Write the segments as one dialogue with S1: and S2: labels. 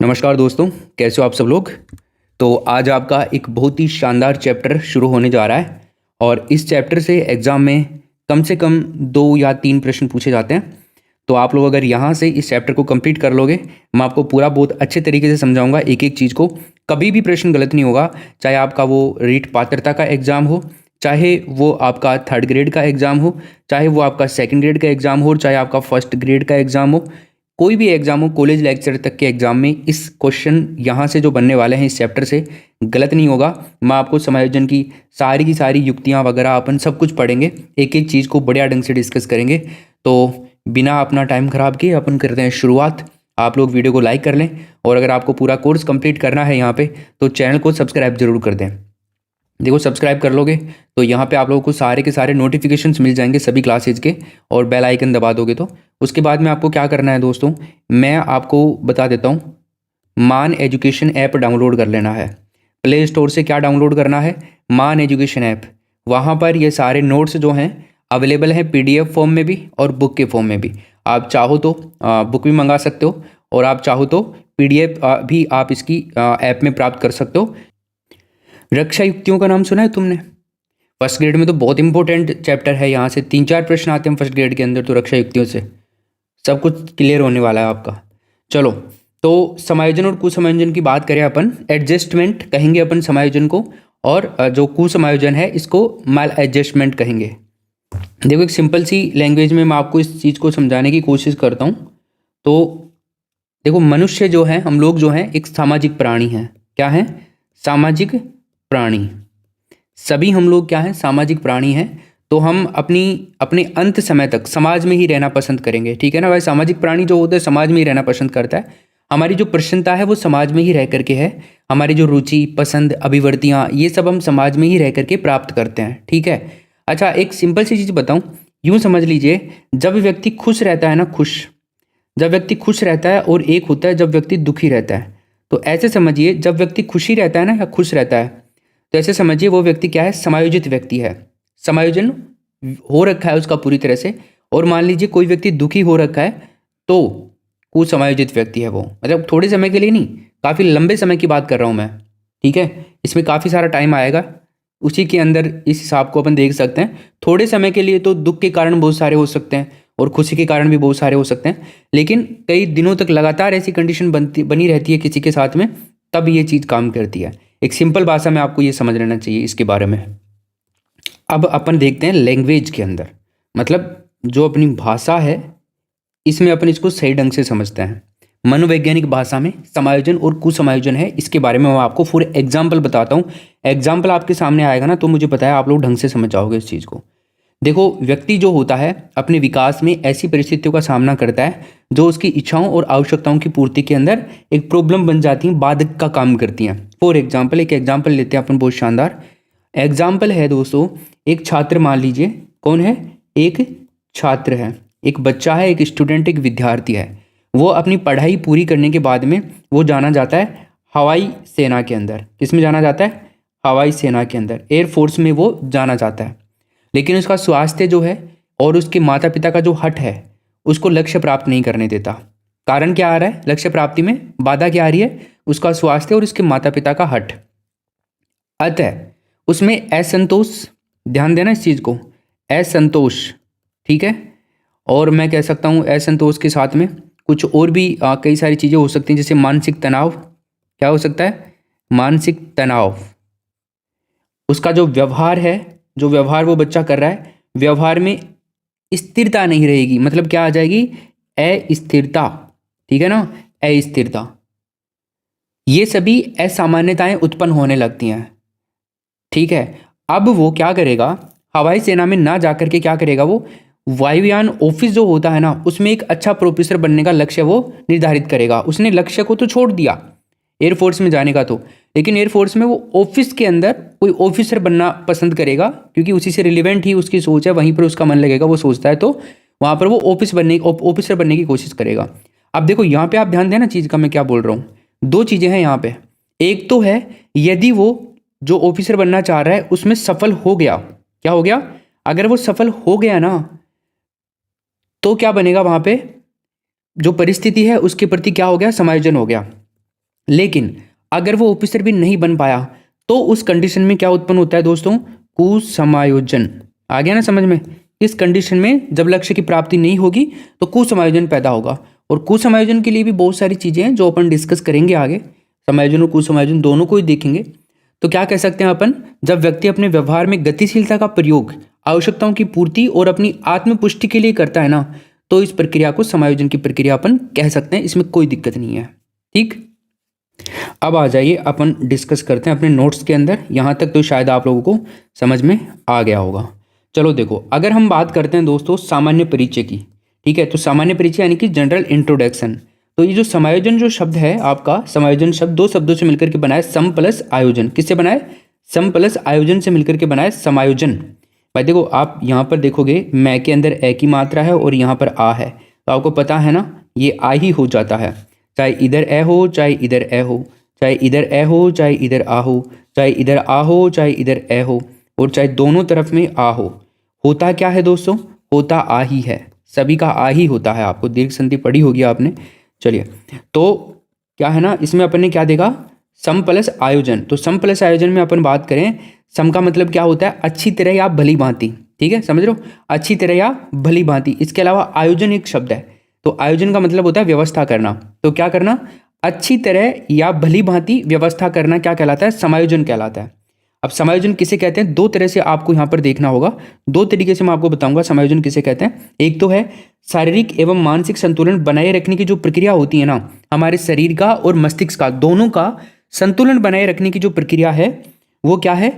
S1: नमस्कार दोस्तों, कैसे हो आप सब लोग। तो आज आपका एक बहुत ही शानदार चैप्टर शुरू होने जा रहा है और इस चैप्टर से एग्ज़ाम में कम से कम 2 या 3 प्रश्न पूछे जाते हैं। तो आप लोग अगर यहाँ से इस चैप्टर को कंप्लीट कर लोगे, मैं आपको पूरा बहुत अच्छे तरीके से समझाऊंगा एक एक चीज़ को। कभी भी प्रश्न गलत नहीं होगा, चाहे आपका वो रीट पात्रता का एग्ज़ाम हो, चाहे वो आपका 3rd ग्रेड का एग्ज़ाम हो, चाहे वो आपका 2nd ग्रेड का एग्ज़ाम हो, चाहे आपका 1st ग्रेड का एग्ज़ाम हो। कोई भी एग्जाम हो, कॉलेज लेक्चर तक के एग्जाम में इस क्वेश्चन यहाँ से जो बनने वाले हैं इस चैप्टर से गलत नहीं होगा। मैं आपको समायोजन की सारी युक्तियाँ वगैरह अपन सब कुछ पढ़ेंगे, एक एक चीज़ को बढ़िया ढंग से डिस्कस करेंगे। तो बिना अपना टाइम ख़राब किए अपन करते हैं शुरुआत। आप लोग वीडियो को लाइक कर लें और अगर आपको पूरा कोर्स कंप्लीट करना है यहाँ पे तो चैनल को सब्सक्राइब जरूर कर दें। देखो, सब्सक्राइब कर लोगे तो यहाँ पे आप लोगों को सारे के सारे नोटिफिकेशंस मिल जाएंगे सभी क्लासेज के, और बेल आइकन दबा दोगे तो उसके बाद में आपको क्या करना है दोस्तों, मैं आपको बता देता हूँ। मान एजुकेशन ऐप डाउनलोड कर लेना है। प्ले स्टोर से क्या डाउनलोड करना है, मान एजुकेशन ऐप। वहाँ पर ये सारे नोट्स जो हैं अवेलेबल हैं PDF फॉर्म में भी और बुक के फॉर्म में भी। आप चाहो तो बुक भी मंगा सकते हो और आप चाहो तो PDF भी आप इसकी ऐप में प्राप्त कर सकते हो। रक्षा युक्तियों का नाम सुना है तुमने? 1st ग्रेड में तो बहुत इंपॉर्टेंट चैप्टर है। यहाँ से 3-4 प्रश्न आते हैं 1st ग्रेड के अंदर, तो रक्षा युक्तियों से सब कुछ क्लियर होने वाला है आपका। चलो, तो समायोजन और कुसमायोजन की बात करें अपन, एडजस्टमेंट कहेंगे अपन समायोजन को, और जो कुसमायोजन है इसको माल एडजस्टमेंट कहेंगे। देखो, एक सिंपल सी लैंग्वेज में मैं आपको इस चीज़ को समझाने की कोशिश करता हूँ। तो देखो, मनुष्य जो है, हम लोग जो हैं एक सामाजिक प्राणी हैं। क्या है? सामाजिक प्राणी। सभी हम लोग क्या हैं? सामाजिक प्राणी हैं। तो हम अपने अंत समय तक समाज में ही रहना पसंद करेंगे, ठीक है ना भाई। सामाजिक प्राणी जो होता है समाज में ही रहना पसंद करता है। हमारी जो प्रसन्नता है वो समाज में ही रह करके है। हमारी जो रुचि, पसंद, अभिवृत्तियाँ, ये सब हम समाज में ही रह करके प्राप्त करते हैं, ठीक है। अच्छा, एक सिंपल सी चीज़ बताऊँ, यूँ समझ लीजिए, जब व्यक्ति खुश रहता है ना, जब व्यक्ति खुश रहता है, और एक होता है जब व्यक्ति दुखी रहता है। तो ऐसे समझिए, जब व्यक्ति खुशी रहता है ना या खुश रहता है, तो ऐसे समझिए वो व्यक्ति क्या है? समायोजित व्यक्ति है। समायोजन हो रखा है उसका पूरी तरह से। और मान लीजिए कोई व्यक्ति दुखी हो रखा है तो कुसमायोजित व्यक्ति है वो। मतलब थोड़े समय के लिए नहीं, काफ़ी लंबे समय की बात कर रहा हूँ मैं, ठीक है। इसमें काफ़ी सारा टाइम आएगा, उसी के अंदर इस हिसाब को अपन देख सकते हैं। थोड़े समय के लिए तो दुख के कारण बहुत सारे हो सकते हैं और खुशी के कारण भी बहुत सारे हो सकते हैं, लेकिन कई दिनों तक लगातार ऐसी कंडीशन बनी रहती है किसी के साथ में, तब ये चीज़ काम करती है। एक सिंपल भाषा में आपको ये समझ लेना चाहिए इसके बारे में। अब अपन देखते हैं लैंग्वेज के अंदर, मतलब जो अपनी भाषा है इसमें अपन इसको सही ढंग से समझते हैं। मनोवैज्ञानिक भाषा में समायोजन और कुसमायोजन है, इसके बारे में मैं आपको पूरे एग्जाम्पल बताता हूँ। एग्जाम्पल आपके सामने आएगा ना, तो मुझे पता है आप लोग ढंग से समझ जाओगे इस चीज़ को। देखो, व्यक्ति जो होता है अपने विकास में ऐसी परिस्थितियों का सामना करता है जो उसकी इच्छाओं और आवश्यकताओं की पूर्ति के अंदर एक प्रॉब्लम बन जाती हैं, बाधक का काम करती हैं। फॉर एग्जाम्पल, एक एग्जाम्पल लेते हैं अपन, बहुत शानदार एग्जाम्पल है दोस्तों। एक छात्र मान लीजिए, कौन है? एक छात्र है, एक बच्चा है, एक स्टूडेंट, एक विद्यार्थी है। वो अपनी पढ़ाई पूरी करने के बाद में वो जाना जाता है हवाई सेना के अंदर। किसमें जाना जाता है? हवाई सेना के अंदर, एयरफोर्स में वो जाना जाता है। लेकिन उसका स्वास्थ्य जो है और उसके माता पिता का जो हठ है उसको लक्ष्य प्राप्त नहीं करने देता। कारण क्या आ रहा है? लक्ष्य प्राप्ति में बाधा क्या आ रही है? उसका स्वास्थ्य और उसके माता पिता का हठ। अतः उसमें असंतोष, ध्यान देना इस चीज़ को, असंतोष, ठीक है। और मैं कह सकता हूँ असंतोष के साथ में कुछ और भी कई सारी चीज़ें हो सकती हैं, जैसे मानसिक तनाव। क्या हो सकता है? मानसिक तनाव। उसका जो व्यवहार है, जो व्यवहार वो बच्चा कर रहा है, व्यवहार में स्थिरता नहीं रहेगी। मतलब क्या आ जाएगी? अस्थिरता, ठीक है ना, अस्थिरता। ये सभी असामान्यताएं उत्पन्न होने लगती हैं, ठीक है। अब वो क्या करेगा? हवाई सेना में ना जाकर के क्या करेगा? वो वायुयान ऑफिस जो होता है ना, उसमें एक अच्छा प्रोफेसर बनने का लक्ष्य वो निर्धारित करेगा। उसने लक्ष्य को तो छोड़ दिया एयरफोर्स में जाने का, तो लेकिन एयरफोर्स में वो ऑफिस के अंदर कोई ऑफिसर बनना पसंद करेगा, क्योंकि उसी से रिलेवेंट ही उसकी सोच है, वहीं पर उसका मन लगेगा, वो सोचता है, तो वहाँ पर वो ऑफिसर बनने की कोशिश करेगा। अब देखो, यहाँ पे आप ध्यान देना चीज़ का मैं क्या बोल रहा हूँ। 2 चीज़ें हैं यहाँ पे। एक तो है, यदि वो जो ऑफिसर बनना चाह रहा है उसमें सफल हो गया, क्या हो गया? अगर वो सफल हो गया ना, तो क्या बनेगा? वहाँ पे जो परिस्थिति है उसके प्रति क्या हो गया? समायोजन हो गया। लेकिन अगर वो ऑफिसर भी नहीं बन पाया तो उस कंडीशन में क्या उत्पन्न होता है दोस्तों? कुसमायोजन। आ गया ना समझ में? इस कंडीशन में जब लक्ष्य की प्राप्ति नहीं होगी तो कुसमायोजन पैदा होगा। और कुसमायोजन के लिए भी बहुत सारी चीज़ें हैं जो अपन डिस्कस करेंगे आगे। समायोजन और कुसमायोजन दोनों को ही देखेंगे। तो क्या कह सकते हैं अपन? जब व्यक्ति अपने व्यवहार में गतिशीलता का प्रयोग आवश्यकताओं की पूर्ति और अपनी आत्मपुष्टि के लिए करता है ना, तो इस प्रक्रिया को समायोजन की प्रक्रिया अपन कह सकते हैं। इसमें कोई दिक्कत नहीं है। ठीक, अब आ जाइए अपन डिस्कस करते हैं अपने नोट्स के अंदर। यहाँ तक तो शायद आप लोगों को समझ में आ गया होगा। चलो देखो, अगर हम बात करते हैं दोस्तों सामान्य परिचय की, ठीक है, तो सामान्य परिचय यानी कि जनरल इंट्रोडक्शन। तो ये जो समायोजन जो शब्द है आपका, समायोजन शब्द दो शब्दों से मिलकर के बनाए, सम प्लस आयोजन। किससे बनाए? सम प्लस आयोजन से मिलकर के बनाए समायोजन। भाई देखो, आप यहाँ पर देखोगे मैं के अंदर ए की मात्रा है और यहाँ पर आ है, तो आपको पता है ना ये आ ही हो जाता है। चाहे इधर ए हो चाहे इधर ए हो, चाहे इधर ए हो चाहे इधर आ हो, चाहे इधर आ हो चाहे इधर ए हो, और चाहे दोनों तरफ में आ हो। होता क्या है दोस्तों? होता आ ही है, सभी का आ ही होता है। आपको दीर्घ संधि पढ़ी होगी आपने। चलिए, तो क्या है ना, इसमें अपन ने क्या देखा? सम प्लस आयोजन। तो सम प्लस आयोजन में अपन बात करें, सम का मतलब क्या होता है? अच्छी तरह या भली भांति। ठीक है, समझ रहे हो? अच्छी तरह या भली भांति। इसके अलावा आयोजन एक शब्द है, तो आयोजन का मतलब होता है व्यवस्था करना। तो क्या करना? अच्छी तरह या भली भांति व्यवस्था करना क्या कहलाता है? समायोजन कहलाता है। अब समायोजन किसे कहते हैं? दो तरह से आपको यहाँ पर देखना होगा। दो तरीके से मैं आपको बताऊंगा समायोजन किसे कहते हैं। एक तो है शारीरिक एवं मानसिक संतुलन बनाए रखने की जो प्रक्रिया होती है ना, हमारे शरीर का और मस्तिष्क का दोनों का संतुलन बनाए रखने की जो प्रक्रिया है वो क्या है?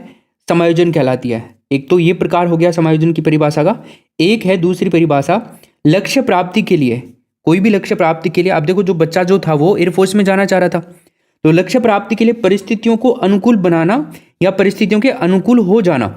S1: समायोजन कहलाती है। एक तो ये प्रकार हो गया समायोजन की परिभाषा का। एक है दूसरी परिभाषा, लक्ष्य प्राप्ति के लिए, कोई भी लक्ष्य प्राप्ति के लिए। अब देखो, जो बच्चा जो था वो एयरफोर्स में जाना चाह रहा था, तो लक्ष्य प्राप्ति के लिए परिस्थितियों को अनुकूल बनाना या परिस्थितियों के अनुकूल हो जाना।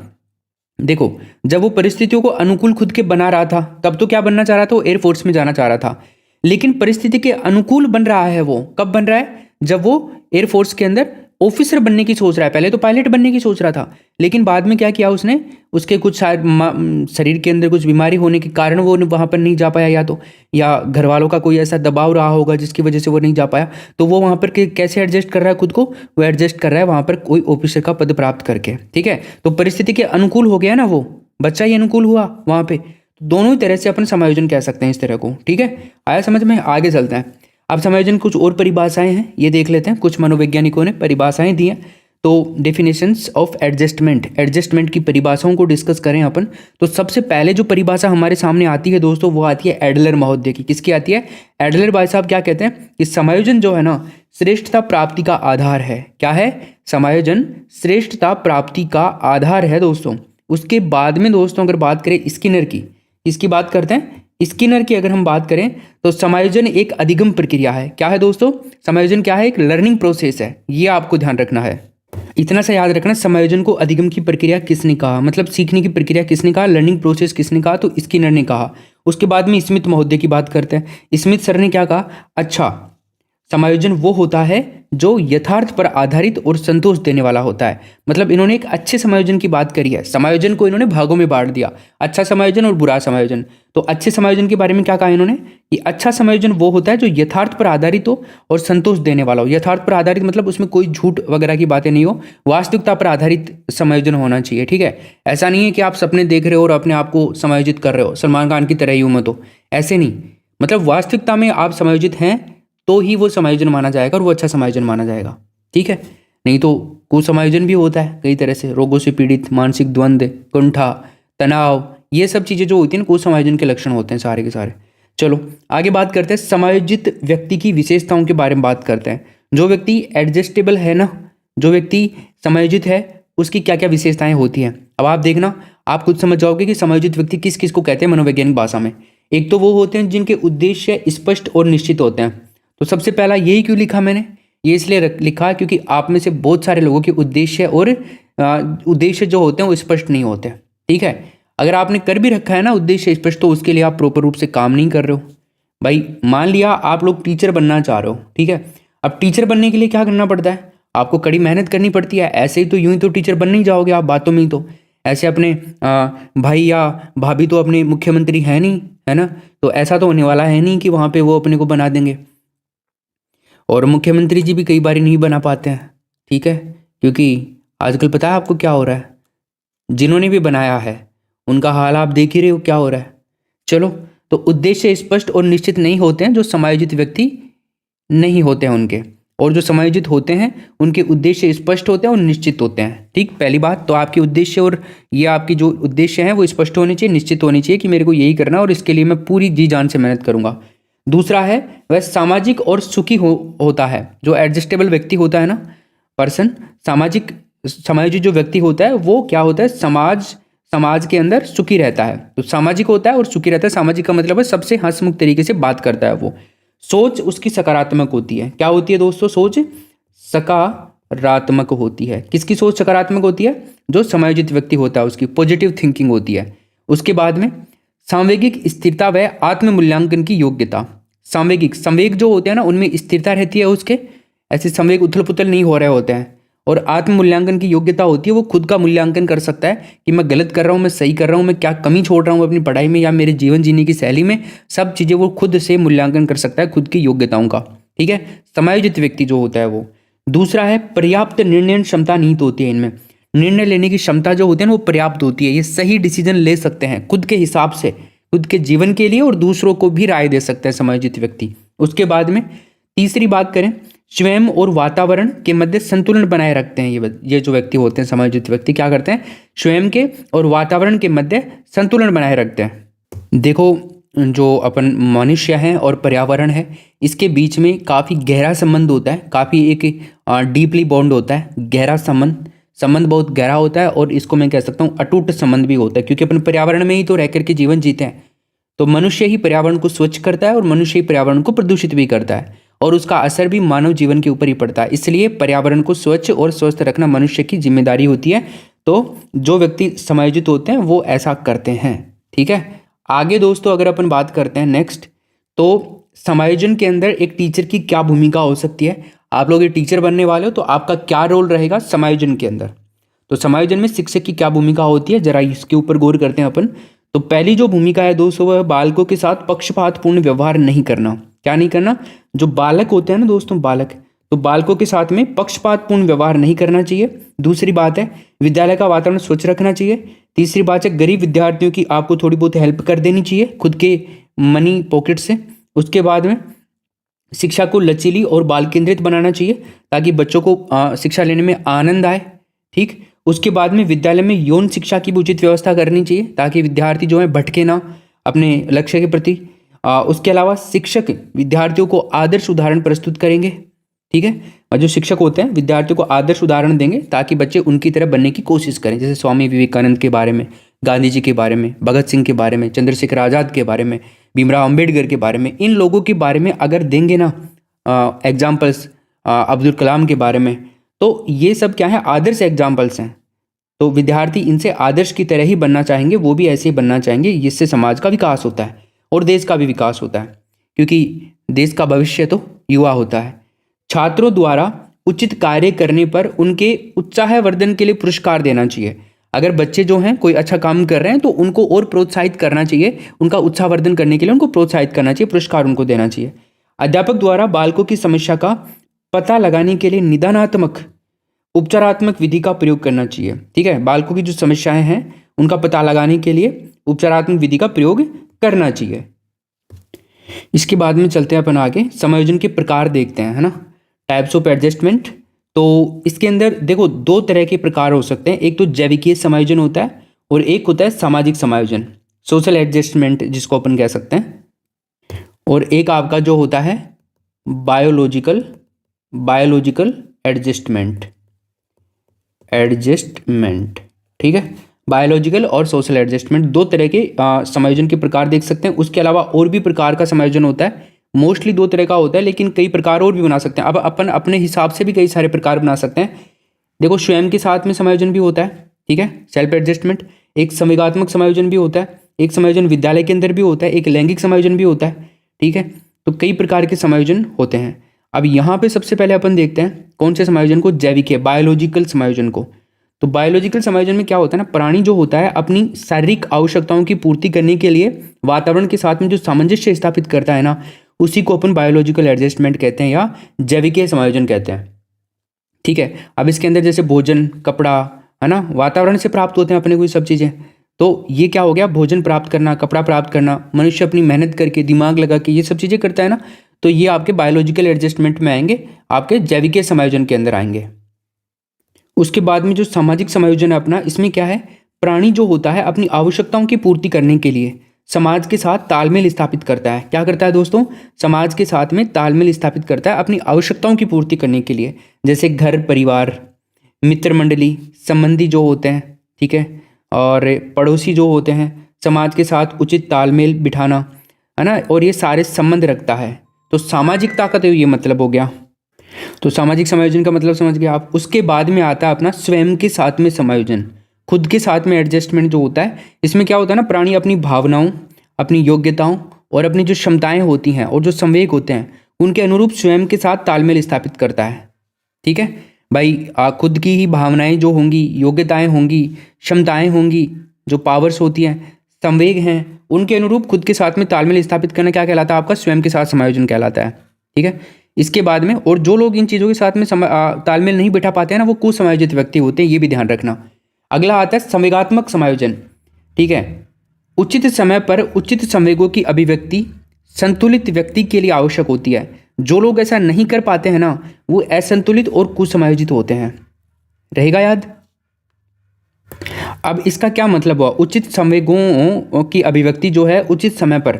S1: देखो, जब वो परिस्थितियों को अनुकूल खुद के बना रहा था तब तो क्या बनना चाह रहा था? वो एयरफोर्स में जाना चाह रहा था। लेकिन परिस्थिति के अनुकूल बन रहा है वो कब बन रहा है? जब वो एयरफोर्स के अंदर ऑफिसर बनने की सोच रहा है। पहले तो पायलट बनने की सोच रहा था, लेकिन बाद में क्या किया उसने? उसके कुछ शायद शरीर के अंदर कुछ बीमारी होने के कारण वो वहाँ पर नहीं जा पाया, या तो या घर वालों का कोई ऐसा दबाव रहा होगा जिसकी वजह से वो नहीं जा पाया। तो वो वहाँ पर कैसे एडजस्ट कर रहा है खुद को? वो एडजस्ट कर रहा है वहाँ पर कोई ऑफिसर का पद प्राप्त करके। ठीक है, तो परिस्थिति के अनुकूल हो गया ना, वो बच्चा ही अनुकूल हुआ वहाँ पे। दोनों ही तरह से अपन समायोजन कह सकते हैं इस तरह को। ठीक है, आया समझ में? आगे चलते हैं। अब समायोजन कुछ और परिभाषाएं हैं, ये देख लेते हैं। कुछ मनोवैज्ञानिकों ने परिभाषाएं दी हैं। तो डेफिनेशंस ऑफ एडजस्टमेंट, एडजस्टमेंट की परिभाषाओं को डिस्कस करें अपन, तो सबसे पहले जो परिभाषा हमारे सामने आती है दोस्तों वो आती है एडलर महोदय की। किसकी आती है? एडलर भाई साहब क्या कहते हैं कि समायोजन जो है ना श्रेष्ठता प्राप्ति का आधार है। क्या है? समायोजन श्रेष्ठता प्राप्ति का आधार है दोस्तों। उसके बाद में दोस्तों अगर बात करें स्किनर की, इसकी बात करते हैं। स्किनर की अगर हम बात करें तो समायोजन एक अधिगम प्रक्रिया है। क्या है दोस्तों? समायोजन क्या है? एक लर्निंग प्रोसेस है। ये आपको ध्यान रखना है, इतना सा याद रखना। समायोजन को अधिगम की प्रक्रिया किसने कहा? मतलब सीखने की प्रक्रिया किसने कहा? लर्निंग प्रोसेस किसने कहा? तो स्किनर ने कहा। उसके बाद में स्मिथ महोदय की बात करते हैं। स्मिथ सर ने क्या कहा? अच्छा, समायोजन वो होता है जो यथार्थ पर आधारित और संतोष देने वाला होता है। मतलब इन्होंने एक अच्छे समायोजन की बात करी है। समायोजन को इन्होंने भागों में बांट दिया, अच्छा समायोजन और बुरा समायोजन। तो अच्छे समायोजन के बारे में क्या कहा इन्होंने? कि अच्छा समायोजन वो होता है जो यथार्थ पर आधारित हो और संतोष देने वाला हो। यथार्थ पर आधारित मतलब उसमें कोई झूठ वगैरह की बातें नहीं हो, वास्तविकता पर आधारित समायोजन होना चाहिए। ठीक है, ऐसा नहीं है कि आप सपने देख रहे हो और अपने आप को समायोजित कर रहे हो, सलमान खान की तरह ही हूं मैं, तो ऐसे नहीं। मतलब वास्तविकता में आप समायोजित हैं तो ही वो समायोजन माना जाएगा और वो अच्छा समायोजन माना जाएगा। ठीक है, नहीं तो कुसमायोजन भी होता है कई तरह से। रोगों से पीड़ित, मानसिक द्वंद्व, कुंठा, तनाव, ये सब चीज़ें जो होती हैं कुसमायोजन के लक्षण होते हैं सारे के सारे। चलो आगे बात करते हैं। समायोजित व्यक्ति की विशेषताओं के बारे में बात करते हैं। जो व्यक्ति एडजस्टेबल है ना, जो व्यक्ति समायोजित है उसकी क्या क्या विशेषताएं होती हैं। अब आप देखना, आप खुद समझ जाओगे कि समायोजित व्यक्ति किस किस को कहते हैं मनोवैज्ञानिक भाषा में। एक तो वो होते हैं जिनके उद्देश्य स्पष्ट और निश्चित होते हैं। तो सबसे पहला यही क्यों लिखा मैंने? ये इसलिए लिखा क्योंकि आप में से बहुत सारे लोगों के उद्देश्य और उद्देश्य जो होते हैं वो स्पष्ट नहीं होते। ठीक है, अगर आपने कर भी रखा है ना उद्देश्य स्पष्ट, तो उसके लिए आप प्रॉपर रूप से काम नहीं कर रहे हो। भाई मान लिया आप लोग टीचर बनना चाह रहे हो, ठीक है, अब टीचर बनने के लिए क्या करना पड़ता है? आपको कड़ी मेहनत करनी पड़ती है। ऐसे ही तो यूं ही तो टीचर बन नहीं जाओगे आप बातों में ही। तो ऐसे अपने भाई या भाभी तो अपने मुख्यमंत्री है नहीं, है ना, तो ऐसा तो होने वाला है नहीं कि वहाँ पे वो अपने को बना देंगे। और मुख्यमंत्री जी भी कई बार नहीं बना पाते हैं, ठीक है, क्योंकि आजकल पता है आपको क्या हो रहा है, जिन्होंने भी बनाया है उनका हाल आप देख ही रहे हो क्या हो रहा है। चलो, तो उद्देश्य स्पष्ट और निश्चित नहीं होते हैं जो समायोजित व्यक्ति नहीं होते हैं उनके, और जो समायोजित होते हैं उनके उद्देश्य स्पष्ट होते हैं और निश्चित होते हैं। ठीक, पहली बात तो आपके उद्देश्य और ये आपकी जो उद्देश्य हैं वो स्पष्ट होने चाहिए, निश्चित होनी चाहिए कि मेरे को यही करना है और इसके लिए मैं पूरी जी जान से मेहनत करूंगा। दूसरा है वह सामाजिक और सुखी होता है। जो एडजस्टेबल व्यक्ति होता है ना, पर्सन, सामाजिक समायोजित जो व्यक्ति होता है वो क्या होता है, समाज के अंदर सुखी रहता है। तो सामाजिक होता है और सुखी रहता है। सामाजिक का मतलब है सबसे हंसमुख तरीके से बात करता है वो। सोच उसकी सकारात्मक होती है। क्या होती है दोस्तों? सोच सकारात्मक होती है। किसकी सोच सकारात्मक होती है? जो समायोजित व्यक्ति होता है उसकी पॉजिटिव थिंकिंग होती है। उसके बाद में सांवेगिक स्थिरता व आत्म मूल्यांकन की योग्यता। संवेग जो होते हैं ना उनमें स्थिरता रहती है उसके, ऐसे संवेग उथल पुथल नहीं हो रहे होते हैं। और आत्म मूल्यांकन की योग्यता होती है, वो खुद का मूल्यांकन कर सकता है कि मैं गलत कर रहा हूँ, मैं सही कर रहा हूँ, मैं क्या कमी छोड़ रहा हूँ अपनी पढ़ाई में या मेरे जीवन जीने की शैली में, सब चीज़ें वो खुद से मूल्यांकन कर सकता है खुद की योग्यताओं का। ठीक है, समायोजित व्यक्ति जो होता है वो। दूसरा है पर्याप्त निर्णय क्षमता निहित होती है इनमें। निर्णय लेने की क्षमता जो होती है ना वो पर्याप्त होती है। ये सही डिसीजन ले सकते हैं खुद के हिसाब से, खुद के जीवन के लिए, और दूसरों को भी राय दे सकता है समायोजित व्यक्ति। उसके बाद में तीसरी बात करें, स्वयं और वातावरण के मध्य संतुलन बनाए रखते हैं। ये जो व्यक्ति होते हैं समायोजित व्यक्ति क्या करते हैं, स्वयं के और वातावरण के मध्य संतुलन बनाए रखते हैं। देखो, जो अपन मनुष्य हैं और पर्यावरण है इसके बीच में काफ़ी गहरा संबंध होता है, काफ़ी एक डीपली बॉन्ड होता है, गहरा संबंध बहुत गहरा होता है। और इसको मैं कह सकता हूँ अटूट संबंध भी होता है, क्योंकि अपन पर्यावरण में ही तो रह करके जीवन जीते हैं। तो मनुष्य ही पर्यावरण को स्वच्छ करता है और मनुष्य ही पर्यावरण को प्रदूषित भी करता है, और उसका असर भी मानव जीवन के ऊपर ही पड़ता है। इसलिए पर्यावरण को स्वच्छ और स्वस्थ रखना मनुष्य की जिम्मेदारी होती है। तो जो व्यक्ति समायोजित होते हैं वो ऐसा करते हैं। ठीक है, आगे दोस्तों अगर अपन बात करते हैं नेक्स्ट, तो समायोजन के अंदर एक टीचर की क्या भूमिका हो सकती है। आप लोग ये टीचर बनने वाले हो तो आपका क्या रोल रहेगा समायोजन के अंदर। तो समायोजन में शिक्षक की क्या भूमिका होती है, जरा इसके ऊपर गौर करते हैं अपन। तो पहली जो भूमिका है दोस्तों वह बालकों के साथ पक्षपातपूर्ण व्यवहार नहीं करना। क्या नहीं करना? जो बालक होते हैं ना दोस्तों, बालक, तो बालकों के साथ में पक्षपातपूर्ण व्यवहार नहीं करना चाहिए। दूसरी बात है विद्यालय का वातावरण स्वच्छ रखना चाहिए। तीसरी बात है गरीब विद्यार्थियों की आपको थोड़ी बहुत हेल्प कर देनी चाहिए खुद के मनी पॉकेट से। उसके बाद में शिक्षा को लचीली और बाल केंद्रित बनाना चाहिए ताकि बच्चों को शिक्षा लेने में आनंद आए। ठीक, उसके बाद में विद्यालय में यौन शिक्षा की भी उचित व्यवस्था करनी चाहिए ताकि विद्यार्थी जो है भटके ना अपने लक्ष्य के प्रति। उसके अलावा शिक्षक विद्यार्थियों को आदर्श उदाहरण प्रस्तुत करेंगे। ठीक है, और जो शिक्षक होते हैं विद्यार्थियों को आदर्श उदाहरण देंगे ताकि बच्चे उनकी तरह बनने की कोशिश करें, जैसे स्वामी विवेकानंद के बारे में, गांधी जी के बारे में, भगत सिंह के बारे में, चंद्रशेखर आज़ाद के बारे में, भीमराव अम्बेडकर के बारे में। इन लोगों के बारे में अगर देंगे ना एग्जाम्पल्स, अब्दुल कलाम के बारे में, तो ये सब क्या है, आदर्श एग्जाम्पल्स हैं। तो विद्यार्थी इनसे आदर्श की तरह ही बनना चाहेंगे, वो भी ऐसे ही बनना चाहेंगे। इससे समाज का विकास होता है और देश का भी विकास होता है, क्योंकि देश का भविष्य तो युवा होता है। छात्रों द्वारा उचित कार्य करने पर उनके उत्साहवर्धन के लिए पुरस्कार देना चाहिए। अगर बच्चे जो हैं कोई अच्छा काम कर रहे हैं तो उनको और प्रोत्साहित करना चाहिए, उनका उत्साहवर्धन करने के लिए उनको प्रोत्साहित करना चाहिए, पुरस्कार उनको देना चाहिए। अध्यापक द्वारा बालकों की समस्या का पता लगाने के लिए निदानात्मक उपचारात्मक विधि का प्रयोग करना चाहिए। ठीक है, बालकों की जो समस्याएं हैं उनका पता लगाने के लिए उपचारात्मक विधि का प्रयोग करना चाहिए। इसके बाद में चलते हैं अपन आगे, समायोजन के प्रकार देखते हैं, है ना, टाइप्स ऑफ एडजस्टमेंट। तो इसके अंदर देखो दो तरह के प्रकार हो सकते हैं। एक तो जैविकीय समायोजन होता है और एक होता है सामाजिक समायोजन, सोशल एडजस्टमेंट जिसको अपन कह सकते हैं। और एक आपका जो होता है बायोलॉजिकल एडजस्टमेंट। ठीक है, बायोलॉजिकल और सोशल एडजस्टमेंट, दो तरह के समायोजन के प्रकार देख सकते हैं। उसके अलावा और भी प्रकार का समायोजन होता है, मोस्टली दो तरह का होता है, लेकिन कई प्रकार और भी बना सकते हैं। अब अपन अपने हिसाब से भी कई सारे प्रकार बना सकते हैं। देखो, स्वयं के साथ में समायोजन भी होता है, ठीक है, सेल्फ एडजस्टमेंट। एक संवेगात्मक समायोजन भी होता है, एक समायोजन विद्यालय के अंदर भी होता है, एक लैंगिक समायोजन भी होता है। ठीक है, तो कई प्रकार के समायोजन होते हैं। अब यहाँ पे सबसे पहले अपन देखते हैं कौन से समायोजन को, जैविक है, बायोलॉजिकल समायोजन को। तो बायोलॉजिकल समायोजन में क्या होता है ना, प्राणी जो होता है अपनी शारीरिक आवश्यकताओं की पूर्ति करने के लिए वातावरण के साथ में जो सामंजस्य स्थापित करता है ना, उसी को अपन बायोलॉजिकल एडजस्टमेंट कहते हैं या जैविकीय समायोजन कहते हैं। ठीक है, अब इसके अंदर जैसे भोजन, कपड़ा, है ना, वातावरण से प्राप्त होते हैं अपने को ये सब चीज़ें। तो ये क्या हो गया, भोजन प्राप्त करना, कपड़ा प्राप्त करना, मनुष्य अपनी मेहनत करके, दिमाग लगा के ये सब चीज़ें करता है ना, तो ये आपके बायोलॉजिकल एडजस्टमेंट में आएंगे, आपके जैविकीय समायोजन के अंदर आएंगे। उसके बाद में जो सामाजिक समायोजन है अपना, इसमें क्या है, प्राणी जो होता है अपनी आवश्यकताओं की पूर्ति करने के लिए समाज के साथ तालमेल स्थापित करता है। क्या करता है दोस्तों, समाज के साथ में तालमेल स्थापित करता है अपनी आवश्यकताओं की पूर्ति करने के लिए, जैसे घर परिवार, मित्र मंडली, संबंधी जो होते हैं, ठीक है, और पड़ोसी जो होते हैं, समाज के साथ उचित तालमेल बिठाना, है ना, और ये सारे संबंध रखता है। तो सामाजिकता का तो ये मतलब हो गया। तो सामाजिक समायोजन का मतलब समझ गए आप। उसके बाद में आता है अपना स्वयं के साथ में समायोजन, खुद के साथ में एडजस्टमेंट जो होता है। इसमें क्या होता है ना, प्राणी अपनी भावनाओं, अपनी योग्यताओं और अपनी जो क्षमताएं होती हैं और जो संवेग होते हैं उनके अनुरूप स्वयं के साथ तालमेल स्थापित करता है। ठीक है भाई, खुद की ही भावनाएं जो होंगी, योग्यताएं होंगी, क्षमताएं होंगी, जो पावर्स होती हैं, संवेग हैं, उनके अनुरूप खुद के साथ में तालमेल स्थापित करना क्या कहलाता है, आपका स्वयं के साथ समायोजन कहलाता है। ठीक है, इसके बाद में, और जो लोग इन चीज़ों के साथ में तालमेल नहीं बिठा पाते हैं ना, वो कुसमायोजित व्यक्ति होते हैं, ये भी ध्यान रखना। अगला आता है संवेगात्मक समायोजन। ठीक है, उचित समय पर उचित संवेगों की अभिव्यक्ति संतुलित व्यक्ति के लिए आवश्यक होती है। जो लोग ऐसा नहीं कर पाते हैं ना, वो असंतुलित और कुसमायोजित होते हैं। रहेगा याद। अब इसका क्या मतलब हुआ, उचित संवेगों की अभिव्यक्ति जो है उचित समय पर।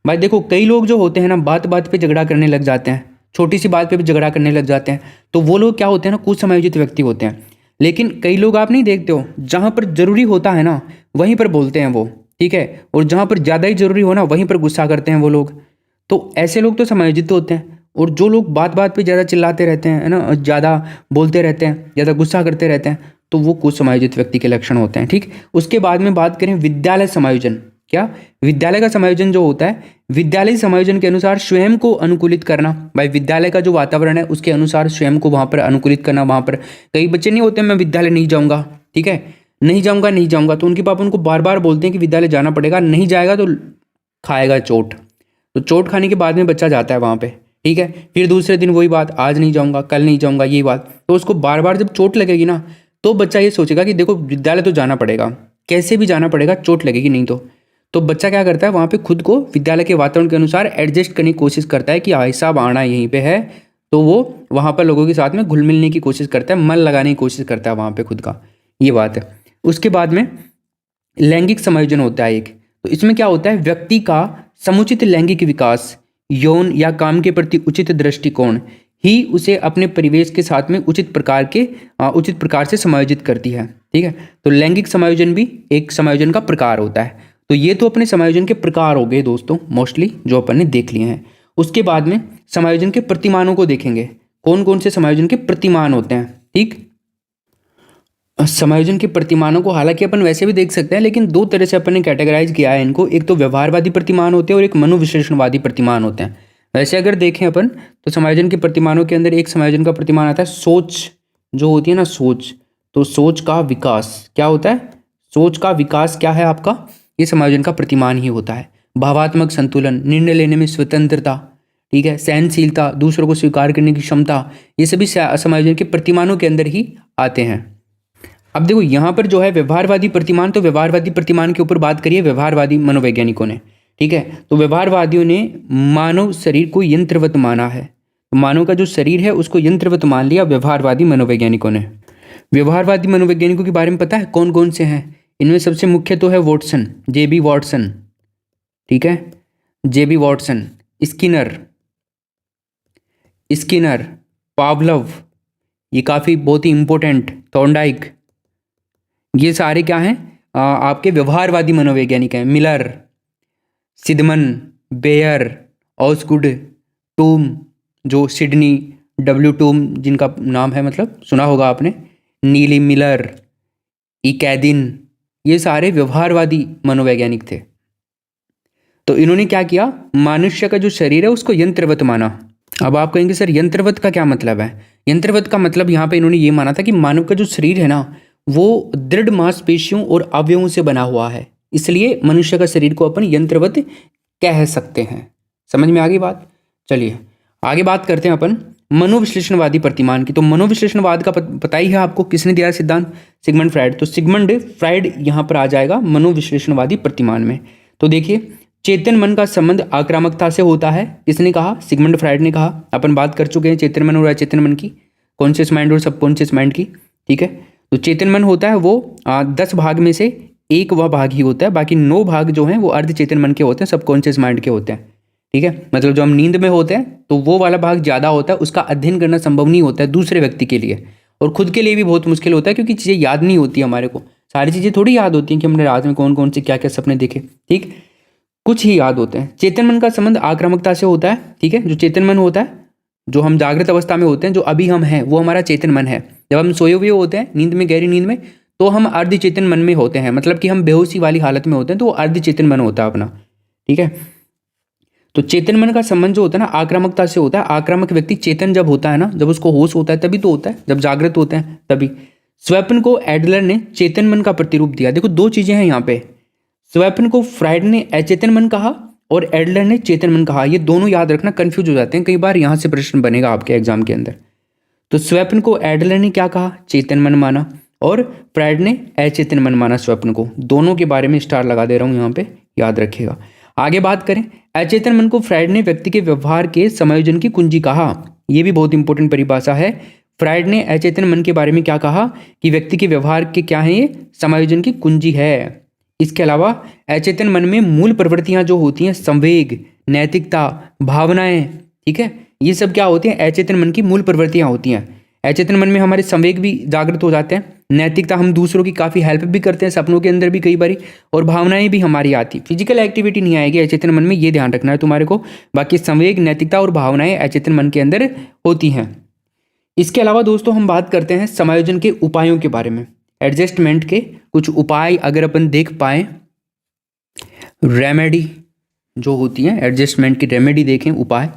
S1: भाई देखो, कई लोग जो होते हैं ना, बात बात पे झगड़ा करने लग जाते हैं, छोटी सी बात पे भी झगड़ा करने लग जाते हैं, तो वो लोग क्या होते हैं ना, कुसमायोजित व्यक्ति होते हैं। लेकिन कई लोग आप नहीं देखते हो, जहाँ पर जरूरी होता है ना वहीं पर बोलते हैं वो, ठीक है, और जहाँ पर ज़्यादा ही जरूरी हो ना वहीं पर गुस्सा करते हैं वो लोग। तो ऐसे लोग तो समायोजित होते हैं। और जो लोग बात बात पे ज़्यादा चिल्लाते रहते हैं, है ना, ज़्यादा बोलते रहते हैं, ज़्यादा गुस्सा करते रहते हैं, तो वो कुसमायोजित व्यक्ति के लक्षण होते हैं। ठीक, उसके बाद में बात करें विद्यालय समायोजन। क्या, विद्यालय का समायोजन जो होता है, विद्यालय समायोजन के अनुसार स्वयं को अनुकूलित करना। भाई विद्यालय का जो वातावरण है उसके अनुसार स्वयं को वहाँ पर अनुकूलित करना। वहाँ पर कई बच्चे नहीं होते, मैं विद्यालय नहीं जाऊँगा, ठीक है, नहीं जाऊँगा, तो उनके पापा उनको बार बार बोलते हैं कि विद्यालय जाना पड़ेगा, नहीं जाएगा तो खाएगा चोट। तो चोट खाने के बाद में बच्चा जाता है वहाँ पे, ठीक है, फिर दूसरे दिन वही बात, आज नहीं जाऊँगा, कल नहीं जाऊँगा, ये बात। तो उसको बार बार जब चोट लगेगी ना, तो बच्चा ये सोचेगा कि देखो विद्यालय तो जाना पड़ेगा, कैसे भी जाना पड़ेगा, चोट लगेगी नहीं तो बच्चा क्या करता है, वहाँ पे खुद को विद्यालय के वातावरण के अनुसार एडजस्ट करने की कोशिश करता है कि भाई साहब आना यहीं पे है, तो वो वहाँ पर लोगों के साथ में घुल मिलने की कोशिश करता है, मन लगाने की कोशिश करता है वहाँ पे खुद का, ये बात है। उसके बाद में लैंगिक समायोजन होता है एक। तो इसमें क्या होता है, व्यक्ति का समुचित लैंगिक विकास, यौन या काम के प्रति उचित दृष्टिकोण ही उसे अपने परिवेश के साथ में उचित प्रकार से समायोजित करती है। ठीक है, तो लैंगिक समायोजन भी एक समायोजन का प्रकार होता है। तो ये तो अपने समायोजन के प्रकार हो गए दोस्तों, मोस्टली जो अपन ने देख लिए हैं। उसके बाद में समायोजन के प्रतिमानों को देखेंगे, कौन कौन से समायोजन के प्रतिमान होते हैं। ठीक, समायोजन के प्रतिमानों को हालांकि अपन वैसे भी देख सकते हैं, लेकिन दो तरह से अपन ने कैटेगराइज किया है इनको। एक तो व्यवहारवादी प्रतिमान होते हैं और एक मनोविश्लेषणवादी प्रतिमान होते हैं। वैसे अगर देखें अपन तो समायोजन के प्रतिमानों के अंदर एक समायोजन का प्रतिमान आता है सोच, जो होती है ना सोच। तो सोच का विकास क्या होता है, सोच का विकास क्या है आपका, ये समायोजन का प्रतिमान ही होता है। भावात्मक संतुलन, निर्णय लेने में स्वतंत्रता, ठीक है, सहनशीलता, दूसरों को स्वीकार करने की क्षमता, ये सभी समायोजन के प्रतिमानों के अंदर ही आते हैं। अब देखो यहाँ पर जो है व्यवहारवादी प्रतिमान, तो व्यवहारवादी प्रतिमान के ऊपर बात करिए व्यवहारवादी मनोवैज्ञानिकों ने। ठीक है, तो व्यवहारवादियों ने मानव शरीर को यंत्रवत माना है, तो मानव का जो शरीर है उसको यंत्रवत मान लिया व्यवहारवादी मनोवैज्ञानिकों ने। व्यवहारवादी मनोवैज्ञानिकों के बारे में पता है कौन कौन से हैं, इनमें सबसे मुख्य तो है वॉटसन, जेबी वॉटसन, ठीक है, जेबी वॉटसन, स्किनर, पावलव, ये काफ़ी बहुत ही इंपॉर्टेंट, थॉर्नडाइक, ये सारे क्या हैं, आपके व्यवहारवादी मनोवैज्ञानिक हैं। मिलर, सिदमन, बेयर, ऑस्गुड, टूम, जो सिडनी डब्ल्यू टूम जिनका नाम है, मतलब सुना होगा आपने, नीली मिलर, इकैदिन, ये सारे व्यवहारवादी मनोवैज्ञानिक थे। तो इन्होंने क्या किया, मनुष्य का जो शरीर है उसको यंत्रवत माना। अब आप कहेंगे सर यंत्रवत का क्या मतलब है। यंत्रवत का मतलब यहाँ पे इन्होंने ये माना था कि मानव का जो शरीर है ना वो दृढ़ मांसपेशियों और अवयवों से बना हुआ है, इसलिए मनुष्य का शरीर को अपन यंत्रवत कह सकते हैं। समझ में आ गई बात। चलिए आगे बात करते हैं अपन मनोविश्लेषणवादी प्रतिमान की। तो मनोविश्लेषणवाद का पता ही है आपको, किसने दिया सिद्धांत? Sigmund Freud. तो सिगमंड फ्राइड यहाँ पर आ जाएगा मनोविश्लेषणवादी प्रतिमान में। तो देखिए चेतन मन का संबंध आक्रामकता से होता है, किसने कहा? सिगमंड फ्राइड ने कहा। अपन बात कर चुके हैं चेतन मन और अचेतन मन की, कॉन्शियस माइंड और सबकॉन्शियस माइंड की, ठीक है। तो चेतन मन होता है वो 10 भाग में से एक वह भाग ही होता है, बाकी 9 भाग जो हैं वो अर्धचेतन मन के होते हैं, सबकॉन्शियस माइंड के होते हैं, ठीक है। मतलब जो हम नींद में होते हैं तो वो वाला भाग ज़्यादा होता है, उसका अध्ययन करना संभव नहीं होता है दूसरे व्यक्ति के लिए, और खुद के लिए भी बहुत मुश्किल होता है, क्योंकि चीज़ें याद नहीं होती हमारे को। सारी चीज़ें थोड़ी याद होती हैं कि हमने रात में कौन कौन से क्या क्या सपने देखे, ठीक, कुछ ही याद होते हैं। चेतन मन का संबंध आक्रामकता से होता है, ठीक है। जो चेतन मन होता है, जो हम जागृत अवस्था में होते हैं, जो अभी हम हैं, वो हमारा चेतन मन है। जब हम सोए हुए होते हैं नींद में, गहरी नींद में, तो हम अर्धचेतन मन में होते हैं, मतलब कि हम बेहोशी वाली हालत में होते हैं, तो वो अर्धचेतन मन होता है अपना, ठीक है। तो चेतन मन का संबंध जो होता है ना आक्रामकता से होता है। आक्रामक व्यक्ति चेतन जब होता है ना, जब उसको होश होता है तभी तो होता है, जब जागृत होते हैं तभी। स्वप्न को एडलर ने चेतन मन का प्रतिरूप दिया। देखो 2 चीजें हैं यहाँ पे, स्वप्न को फ्राइड ने अचेतन मन कहा और एडलर ने चेतन मन कहा। ये दोनों याद रखना, कंफ्यूज हो जाते हैं कई बार, यहाँ से प्रश्न बनेगा आपके एग्जाम के अंदर। तो स्वप्न को एडलर ने क्या कहा? चेतन मन माना, और फ्राइड ने अचेतन मन माना स्वप्न को। दोनों के बारे में स्टार लगा दे रहा हूँ यहाँ पे, याद रखिएगा। आगे बात करें, अचेतन मन को फ्राइड ने व्यक्ति के व्यवहार के समायोजन की कुंजी कहा। यह भी बहुत इंपॉर्टेंट परिभाषा है। फ्राइड ने अचेतन मन के बारे में क्या कहा कि व्यक्ति के व्यवहार के क्या है, ये समायोजन की कुंजी है। इसके अलावा अचेतन मन में मूल प्रवृत्तियां जो होती हैं, संवेग, नैतिकता, भावनाएं, ठीक है, ये सब क्या होती हैं? अचेतन मन की मूल प्रवृत्तियां होती हैं। अचेतन मन में हमारे संवेग भी जागृत हो जाते हैं, नैतिकता, हम दूसरों की काफ़ी हेल्प भी करते हैं सपनों के अंदर भी कई बारी, और भावनाएं भी हमारी आती। फिजिकल एक्टिविटी नहीं आएगी अचेतन मन में, ये ध्यान रखना है तुम्हारे को। बाकी संवेग, नैतिकता और भावनाएं अचेतन मन के अंदर होती हैं। इसके अलावा दोस्तों हम बात करते हैं समायोजन के उपायों के बारे में। एडजस्टमेंट के कुछ उपाय अगर अपन देख पाए, रेमेडी जो होती है, एडजस्टमेंट की रेमेडी देखें, उपाय,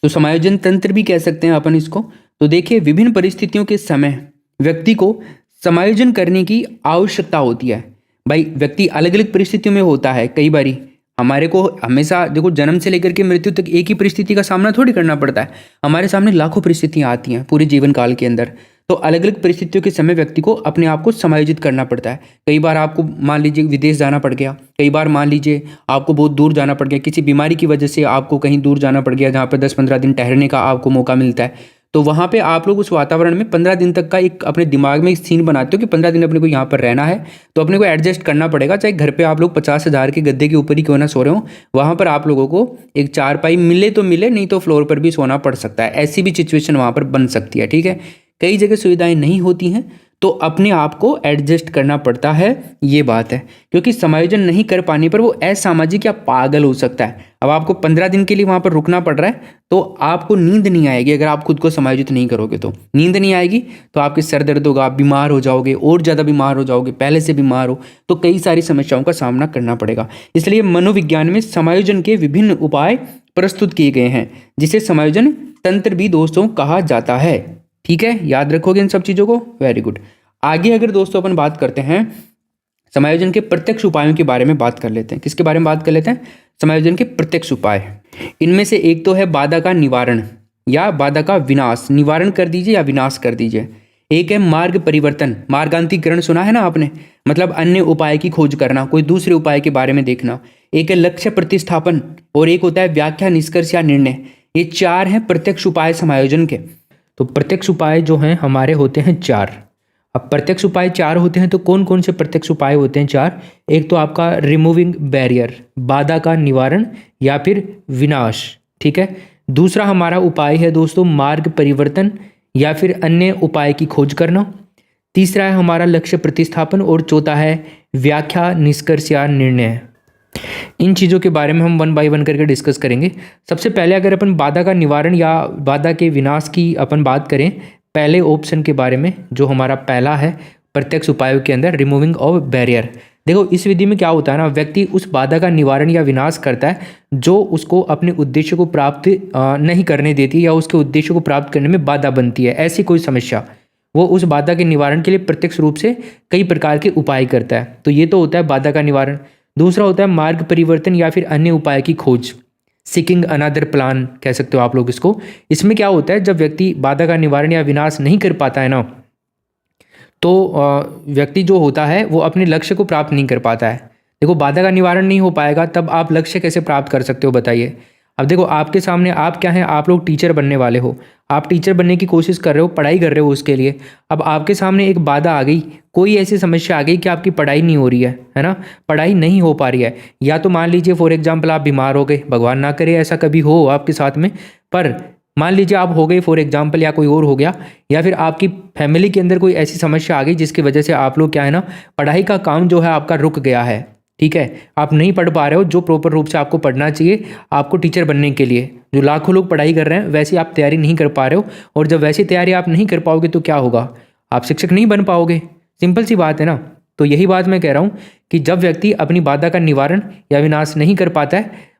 S1: तो समायोजन तंत्र भी कह सकते हैं अपन इसको। तो देखिए विभिन्न परिस्थितियों के समय व्यक्ति को समायोजन करने की आवश्यकता होती है। भाई व्यक्ति अलग अलग परिस्थितियों में होता है, कई बारी हमारे को हमेशा देखो जन्म से लेकर के मृत्यु तक एक ही परिस्थिति का सामना थोड़ी करना पड़ता है, हमारे सामने लाखों परिस्थितियां आती हैं पूरे जीवन काल के अंदर। तो अलग अलग परिस्थितियों के समय व्यक्ति को अपने आप को समायोजित करना पड़ता है। कई बार आपको मान लीजिए विदेश जाना पड़ गया, कई बार मान लीजिए आपको बहुत दूर जाना पड़ गया, किसी बीमारी की वजह से आपको कहीं दूर जाना पड़ गया जहाँ पर 10-15 दिन ठहरने का आपको मौका मिलता है। तो वहाँ पे आप लोग उस वातावरण में 15 दिन तक का एक अपने दिमाग में एक सीन बनाते हो कि 15 दिन अपने को यहाँ पर रहना है, तो अपने को एडजस्ट करना पड़ेगा। चाहे घर पे आप लोग 50,000 के गद्दे के ऊपर ही क्यों ना सो रहे हो, वहाँ पर आप लोगों को एक चारपाई मिले तो मिले, नहीं तो फ्लोर पर भी सोना पड़ सकता है। ऐसी भी सिचुएशन वहाँ पर बन सकती है, ठीक है। कई जगह सुविधाएं नहीं होती हैं तो अपने आप को एडजस्ट करना पड़ता है, ये बात है। क्योंकि समायोजन नहीं कर पाने पर वो असामाजिक या पागल हो सकता है। अब आपको 15 दिन के लिए वहाँ पर रुकना पड़ रहा है तो आपको नींद नहीं आएगी। अगर आप खुद को समायोजित नहीं करोगे तो नींद नहीं आएगी, तो आपके सर दर्द होगा, आप बीमार हो जाओगे, और ज़्यादा बीमार हो जाओगे, पहले से बीमार हो तो कई सारी समस्याओं का सामना करना पड़ेगा। इसलिए मनोविज्ञान में समायोजन के विभिन्न उपाय प्रस्तुत किए गए हैं, जिसे समायोजन तंत्र भी दोस्तों कहा जाता है। ठीक है, याद रखोगे इन सब चीज़ों को, वेरी गुड। आगे अगर दोस्तों अपन बात करते हैं समायोजन के प्रत्यक्ष उपायों के बारे में बात कर लेते हैं। किसके बारे में बात कर लेते हैं? समायोजन के प्रत्यक्ष उपाय। इनमें से एक तो है बाधा का निवारण या बाधा का विनाश, निवारण कर दीजिए या विनाश कर दीजिए। एक है मार्ग परिवर्तन, मार्गांतरीकरण सुना है ना आपने, मतलब अन्य उपाय की खोज करना, कोई दूसरे उपाय के बारे में देखना। एक है लक्ष्य प्रतिस्थापन, और एक होता है व्याख्या, निष्कर्ष या निर्णय। ये 4 हैं प्रत्यक्ष उपाय समायोजन के। तो प्रत्यक्ष उपाय जो हैं हमारे होते हैं 4। अब प्रत्यक्ष उपाय 4 होते हैं तो कौन कौन से प्रत्यक्ष उपाय होते हैं 4? एक तो आपका रिमूविंग बैरियर, बाधा का निवारण या फिर विनाश, ठीक है। दूसरा हमारा उपाय है दोस्तों मार्ग परिवर्तन या फिर अन्य उपाय की खोज करना। तीसरा है हमारा लक्ष्य प्रतिस्थापन, और चौथा है व्याख्या, निष्कर्ष या निर्णय। इन चीज़ों के बारे में हम 1 बाय 1 करके डिस्कस करेंगे। सबसे पहले अगर अपन बाधा का निवारण या बाधा के विनाश की अपन बात करें, पहले ऑप्शन के बारे में, जो हमारा पहला है प्रत्यक्ष उपायों के अंदर रिमूविंग ऑफ बैरियर। देखो इस विधि में क्या होता है ना, व्यक्ति उस बाधा का निवारण या विनाश करता है जो उसको अपने उद्देश्य को प्राप्त नहीं करने देती या उसके उद्देश्य को प्राप्त करने में बाधा बनती है। ऐसी कोई समस्या, वो उस बाधा के निवारण के लिए प्रत्यक्ष रूप से कई प्रकार के उपाय करता है। तो ये तो होता है बाधा का निवारण। दूसरा होता है मार्ग परिवर्तन या फिर अन्य उपाय की खोज।
S2: सीकिंग अनदर प्लान कह सकते हो आप लोग इसको। इसमें क्या होता है, जब व्यक्ति बाधा का निवारण या विनाश नहीं कर पाता है ना, तो व्यक्ति जो होता है वो अपने लक्ष्य को प्राप्त नहीं कर पाता है। देखो, बाधा का निवारण नहीं हो पाएगा तब आप लक्ष्य कैसे प्राप्त कर सकते हो बताइए। अब देखो, आपके सामने आप क्या हैं, आप लोग टीचर बनने वाले हो, आप टीचर बनने की कोशिश कर रहे हो, पढ़ाई कर रहे हो उसके लिए। अब आपके सामने एक बाधा आ गई, कोई ऐसी समस्या आ गई कि आपकी पढ़ाई नहीं हो रही है ना, पढ़ाई नहीं हो पा रही है। या तो मान लीजिए फॉर एग्जाम्पल आप बीमार हो गए, भगवान ना करे ऐसा कभी हो आपके साथ में, पर मान लीजिए आप हो गए फॉर एग्जाम्पल, या कोई और हो गया, या फिर आपकी फैमिली के अंदर कोई ऐसी समस्या आ गई जिसकी वजह से आप लोग क्या है ना, पढ़ाई का काम जो है आपका रुक गया है। ठीक है, आप नहीं पढ़ पा रहे हो जो प्रॉपर रूप से आपको पढ़ना चाहिए आपको टीचर बनने के लिए। जो लाखों लोग पढ़ाई कर रहे हैं वैसी आप तैयारी नहीं कर पा रहे हो, और जब वैसी तैयारी आप नहीं कर पाओगे तो क्या होगा, आप शिक्षक नहीं बन पाओगे। सिंपल सी बात है ना। तो यही बात मैं कह रहा हूँ कि जब व्यक्ति अपनी बाधा का निवारण या विनाश नहीं कर पाता है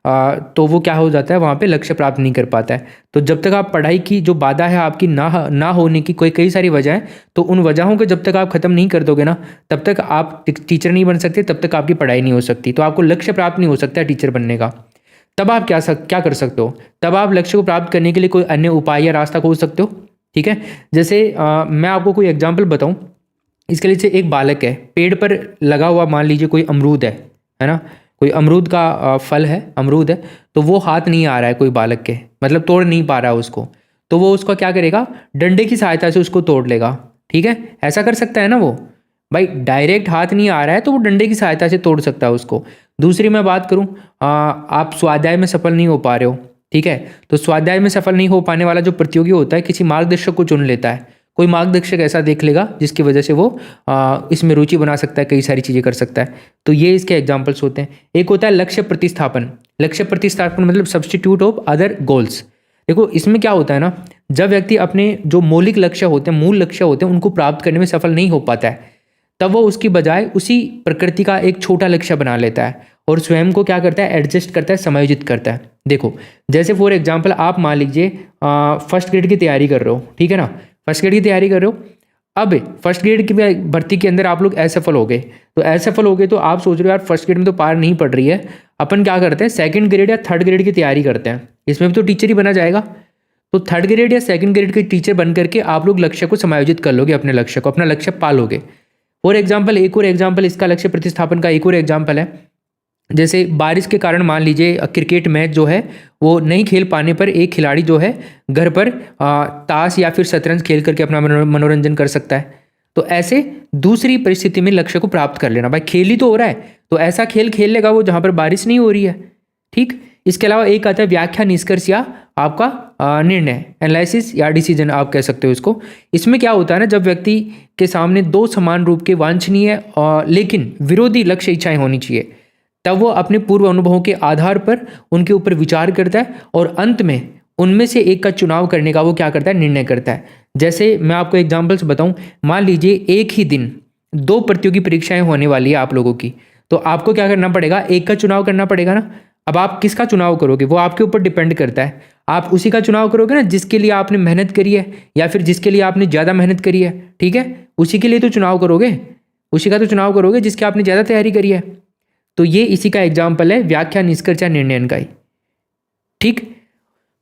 S2: तो वो क्या हो जाता है, वहाँ पे लक्ष्य प्राप्त नहीं कर पाता है। तो जब तक आप पढ़ाई की जो बाधा है आपकी ना होने की कई सारी वजह है, तो उन वजहों को जब तक आप खत्म नहीं कर दोगे ना, तब तक आप टीचर नहीं बन सकते, तब तक आपकी पढ़ाई नहीं हो सकती, तो आपको लक्ष्य प्राप्त नहीं हो सकता है टीचर बनने का। तब आप क्या कर सकते हो, तब आप लक्ष्य को प्राप्त करने के लिए कोई अन्य उपाय या रास्ता खोज सकते हो। ठीक है, जैसे मैं आपको कोई एग्जाम्पल बताऊँ इसके लिए। से एक बालक है, पेड़ पर लगा हुआ, मान लीजिए कोई अमरूद है ना, कोई अमरूद का फल है, अमरूद है, तो वो हाथ नहीं आ रहा है कोई बालक के, मतलब तोड़ नहीं पा रहा है उसको, तो वो उसका क्या करेगा, डंडे की सहायता से उसको तोड़ लेगा। ठीक है, ऐसा कर सकता है ना वो, भाई डायरेक्ट हाथ नहीं आ रहा है तो वो डंडे की सहायता से तोड़ सकता है उसको। दूसरी मैं बात करूँ, आप स्वाध्याय में सफल नहीं हो पा रहे हो, ठीक है, तो स्वाध्याय में सफल नहीं हो पाने वाला जो प्रतियोगी होता है किसी मार्गदर्शक को चुन लेता है। कोई मार्गदर्शक ऐसा देख लेगा जिसकी वजह से वो इसमें रुचि बना सकता है, कई सारी चीज़ें कर सकता है। तो ये इसके एग्जाम्पल्स होते हैं। एक होता है लक्ष्य प्रतिस्थापन। लक्ष्य प्रतिस्थापन मतलब सब्सटीट्यूट ऑफ अदर गोल्स। देखो, इसमें क्या होता है ना, जब व्यक्ति अपने जो मौलिक लक्ष्य होते हैं, मूल लक्ष्य होते हैं, उनको प्राप्त करने में सफल नहीं हो पाता है, तब वो उसकी बजाय उसी प्रकृति का एक छोटा लक्ष्य बना लेता है और स्वयं को क्या करता है, एडजस्ट करता है, समायोजित करता है। देखो, जैसे फॉर एग्जाम्पल आप मान लीजिए फर्स्ट ग्रेड की तैयारी कर रहे हो, ठीक है ना, फर्स्ट ग्रेड की तैयारी कर रहे हो। अब फर्स्ट ग्रेड की भर्ती के अंदर आप लोग असफल हो गए, तो असफल हो गए तो आप सोच रहे हो यार फर्स्ट ग्रेड में तो पार नहीं पड़ रही है, अपन क्या करते हैं, सेकंड ग्रेड या थर्ड ग्रेड की तैयारी करते हैं, इसमें भी तो टीचर ही बना जाएगा। तो थर्ड ग्रेड या सेकंड ग्रेड के टीचर बन करके आप लोग लक्ष्य को समायोजित कर लोगे, अपने लक्ष्य को, अपना लक्ष्य पालोगे। फॉर एग्जाम्पल, एक और एग्जाम्पल इसका लक्ष्य प्रतिस्थापन का एक और एग्जाम्पल है, जैसे बारिश के कारण मान लीजिए क्रिकेट मैच जो है वो नहीं खेल पाने पर एक खिलाड़ी जो है घर पर ताश या फिर शतरंज खेल करके अपना मनोरंजन कर सकता है। तो ऐसे दूसरी परिस्थिति में लक्ष्य को प्राप्त कर लेना, भाई खेल ही तो हो रहा है तो ऐसा खेल खेल लेगा वो जहाँ पर बारिश नहीं हो रही है। ठीक, इसके अलावा एक आता है व्याख्या, निष्कर्ष या आपका निर्णय, एनालिसिस या डिसीजन आप कह सकते हो इसको। इसमें क्या होता है ना, जब व्यक्ति के सामने दो समान रूप के वांछनीय लेकिन विरोधी लक्ष्य इच्छाएं होनी चाहिए, तब वो अपने पूर्व अनुभवों के आधार पर उनके ऊपर विचार करता है और अंत में उनमें से एक का चुनाव करने का वो क्या करता है, निर्णय करता है। जैसे मैं आपको एग्जांपल्स बताऊं, मान लीजिए एक ही दिन दो प्रतियोगी परीक्षाएं होने वाली है आप लोगों की, तो आपको क्या करना पड़ेगा, एक का चुनाव करना पड़ेगा ना। अब आप किसका चुनाव करोगे वो आपके ऊपर डिपेंड करता है। आप उसी का चुनाव करोगे ना जिसके लिए आपने मेहनत करी है या फिर जिसके लिए आपने ज़्यादा मेहनत करी है। ठीक है, उसी के लिए तो चुनाव करोगे, उसी का तो चुनाव करोगे जिसकी आपने ज़्यादा तैयारी करी है। तो ये इसी का एग्जाम्पल है, व्याख्या, निष्कर्ष या निर्णय का ही। ठीक,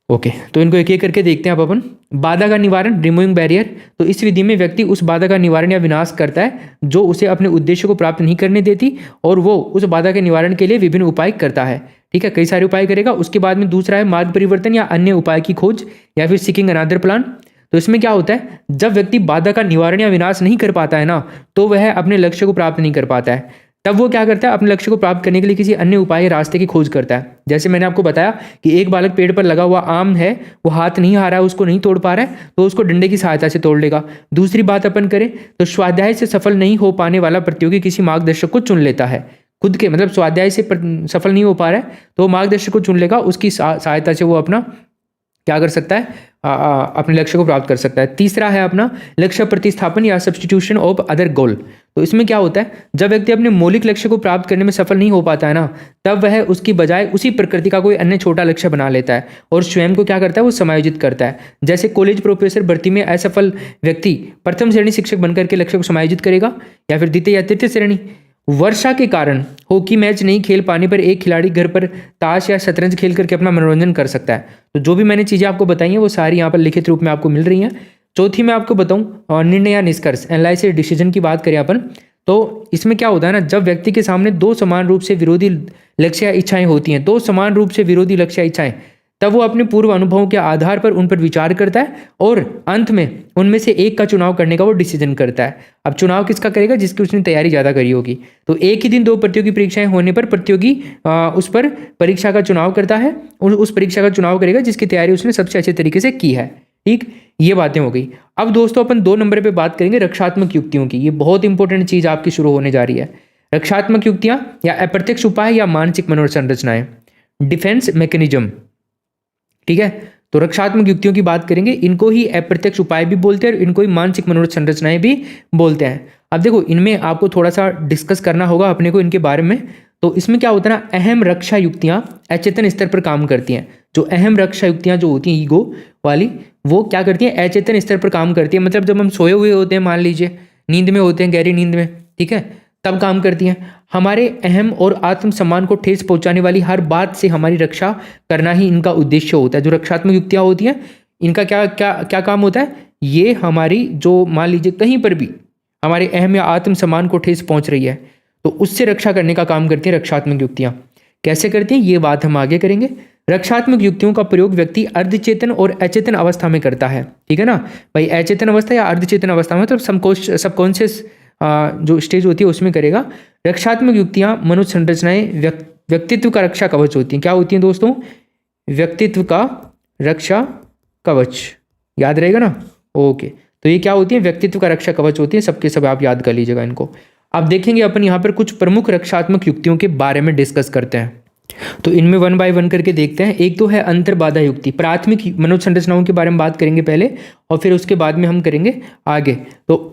S2: ओके, तो इनको एक एक करके देखते हैं अब अपन। बाधा का निवारण, रिमूविंग बैरियर। तो इस विधि में व्यक्ति उस बाधा का निवारण या विनाश करता है जो उसे अपने उद्देश्य को प्राप्त नहीं करने देती, और वो उस बाधा के निवारण के लिए विभिन्न उपाय करता है। ठीक है, कई सारे उपाय करेगा। उसके बाद में दूसरा है मार्ग परिवर्तन या अन्य उपाय की खोज या फिर सीकिंग अनदर प्लान। तो इसमें क्या होता है, जब व्यक्ति बाधा का निवारण या विनाश नहीं कर पाता है ना, तो वह अपने लक्ष्य को प्राप्त नहीं कर पाता है। तब वो क्या करता है, अपने लक्ष्य को प्राप्त करने के लिए किसी अन्य उपाय या रास्ते की खोज करता है। जैसे मैंने आपको बताया कि एक बालक पेड़ पर लगा हुआ आम है, वो हाथ नहीं आ रहा है, उसको नहीं तोड़ पा रहा है, तो उसको डंडे की सहायता से तोड़ लेगा। दूसरी बात अपन करें तो स्वाध्याय से सफल नहीं हो पाने वाला प्रतियोगी किसी मार्गदर्शक को चुन लेता है। खुद के मतलब स्वाध्याय से सफल नहीं हो पा रहा है तो मार्गदर्शक को चुन लेगा, उसकी सहायता से वो अपना क्या कर सकता है, अपने लक्ष्य को प्राप्त कर सकता है। तीसरा है अपना लक्ष्य प्रतिस्थापन या सब्स्टिट्यूशन ऑफ अदर गोल। तो इसमें क्या होता है, जब व्यक्ति अपने मौलिक लक्ष्य को प्राप्त करने में सफल नहीं हो पाता है ना, तब वह उसकी बजाय उसी प्रकृति का कोई अन्य छोटा लक्ष्य बना लेता है और स्वयं को क्या करता है, वो समायोजित करता है। जैसे कॉलेज प्रोफेसर भर्ती में असफल व्यक्ति प्रथम श्रेणी शिक्षक बनकर के लक्ष्य को समायोजित करेगा, या फिर द्वितीय या तृतीय श्रेणी, वर्षा के कारण हॉकी मैच नहीं खेल पाने पर एक खिलाड़ी घर पर ताश या शतरंज खेल करके अपना मनोरंजन कर सकता है। तो जो भी मैंने चीज़ें आपको बताई हैं वो सारी यहाँ पर लिखित रूप में आपको मिल रही हैं। चौथी मैं आपको बताऊँ निर्णय या निष्कर्ष, एनालिसिस डिसीजन की बात करें अपन, तो इसमें क्या होता है ना, जब व्यक्ति के सामने दो समान रूप से विरोधी लक्ष्य या इच्छाएं होती हैं, दो समान रूप से विरोधी लक्ष्य या इच्छाएं, तब वो अपने पूर्व अनुभवों के आधार पर उन पर विचार करता है और अंत में उनमें से एक का चुनाव करने का वो डिसीजन करता है। अब चुनाव किसका करेगा? जिसकी उसने तैयारी ज़्यादा करी होगी। तो एक ही दिन दो प्रतियोगी परीक्षाएं होने पर प्रतियोगी उस पर परीक्षा का चुनाव करता है, उस परीक्षा का चुनाव करेगा जिसकी तैयारी उसने सबसे अच्छे तरीके से की है। ठीक, ये बातें हो गई। अब दोस्तों अपन 2 नंबर पे बात करेंगे रक्षात्मक युक्तियों की। ये बहुत इंपॉर्टेंट चीज़ आपकी शुरू होने जा रही है। रक्षात्मक युक्तियाँ या अप्रत्यक्ष उपाय या मानसिक मनोसंरचनाएं, डिफेंस मैकेनिज्म। ठीक है, तो रक्षात्मक युक्तियों की बात करेंगे। इनको ही अप्रत्यक्ष उपाय भी बोलते हैं और इनको ही मानसिक मनोसंरचनाएं भी बोलते हैं। अब देखो, इनमें आपको थोड़ा सा डिस्कस करना होगा अपने को इनके बारे में। तो इसमें क्या होता है ना, अहम रक्षा युक्तियाँ अचेतन स्तर पर काम करती हैं। जो अहम रक्षा युक्तियाँ जो होती हैं ईगो वाली, वो क्या करती हैं? अचेतन स्तर पर काम करती है। मतलब जब हम सोए हुए होते हैं, मान लीजिए नींद में होते हैं, गहरी नींद में, ठीक है, तब काम करती हैं। हमारे अहम और आत्मसम्मान को ठेस पहुंचाने वाली हर बात से हमारी रक्षा करना ही इनका उद्देश्य होता है। जो रक्षात्मक युक्तियाँ होती हैं, इनका क्या क्या क्या काम होता है? ये हमारी जो मान लीजिए कहीं पर भी हमारे अहम या आत्मसम्मान को ठेस पहुंच रही है, तो उससे रक्षा करने का काम करती हैं रक्षात्मक युक्तियाँ। कैसे करती हैं ये बात हम आगे करेंगे। रक्षात्मक युक्तियों का प्रयोग व्यक्ति अर्धचेतन और अचेतन अवस्था में करता है। ठीक है ना भाई, अचेतन अवस्था या अर्धचेतन अवस्था में, मतलब सबकॉन्शियस जो स्टेज होती है उसमें करेगा। रक्षात्मक युक्तियाँ मनोसंरचनाएं व्यक्तित्व का रक्षा कवच होती हैं। क्या होती हैं दोस्तों? व्यक्तित्व का रक्षा कवच, याद रहेगा ना? ओके, तो ये क्या होती है? व्यक्तित्व का रक्षा कवच होती है। सबके सब आप याद कर लीजिएगा इनको। अब देखेंगे अपन यहाँ पर कुछ प्रमुख रक्षात्मक युक्तियों के बारे में डिस्कस करते हैं। तो इनमें 1 बाय 1 करके देखते हैं। एक तो है अंतर्बाधा युक्ति। प्राथमिक मनोसंरचनाओं के बारे में बात करेंगे पहले और फिर उसके बाद में हम करेंगे आगे। तो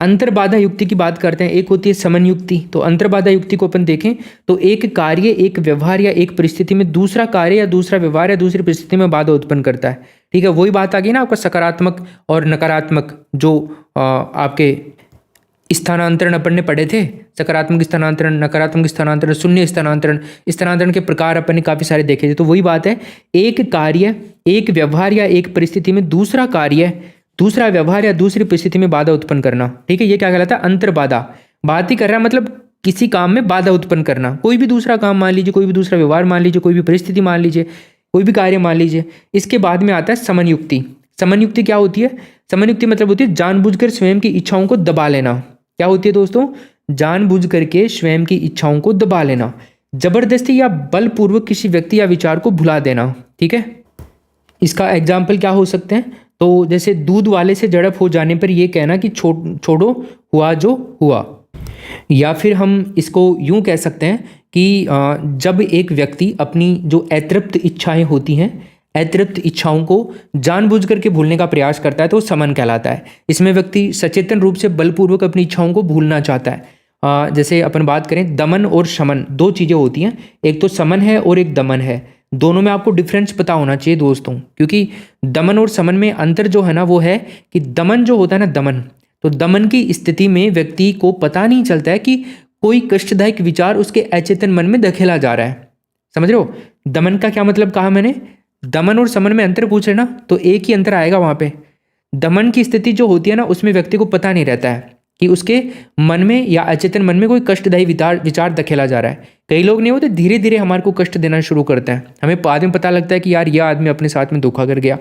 S2: अंतर्बाधा युक्ति की बात करते हैं। एक होती है समन युक्ति। तो अंतर्बाधा युक्ति को अपन देखें तो एक कार्य, एक व्यवहार या एक परिस्थिति में दूसरा कार्य या दूसरा व्यवहार या दूसरी परिस्थिति में बाधा उत्पन्न करता है। ठीक है, वही बात आ गई ना आपका सकारात्मक और नकारात्मक, जो आपके स्थानांतरण अपन ने पढ़े थे, सकारात्मक स्थानांतरण, नकारात्मक स्थानांतरण, शून्य स्थानांतरण, स्थानांतरण के प्रकार अपन ने काफ़ी सारे देखे थे। तो वही बात है, एक कार्य, एक व्यवहार या एक परिस्थिति में दूसरा कार्य, दूसरा व्यवहार या दूसरी परिस्थिति में बाधा उत्पन्न करना। ठीक है, ये क्या कहलाता है? अंतर्बाधा। बात ही कर रहा है मतलब किसी काम में बाधा उत्पन्न करना। कोई भी दूसरा काम मान लीजिए, कोई भी दूसरा व्यवहार मान लीजिए, कोई भी परिस्थिति मान लीजिए, कोई भी कार्य मान लीजिए। इसके बाद में आता है समन युक्ति। समन युक्ति क्या होती है? समन युक्ति मतलब होती है जानबूझकर स्वयं की इच्छाओं को दबा लेना। क्या होती है दोस्तों? जानबूझ करके स्वयं की इच्छाओं को दबा लेना, जबरदस्ती या बलपूर्वक किसी व्यक्ति या विचार को भुला देना। ठीक है, इसका एग्जाम्पल क्या हो सकते हैं? तो जैसे दूध वाले से झड़प हो जाने पर यह कहना कि छोड़ो, हुआ जो हुआ। या फिर हम इसको यूं कह सकते हैं कि जब एक व्यक्ति अपनी जो अतृप्त इच्छाएं होती हैं, अतृप्त इच्छाओं को जानबूझ करके भूलने का प्रयास करता है, तो समन कहलाता है। इसमें व्यक्ति सचेतन रूप से बलपूर्वक अपनी इच्छाओं को भूलना चाहता है। जैसे अपन बात करें दमन और शमन, दो चीज़ें होती हैं, एक तो समन है और एक दमन है। दोनों में आपको डिफरेंस पता होना चाहिए दोस्तों, क्योंकि दमन और समन में अंतर जो है ना वो है कि दमन जो होता है ना, दमन, तो दमन की स्थिति में व्यक्ति को पता नहीं चलता है कि कोई कष्टदायक विचार उसके अचेतन मन में धकेला जा रहा है। समझ रहे हो? दमन का क्या मतलब कहा मैंने? दमन और समन में अंतर पूछ रहे ना, तो एक ही अंतर आएगा वहाँ पे। दमन की स्थिति जो होती है ना, उसमें व्यक्ति को पता नहीं रहता है कि उसके मन में या अचेतन मन में कोई कष्टदायी विचार धकेला जा रहा है। कई लोग नहीं होते, धीरे धीरे हमारे को कष्ट देना शुरू करते हैं। हमें बाद में पता लगता है कि यार यह आदमी अपने साथ में धोखा कर गया।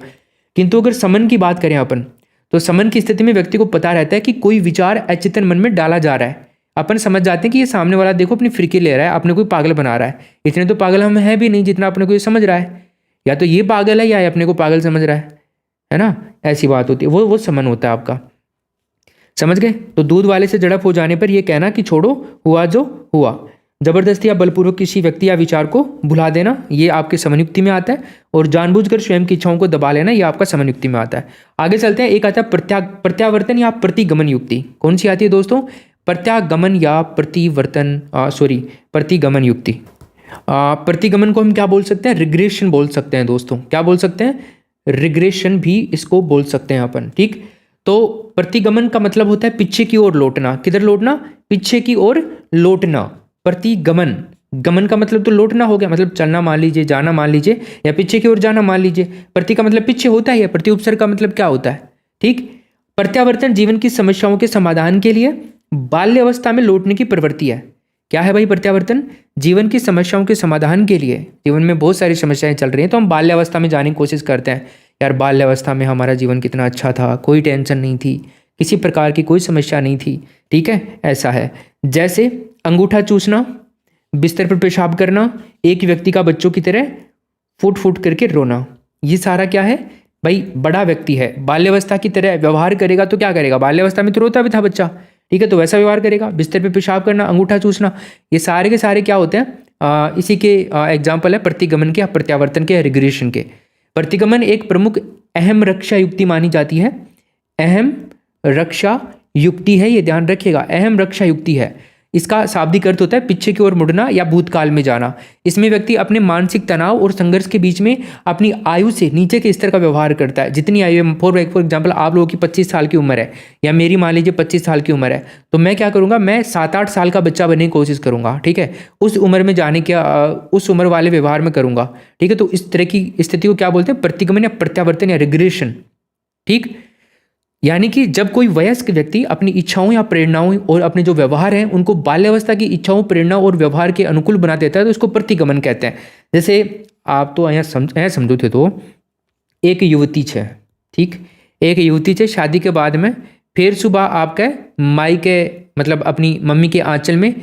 S2: किंतु अगर समन की बात करें अपन, तो समन की स्थिति में व्यक्ति को पता रहता है कि कोई विचार अचेतन मन में डाला जा रहा है। अपन समझ जाते हैं कि ये सामने वाला देखो अपनी फिरकी ले रहा है, अपने कोई पागल बना रहा है। इतने तो पागल हम हैं भी नहीं जितना अपने को ये समझ रहा है। या तो ये पागल है या अपने को पागल समझ रहा है ना? ऐसी बात होती है, वो समन होता है आपका। समझ गए? तो दूध वाले से झड़प हो जाने पर यह कहना कि छोड़ो, हुआ जो हुआ। जबरदस्ती या बलपूर्वक किसी व्यक्ति या विचार को भुला देना, ये आपके समन युक्ति में आता है। और जानबूझकर स्वयं की इच्छाओं को दबा लेना, ये आपका समन युक्ति में आता है। आगे चलते हैं। एक आता है प्रत्यावर्तन या प्रतिगमन युक्ति। कौन सी आती है दोस्तों? प्रत्यागमन या प्रतिगमन युक्ति। प्रतिगमन को हम क्या बोल सकते हैं? रिग्रेशन बोल सकते हैं दोस्तों। क्या बोल सकते हैं? रिग्रेशन भी इसको बोल सकते हैं अपन। ठीक, तो प्रतिगमन का मतलब होता है पीछे की ओर लौटना। किधर लौटना? पीछे की ओर लौटना, प्रतिगमन, गमन का मतलब तो लौटना हो गया, मतलब चलना मान लीजिए, जाना मान लीजिए, या पीछे की ओर जाना मान लीजिए। प्रति का मतलब पीछे होता ही है, प्रति उपसर्ग का मतलब क्या होता है, ठीक। प्रत्यावर्तन जीवन की समस्याओं के समाधान के लिए बाल्यावस्था में लौटने की प्रवृत्ति है। क्या है भाई प्रत्यावर्तन? जीवन की समस्याओं के समाधान के लिए, जीवन में बहुत सारी समस्याएं चल रही हैं तो हम बाल्यावस्था में जाने की कोशिश करते हैं, यार बाल्यावस्था में हमारा जीवन कितना अच्छा था, कोई टेंशन नहीं थी, किसी प्रकार की कोई समस्या नहीं थी, ठीक है, ऐसा है। जैसे अंगूठा चूसना, बिस्तर पर पेशाब करना, एक व्यक्ति का बच्चों की तरह फूट फूट करके रोना, ये सारा क्या है भाई, बड़ा व्यक्ति है, बाल्यावस्था की तरह व्यवहार करेगा तो क्या करेगा, बाल्यावस्था में तो रोता भी था बच्चा, ठीक है, तो वैसा व्यवहार करेगा। बिस्तर पे पेशाब करना, अंगूठा चूसना, ये सारे के सारे क्या होते हैं, इसी के एग्जाम्पल है प्रतिगमन के, प्रत्यावर्तन के, रिग्रेशन के। प्रतिगमन एक प्रमुख अहम रक्षा युक्ति मानी जाती है, अहम रक्षा युक्ति है, ये ध्यान रखिएगा, अहम रक्षा युक्ति है। इसका शाब्दिक अर्थ होता है पीछे की ओर मुड़ना या भूतकाल में जाना। इसमें व्यक्ति अपने मानसिक तनाव और संघर्ष के बीच में अपनी आयु से नीचे के स्तर का व्यवहार करता है। जितनी आयु है, फॉर एग्जाम्पल आप लोगों की 25 साल की उम्र है या मेरी मान लीजिए 25 साल की उम्र है, तो मैं क्या करूंगा, मैं 7-8 साल का बच्चा बनने की कोशिश करूंगा, ठीक है, उस उम्र में जाने के उस उम्र वाले व्यवहार में करूंगा, ठीक है। तो इस तरह की स्थिति को क्या बोलते हैं, प्रतिगमन या प्रत्यावर्तन या रिग्रेशन, ठीक। यानी कि जब कोई वयस्क व्यक्ति अपनी इच्छाओं या प्रेरणाओं और अपने जो व्यवहार हैं उनको बाल्यावस्था की इच्छाओं, प्रेरणा और व्यवहार के अनुकूल बना देता है तो उसको प्रतिगमन कहते हैं। जैसे आप तो અહીંયા समझो थे, तो एक युवती है, ठीक, एक युवती है, शादी के बाद में फिर सुबह आपके माई के मतलब अपनी मम्मी के आंचल में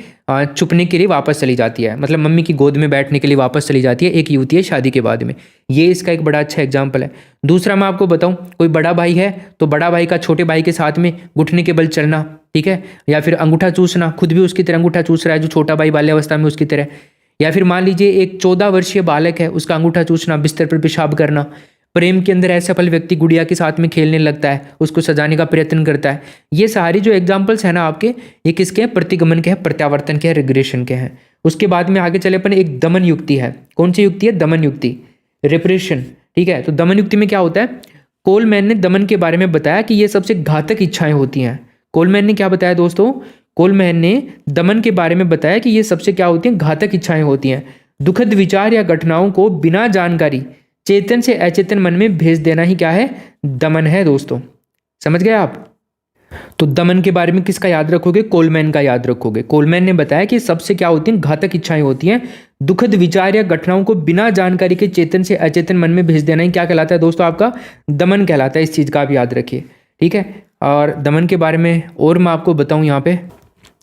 S2: छुपने के लिए वापस चली जाती है, मतलब मम्मी की गोद में बैठने के लिए वापस चली जाती है, एक युवती है शादी के बाद में। ये इसका एक बड़ा अच्छा एग्जाम्पल है। दूसरा मैं आपको बताऊं, कोई बड़ा भाई है तो बड़ा भाई का छोटे भाई के साथ में घुटने के बल चलना, ठीक है, या फिर अंगूठा चूसना, खुद भी उसकी तरह अंगूठा चूस रहा है जो छोटा भाई बाल्यावस्था में उसकी तरह, या फिर मान लीजिए एक 14 वर्षीय बालक है, उसका अंगूठा चूसना, बिस्तर पर पेशाब करना। प्रेम के अंदर असफल व्यक्ति गुड़िया के साथ में खेलने लगता है, उसको सजाने का प्रयत्न करता है। ये सारी जो एग्जाम्पल्स है ना आपके, ये किसके हैं, प्रतिगमन के हैं, प्रत्यावर्तन के हैं, रिग्रेशन के हैं। उसके बाद में आगे चले अपन, एक दमन युक्ति है। कौन सी युक्ति है, दमन युक्ति, रिप्रेशन, ठीक है। तो दमन युक्ति में क्या होता है, कोलमैन ने दमन के बारे में बताया कि ये सबसे घातक इच्छाएं होती हैं। कोलमैन ने क्या बताया दोस्तों, कोलमैन ने दमन के बारे में बताया कि ये सबसे क्या होती हैं, घातक इच्छाएं होती हैं। दुखद विचार या घटनाओं को बिना जानकारी चेतन से अचेतन मन में भेज देना ही क्या है, दमन है दोस्तों, समझ गए आप। तो दमन के बारे में किसका याद रखोगे, कोलमैन का याद रखोगे। कोलमैन ने बताया कि सबसे क्या होती हैं, घातक इच्छाएं होती हैं। दुखद विचार या घटनाओं को बिना जानकारी के चेतन से अचेतन मन में भेज देना ही क्या कहलाता है दोस्तों, आपका दमन कहलाता है। इस चीज़ का आप याद रखिए, ठीक है। और दमन के बारे में और मैं आपको बताऊँ यहाँ पे,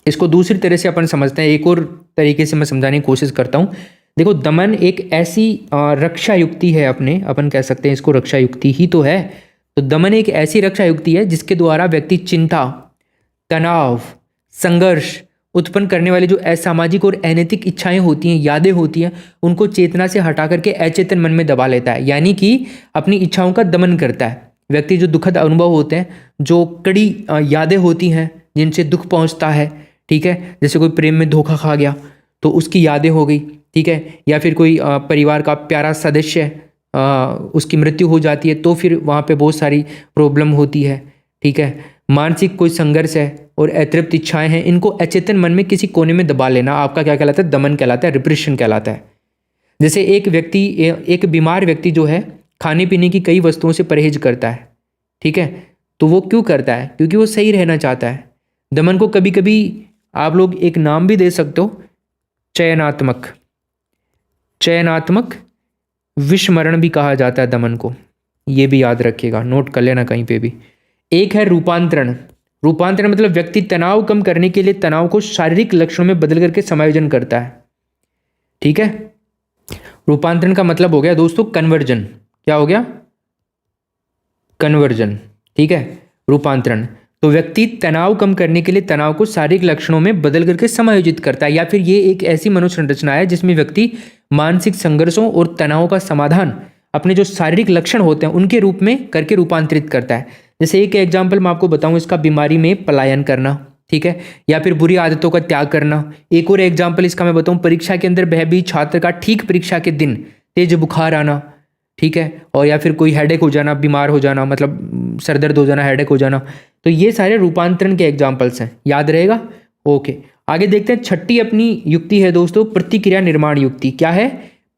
S2: इसको दूसरी तरह से अपन समझते हैं, एक और तरीके से मैं समझाने की कोशिश करता हूँ। देखो, दमन एक ऐसी रक्षा युक्ति है, अपन कह सकते हैं इसको रक्षा युक्ति ही तो है। तो दमन एक ऐसी रक्षा युक्ति है जिसके द्वारा व्यक्ति चिंता, तनाव, संघर्ष उत्पन्न करने वाली जो असामाजिक और अनैतिक इच्छाएं होती हैं, यादें होती हैं, उनको चेतना से हटा करके अचेतन मन में दबा लेता है, यानी कि अपनी इच्छाओं का दमन करता है। व्यक्ति जो दुखद अनुभव होते हैं, जो कड़ी यादें होती हैं जिनसे दुख पहुंचता है, ठीक है, जैसे कोई प्रेम में धोखा खा गया तो उसकी यादें हो गई, ठीक है, या फिर कोई परिवार का प्यारा सदस्य उसकी मृत्यु हो जाती है तो फिर वहाँ पे बहुत सारी प्रॉब्लम होती है, ठीक है। मानसिक कोई संघर्ष है और अतृप्त इच्छाएं हैं, इनको अचेतन मन में किसी कोने में दबा लेना आपका क्या कहलाता है, दमन कहलाता है, रिप्रेशन कहलाता है। जैसे एक बीमार व्यक्ति जो है खाने पीने की कई वस्तुओं से परहेज करता है, ठीक है, तो वो क्यों करता है, क्योंकि वो सही रहना चाहता है। दमन को कभी कभी आप लोग एक नाम भी दे सकते हो, चयनात्मक विस्मरण भी कहा जाता है दमन को, ये भी याद रखिएगा, नोट कर लेना कहीं पे भी। एक है रूपांतरण। रूपांतरण मतलब व्यक्ति तनाव कम करने के लिए तनाव को शारीरिक लक्षणों में बदल करके समायोजन करता है, ठीक है। रूपांतरण का मतलब हो गया दोस्तों कन्वर्जन। क्या हो गया, कन्वर्जन, ठीक है, रूपांतरण। तो व्यक्ति तनाव कम करने के लिए तनाव को शारीरिक लक्षणों में बदल करके समायोजित करता है, या फिर ये एक ऐसी मनोसंरचना है जिसमें व्यक्ति मानसिक संघर्षों और तनाव का समाधान अपने जो शारीरिक लक्षण होते हैं उनके रूप में करके रूपांतरित करता है। जैसे एक एग्जाम्पल मैं आपको बताऊं इसका, बीमारी में पलायन करना, ठीक है, या फिर बुरी आदतों का त्याग करना। एक और एग्जाम्पल इसका मैं बताऊं, परीक्षा के अंदर भयभीत छात्र का ठीक परीक्षा के दिन तेज बुखार आना, ठीक है, और या फिर कोई हेडेक हो जाना, बीमार हो जाना, मतलब सर दर्द हो जाना, हेडेक हो जाना। तो ये सारे रूपांतरण के एग्जाम्पल्स हैं, याद रहेगा। ओके, आगे देखते हैं। छठी अपनी युक्ति है दोस्तों प्रतिक्रिया निर्माण युक्ति। क्या है?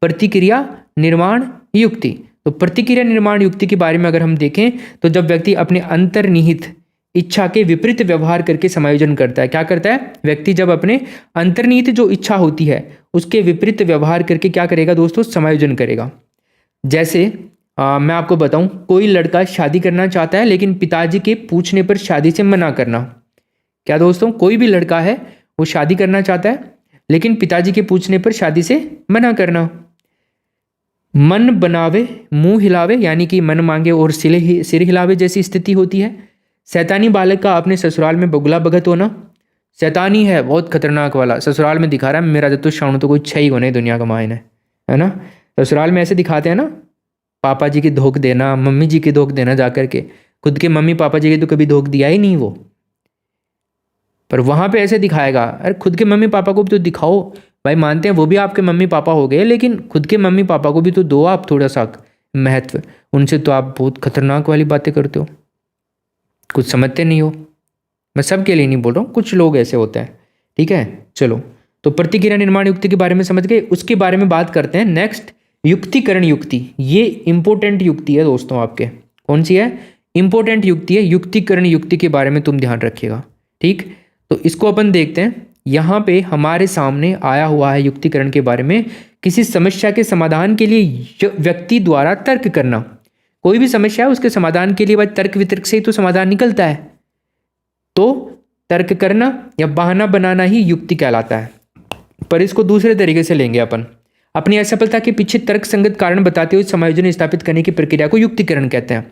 S2: प्रतिक्रिया निर्माण युक्ति। तो प्रतिक्रिया निर्माण युक्ति के बारे में अगर हम देखें तो जब व्यक्ति अपने अंतर्निहित इच्छा के विपरीत व्यवहार करके समायोजन करता है। क्या करता है? व्यक्ति जब अपने अंतर्निहित जो इच्छा होती है उसके विपरीत व्यवहार करके क्या करेगा दोस्तों? समायोजन करेगा। जैसे मैं आपको बताऊं, कोई लड़का शादी करना चाहता है लेकिन पिताजी के पूछने पर शादी से मना करना। क्या दोस्तों? कोई भी लड़का है वो शादी करना चाहता है लेकिन पिताजी के पूछने पर शादी से मना करना। मन बनावे मुंह हिलावे, यानी कि मन मांगे और सिर हिलावे जैसी स्थिति होती है। शैतानी बालक का अपने ससुराल में बगुला भगत होना। शैतानी है, बहुत खतरनाक वाला, ससुराल में दिखा रहा है मेरा तो शान तो कोई छह ही होने दुनिया का मायने, है ना। ससुराल में ऐसे दिखाते हैं ना, पापा जी की धोख देना, मम्मी जी की धोख देना, जा करके खुद के मम्मी पापा जी की तो कभी धोख दिया ही नहीं वो, पर वहाँ पे ऐसे दिखाएगा। अरे खुद के मम्मी पापा को भी तो दिखाओ भाई, मानते हैं वो भी आपके मम्मी पापा हो गए, लेकिन खुद के मम्मी पापा को भी तो दो आप थोड़ा सा महत्व। उनसे तो आप बहुत खतरनाक वाली बातें करते हो, कुछ समझते नहीं हो। मैं सबके लिए नहीं बोल रहा हूँ, कुछ लोग ऐसे होते हैं, ठीक है। चलो, तो प्रतिक्रिया निर्माण युक्ति के बारे में समझ गए। उसके बारे में बात करते हैं नेक्स्ट, युक्तिकरण युक्ति। ये इंपॉर्टेंट युक्ति है दोस्तों आपके। कौन सी है? इंपॉर्टेंट युक्ति है। युक्तिकरण युक्ति के बारे में तुम ध्यान रखिएगा, ठीक। तो इसको अपन देखते हैं। यहाँ पे हमारे सामने आया हुआ है युक्तिकरण के बारे में, किसी समस्या के समाधान के लिए व्यक्ति द्वारा तर्क करना। कोई भी समस्या है उसके समाधान के लिए भाई तर्क वितर्क से ही तो समाधान निकलता है, तो तर्क करना या बहाना बनाना ही युक्ति कहलाता है। पर इसको दूसरे तरीके से लेंगे अपन। अपनी असफलता के पीछे तर्क संगत कारण बताते हुए समायोजन स्थापित करने की प्रक्रिया को युक्तिकरण कहते हैं।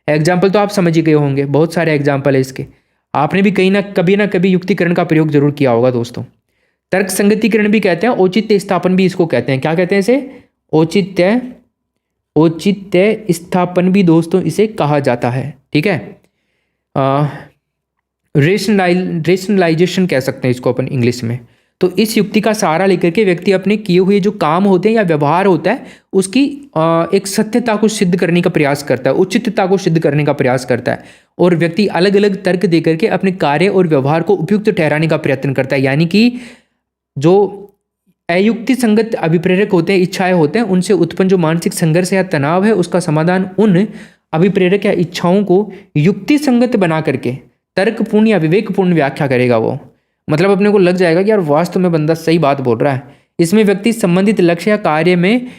S2: एग्जाम्पल तो आप समझ ही गए होंगे, बहुत सारे एग्जाम्पल है इसके। आपने भी कहीं ना कभी युक्तिकरण का प्रयोग जरूर किया होगा दोस्तों। तर्क संगतिकरण भी कहते हैं, औचित्य स्थापन भी इसको कहते हैं। क्या कहते हैं इसे? औचित्य स्थापन भी दोस्तों इसे कहा जाता है, ठीक है। रेशनलाइजेशन कह सकते हैं इसको अपन इंग्लिश में। तो इस युक्ति का सहारा लेकर के व्यक्ति अपने किए हुए जो काम होते हैं या व्यवहार होता है उसकी एक सत्यता को सिद्ध करने का प्रयास करता है, उचितता को सिद्ध करने का प्रयास करता है, और व्यक्ति अलग अलग तर्क देकर के अपने कार्य और व्यवहार को उपयुक्त ठहराने का प्रयत्न करता है। यानी कि जो अयुक्ति संगत अभिप्रेरक होते हैं, इच्छाएं होते हैं, उनसे उत्पन्न जो मानसिक संघर्ष या तनाव है उसका समाधान उन अभिप्रेरक या इच्छाओं को युक्ति संगत बना करके तर्कपूर्ण या विवेकपूर्ण व्याख्या करेगा वो। मतलब अपने को लग जाएगा कि यार वास्तव में बंदा सही बात बोल रहा है। इसमें व्यक्ति संबंधित लक्ष्य या कार्य में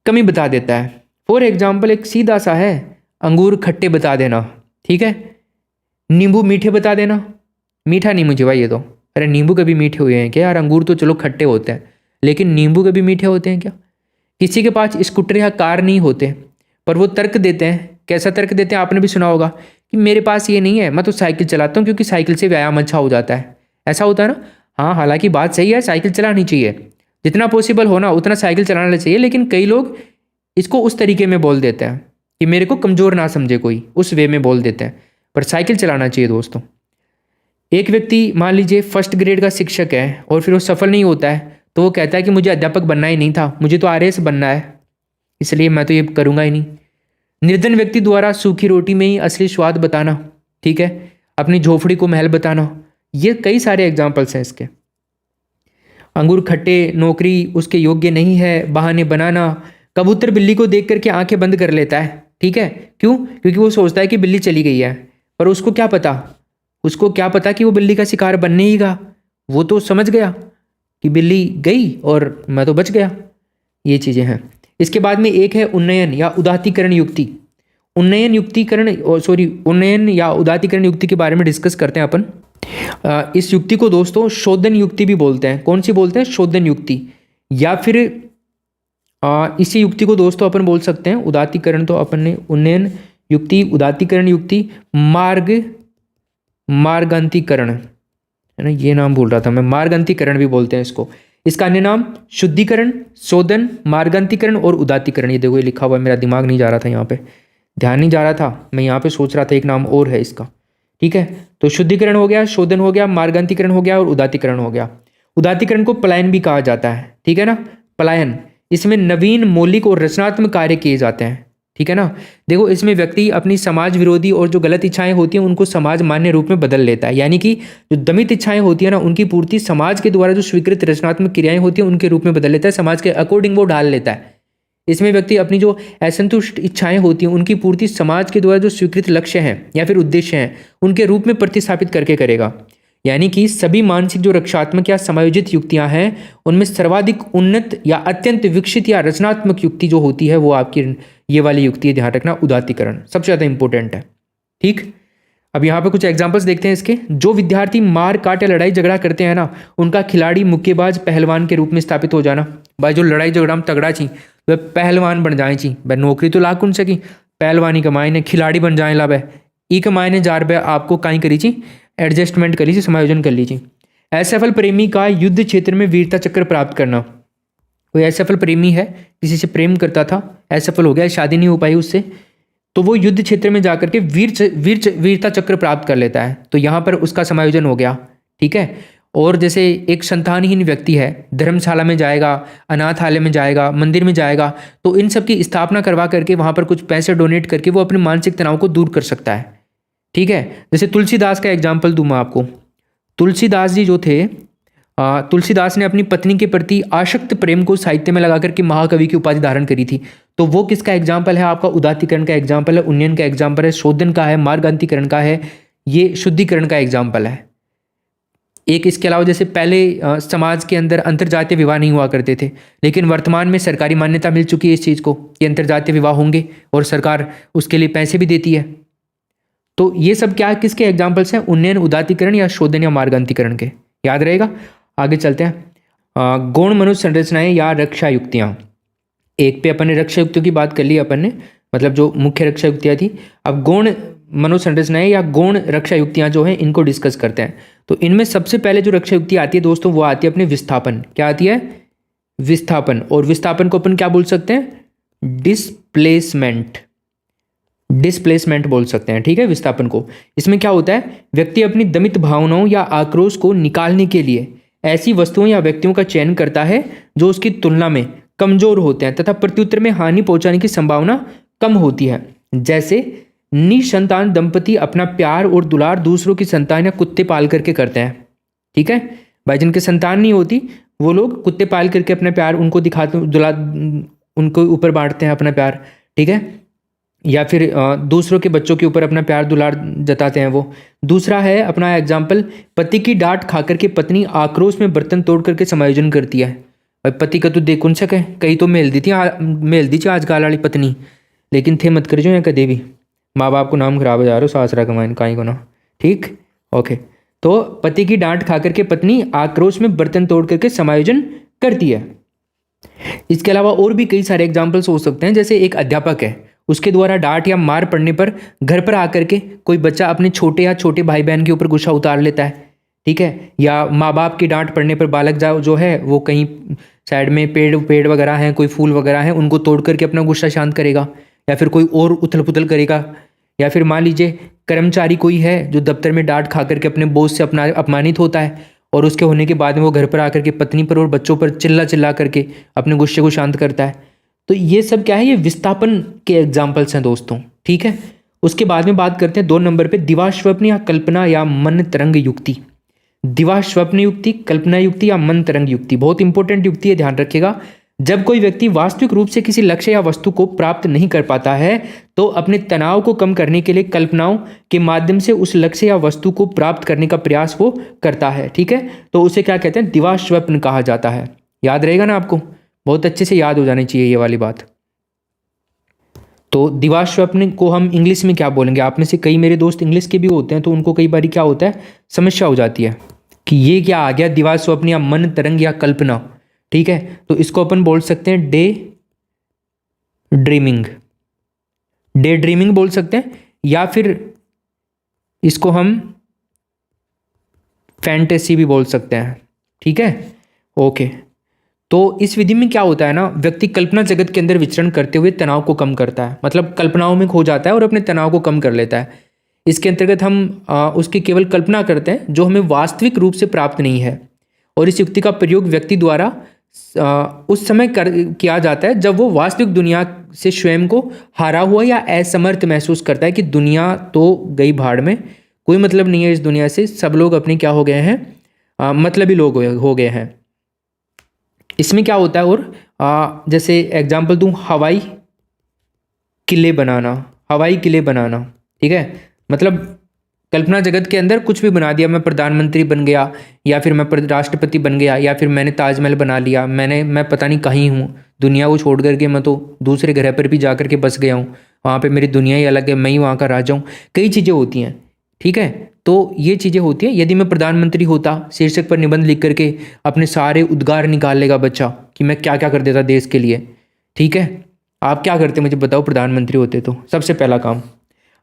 S2: कमी बता देता है। फॉर एग्जाम्पल एक सीधा सा है, अंगूर खट्टे बता देना, ठीक है। नींबू मीठे बता देना। मीठा नहीं मुझे भाई ये तो, अरे नींबू कभी मीठे हुए हैं क्या यार? अंगूर तो चलो खट्टे होते हैं, लेकिन नींबू कभी मीठे होते हैं क्या? किसी के पास स्कूटर या कार नहीं होते, पर वो तर्क देते हैं। कैसा तर्क देते हैं? आपने भी सुना होगा कि मेरे पास ये नहीं है, मैं तो साइकिल चलाता हूँ क्योंकि साइकिल से व्यायाम अच्छा हो जाता है। ऐसा होता है ना? हाँ, हालांकि बात सही है, साइकिल चलानी चाहिए, जितना पॉसिबल होना उतना साइकिल चलाना चाहिए, लेकिन कई लोग इसको उस तरीके में बोल देते हैं कि मेरे को कमज़ोर ना समझे कोई, उस वे में बोल देते हैं। पर साइकिल चलाना चाहिए दोस्तों। एक व्यक्ति मान लीजिए फर्स्ट ग्रेड का शिक्षक है और फिर वो सफल नहीं होता है, तो वो कहता है कि मुझे अध्यापक बनना ही नहीं था, मुझे तो आरएएस बनना है, इसलिए मैं तो ये करूँगा ही नहीं। निर्धन व्यक्ति द्वारा सूखी रोटी में ही असली स्वाद बताना, ठीक है, अपनी झोपड़ी को महल बताना, ये कई सारे एग्जाम्पल्स हैं इसके। अंगूर खट्टे, नौकरी उसके योग्य नहीं है, बहाने बनाना। कबूतर बिल्ली को देख करके आंखें बंद कर लेता है, ठीक है। क्यों? क्योंकि वो सोचता है कि बिल्ली चली गई है, पर उसको क्या पता कि वो बिल्ली का शिकार बनने ही गा। वो तो समझ गया कि बिल्ली गई और मैं तो बच गया। ये चीज़ें हैं। इसके बाद में एक है उन्नयन या उदात्तीकरण युक्ति। उन्नयन या उदात्तीकरण युक्ति के बारे में डिस्कस करते हैं अपन। इस युक्ति को दोस्तों शोधन युक्ति भी बोलते हैं। कौन सी बोलते हैं? शोधन युक्ति। या फिर इसी युक्ति को दोस्तों अपन बोल सकते हैं उदात्तीकरण, तो अपन ने उन्नयन युक्ति, उदात्तीकरण युक्ति, मार्गांतीकरण, है ना, ये नाम भूल रहा था मैं, मार्गांतीकरण भी बोलते हैं इसको। इसका अन्य नाम शुद्धिकरण, शोधन, मार्गांतीकरण और उदात्तीकरण। ये देखो ये लिखा हुआ है, मेरा दिमाग नहीं जा रहा था यहाँ पे, ध्यान नहीं जा रहा था, मैं यहाँ पे सोच रहा था एक नाम और है इसका, ठीक है। तो शुद्धिकरण हो गया, शोधन हो गया, मार्गांतीकरण हो गया और उदात्तीकरण हो गया। उदात्तीकरण को पलायन भी कहा जाता है, ठीक है ना, पलायन। इसमें नवीन, मौलिक और रचनात्मक कार्य किए जाते हैं, ठीक है ना। देखो इसमें व्यक्ति अपनी समाज विरोधी और जो गलत इच्छाएं होती हैं उनको समाज मान्य रूप में बदल लेता है, यानी कि जो दमित इच्छाएं होती है ना उनकी पूर्ति समाज के द्वारा जो स्वीकृत रचनात्मक क्रियाएं होती हैं उनके रूप में बदल लेता है, समाज के अकॉर्डिंग वो ढाल लेता है। इसमें व्यक्ति अपनी जो असंतुष्ट इच्छाएं होती हैं उनकी पूर्ति समाज के द्वारा जो स्वीकृत लक्ष्य हैं या फिर उद्देश्य हैं उनके रूप में प्रतिस्थापित करके करेगा। यानी कि सभी मानसिक जो रक्षात्मक या समायोजित युक्तियां हैं उनमें सर्वाधिक उन्नत या अत्यंत विकसित या रचनात्मक युक्ति जो होती है वो आपकी ये वाली युक्ति है, ध्यान रखना, उदात्तीकरण सबसे ज़्यादा इंपॉर्टेंट है। ठीक, अब यहाँ पे कुछ एग्जांपल्स देखते हैं इसके। जो विद्यार्थी मार काट या लड़ाई झगड़ा करते हैं ना उनका खिलाड़ी मुक्केबाज पहलवान के रूप में स्थापित हो जाना। भाई जो लड़ाई झगड़ा में तगड़ा छी वह पहलवान बन जाए छी, भाई नौकरी तो लाख उन सकी, पहलवानी कमाए ने खिलाड़ी बन जाए ला भाई ई कमाए ने 4 रुपये आपको कहीं करी छी एडजस्टमेंट करी थी, समायोजन कर लीजिए। असफल प्रेमी का युद्ध क्षेत्र में वीरता चक्र प्राप्त करना। कोई असफल प्रेमी है, किसी से प्रेम करता था, असफल हो गया, शादी नहीं हो पाई उससे, तो वो युद्ध क्षेत्र में जाकर के वीरता चक्र प्राप्त कर लेता है, तो यहाँ पर उसका समायोजन हो गया। ठीक है। और जैसे एक संतानहीन व्यक्ति है, धर्मशाला में जाएगा, अनाथालय में जाएगा, मंदिर में जाएगा, तो इन सब की स्थापना करवा करके वहाँ पर कुछ पैसे डोनेट करके वो अपने मानसिक तनाव को दूर कर सकता है। ठीक है। जैसे तुलसीदास का एग्जाम्पल दूँ मैं आपको। तुलसीदास जी जो थे, तुलसीदास ने अपनी पत्नी के प्रति आशक्त प्रेम को साहित्य में लगा करके महाकवि की उपाधि धारण करी थी। तो वो किसका एग्जाम्पल है? आपका उदात्तीकरण का एग्जाम्पल है, उन्नयन का एग्जाम्पल है, शोधन का है, मार्गांतीकरण का है, ये शुद्धिकरण का एग्जाम्पल है। एक इसके अलावा जैसे पहले समाज के अंदर अंतरजातीय विवाह नहीं हुआ करते थे, लेकिन वर्तमान में सरकारी मान्यता मिल चुकी है इस चीज़ को कि अंतरजातीय विवाह होंगे और सरकार उसके लिए पैसे भी देती है। तो ये सब क्या किसके एग्जाम्पल्स हैं? उन्नयन, उदात्तीकरण या शोधन या मार्गांतीकरण के। याद रहेगा। आगे चलते हैं। गौण मनुष्य संरचनाएं या रक्षा युक्तियाँ। एक पे अपन ने रक्षा युक्तियों की बात कर ली अपन ने, मतलब जो मुख्य रक्षा युक्तियाँ थी। अब गौण मनोसंरचनाएं या गौण रक्षा युक्तियाँ जो हैं इनको डिस्कस करते हैं। तो इनमें सबसे पहले जो रक्षा युक्ति आती है दोस्तों वो आती है अपने विस्थापन। क्या आती है? विस्थापन। और विस्थापन को अपन क्या बोल सकते हैं? डिस्प्लेसमेंट। डिस्प्लेसमेंट बोल सकते हैं। ठीक है, विस्थापन को। इसमें क्या होता है? व्यक्ति अपनी दमित भावनाओं या आक्रोश को निकालने के लिए ऐसी वस्तुओं या व्यक्तियों का चयन करता है जो उसकी तुलना में कमजोर होते हैं तथा प्रत्युत्तर में हानि पहुंचाने की संभावना कम होती है। जैसे निसंतान दंपति अपना प्यार और दुलार दूसरों की संतान या कुत्ते पाल करके करते हैं। ठीक है भाई, जिनके संतान नहीं होती वो लोग कुत्ते पाल करके अपना प्यार उनको दिखाते, उनको ऊपर बांटते हैं अपना प्यार। ठीक है, या फिर दूसरों के बच्चों के ऊपर अपना प्यार दुलार जताते हैं वो। दूसरा है अपना एग्जाम्पल, पति की डांट खा करके पत्नी आक्रोश में बर्तन तोड़ करके समायोजन करती है। भाई पति का तो देख कौन सके, कहीं तो मेल दी थी आजकल वाली पत्नी, लेकिन थे मत कर जो यहाँ कदे भी, माँ बाप को नाम खराब हो जा रहा हो, सासरा कमाइन काई को ना। ठीक, ओके। तो पति की डांट खा करके पत्नी आक्रोश में बर्तन तोड़ करके समायोजन करती है। इसके अलावा और भी कई सारे एग्जाम्पल्स हो सकते हैं। जैसे एक अध्यापक है, उसके द्वारा डांट या मार पड़ने पर घर पर आकर के कोई बच्चा अपने छोटे या छोटे भाई बहन के ऊपर गुस्सा उतार लेता है। ठीक है, या माँ बाप की डांट पड़ने पर बालक जो है वो कहीं साइड में पेड़ वगैरह हैं, कोई फूल वगैरह हैं, उनको तोड़ करके अपना गुस्सा शांत करेगा, या फिर कोई और उथल पुथल करेगा। या फिर मान लीजिए कर्मचारी कोई है जो दफ्तर में डांट खा करके अपने बॉस से अपमानित होता है और उसके होने के बाद में वो घर पर आकर के पत्नी पर और बच्चों पर चिल्ला करके अपने गुस्से को शांत करता है। तो ये सब क्या है? ये विस्थापन के एग्जाम्पल्स हैं दोस्तों। ठीक है, उसके बाद में बात करते हैं 2 नंबर पे दिवास्वप्न या कल्पना या मन तरंग युक्ति। दिवास्वप्न युक्ति, कल्पना युक्ति या मन तरंग युक्ति बहुत इंपॉर्टेंट युक्ति है, ध्यान रखिएगा। जब कोई व्यक्ति वास्तविक रूप से किसी लक्ष्य या वस्तु को प्राप्त नहीं कर पाता है तो अपने तनाव को कम करने के लिए कल्पनाओं के माध्यम से उस लक्ष्य या वस्तु को प्राप्त करने का प्रयास वो करता है। ठीक है, तो उसे क्या कहते हैं? दिवास्वप्न कहा जाता है। याद रहेगा ना आपको, बहुत अच्छे से याद हो जानी चाहिए ये वाली बात। तो दिवास्वप्न को हम इंग्लिश में क्या बोलेंगे? आप में से कई मेरे दोस्त इंग्लिश के भी होते हैं, तो उनको कई बार क्या होता है, समस्या हो जाती है कि ये क्या आ गया, दिवास्वप्न या मन तरंग या कल्पना। ठीक है, तो इसको अपन बोल सकते हैं डे ड्रीमिंग। डे ड्रीमिंग बोल सकते हैं, या फिर इसको हम फैंटेसी भी बोल सकते हैं। ठीक है, ओके। तो इस विधि में क्या होता है ना, व्यक्ति कल्पना जगत के अंदर विचरण करते हुए तनाव को कम करता है, मतलब कल्पनाओं में खो जाता है और अपने तनाव को कम कर लेता है। इसके अंतर्गत हम उसकी केवल कल्पना करते हैं जो हमें वास्तविक रूप से प्राप्त नहीं है, और इस युक्ति का प्रयोग व्यक्ति द्वारा उस समय किया जाता है जब वो वास्तविक दुनिया से स्वयं को हारा हुआ या असमर्थ महसूस करता है कि दुनिया तो गई भाड़ में, कोई मतलब नहीं है इस दुनिया से, सब लोग अपने क्या हो गए हैं, मतलबी लोग हो गए हैं। इसमें क्या होता है, और जैसे एग्जाम्पल दूँ, हवाई किले बनाना, ठीक है, मतलब कल्पना जगत के अंदर कुछ भी बना दिया, मैं प्रधानमंत्री बन गया, या फिर मैं राष्ट्रपति बन गया, या फिर मैंने ताजमहल बना लिया, मैं पता नहीं कहीं हूँ, दुनिया को छोड़ करके मैं तो दूसरे ग्रह पर भी जा करके बस गया हूँ, वहाँ पे मेरी दुनिया ही अलग है, मैं ही वहाँ का राजा हूँ, कई चीज़ें होती हैं, ठीक है। तो ये चीज़ें होती हैं। यदि मैं प्रधानमंत्री होता, शीर्षक पर निबंध लिख करके अपने सारे उद्गार निकाल लेगा बच्चा कि मैं क्या क्या कर देता देश के लिए, ठीक है। आप क्या करते मुझे बताओ प्रधानमंत्री होते तो, सबसे पहला काम।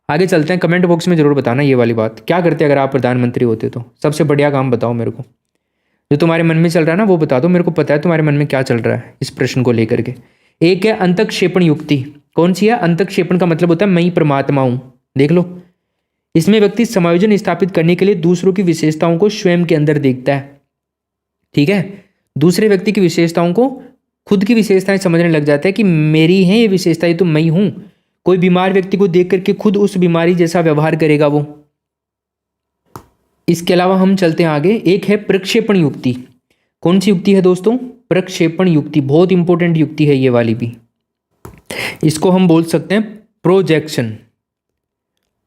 S2: आगे चलते हैं, कमेंट बॉक्स में ज़रूर बताना ये वाली बात, क्या करते अगर आप प्रधानमंत्री होते तो, सबसे बढ़िया काम बताओ मेरे को, जो तुम्हारे मन में चल रहा है ना वो बता दो, मेरे को पता है तुम्हारे मन में क्या चल रहा है इस प्रश्न को लेकर के। एक है अंतक्षेपण युक्ति। कौन सी है? अंतक्षेपण का मतलब होता है मैं ही परमात्मा हूँ, देख लो। इसमें व्यक्ति समायोजन स्थापित करने के लिए दूसरों की विशेषताओं को स्वयं के अंदर देखता है, ठीक है। दूसरे व्यक्ति की विशेषताओं को खुद की विशेषताएं समझने लग जाता है कि मेरी हैं ये विशेषताएं तो मैं ही हूँ। कोई बीमार व्यक्ति को देख करके खुद उस बीमारी जैसा व्यवहार करेगा वो। इसके अलावा हम चलते हैं आगे, एक है प्रक्षेपण युक्ति। कौन सी युक्ति है दोस्तों? प्रक्षेपण युक्ति, बहुत इंपॉर्टेंट युक्ति है ये वाली भी। इसको हम बोल सकते हैं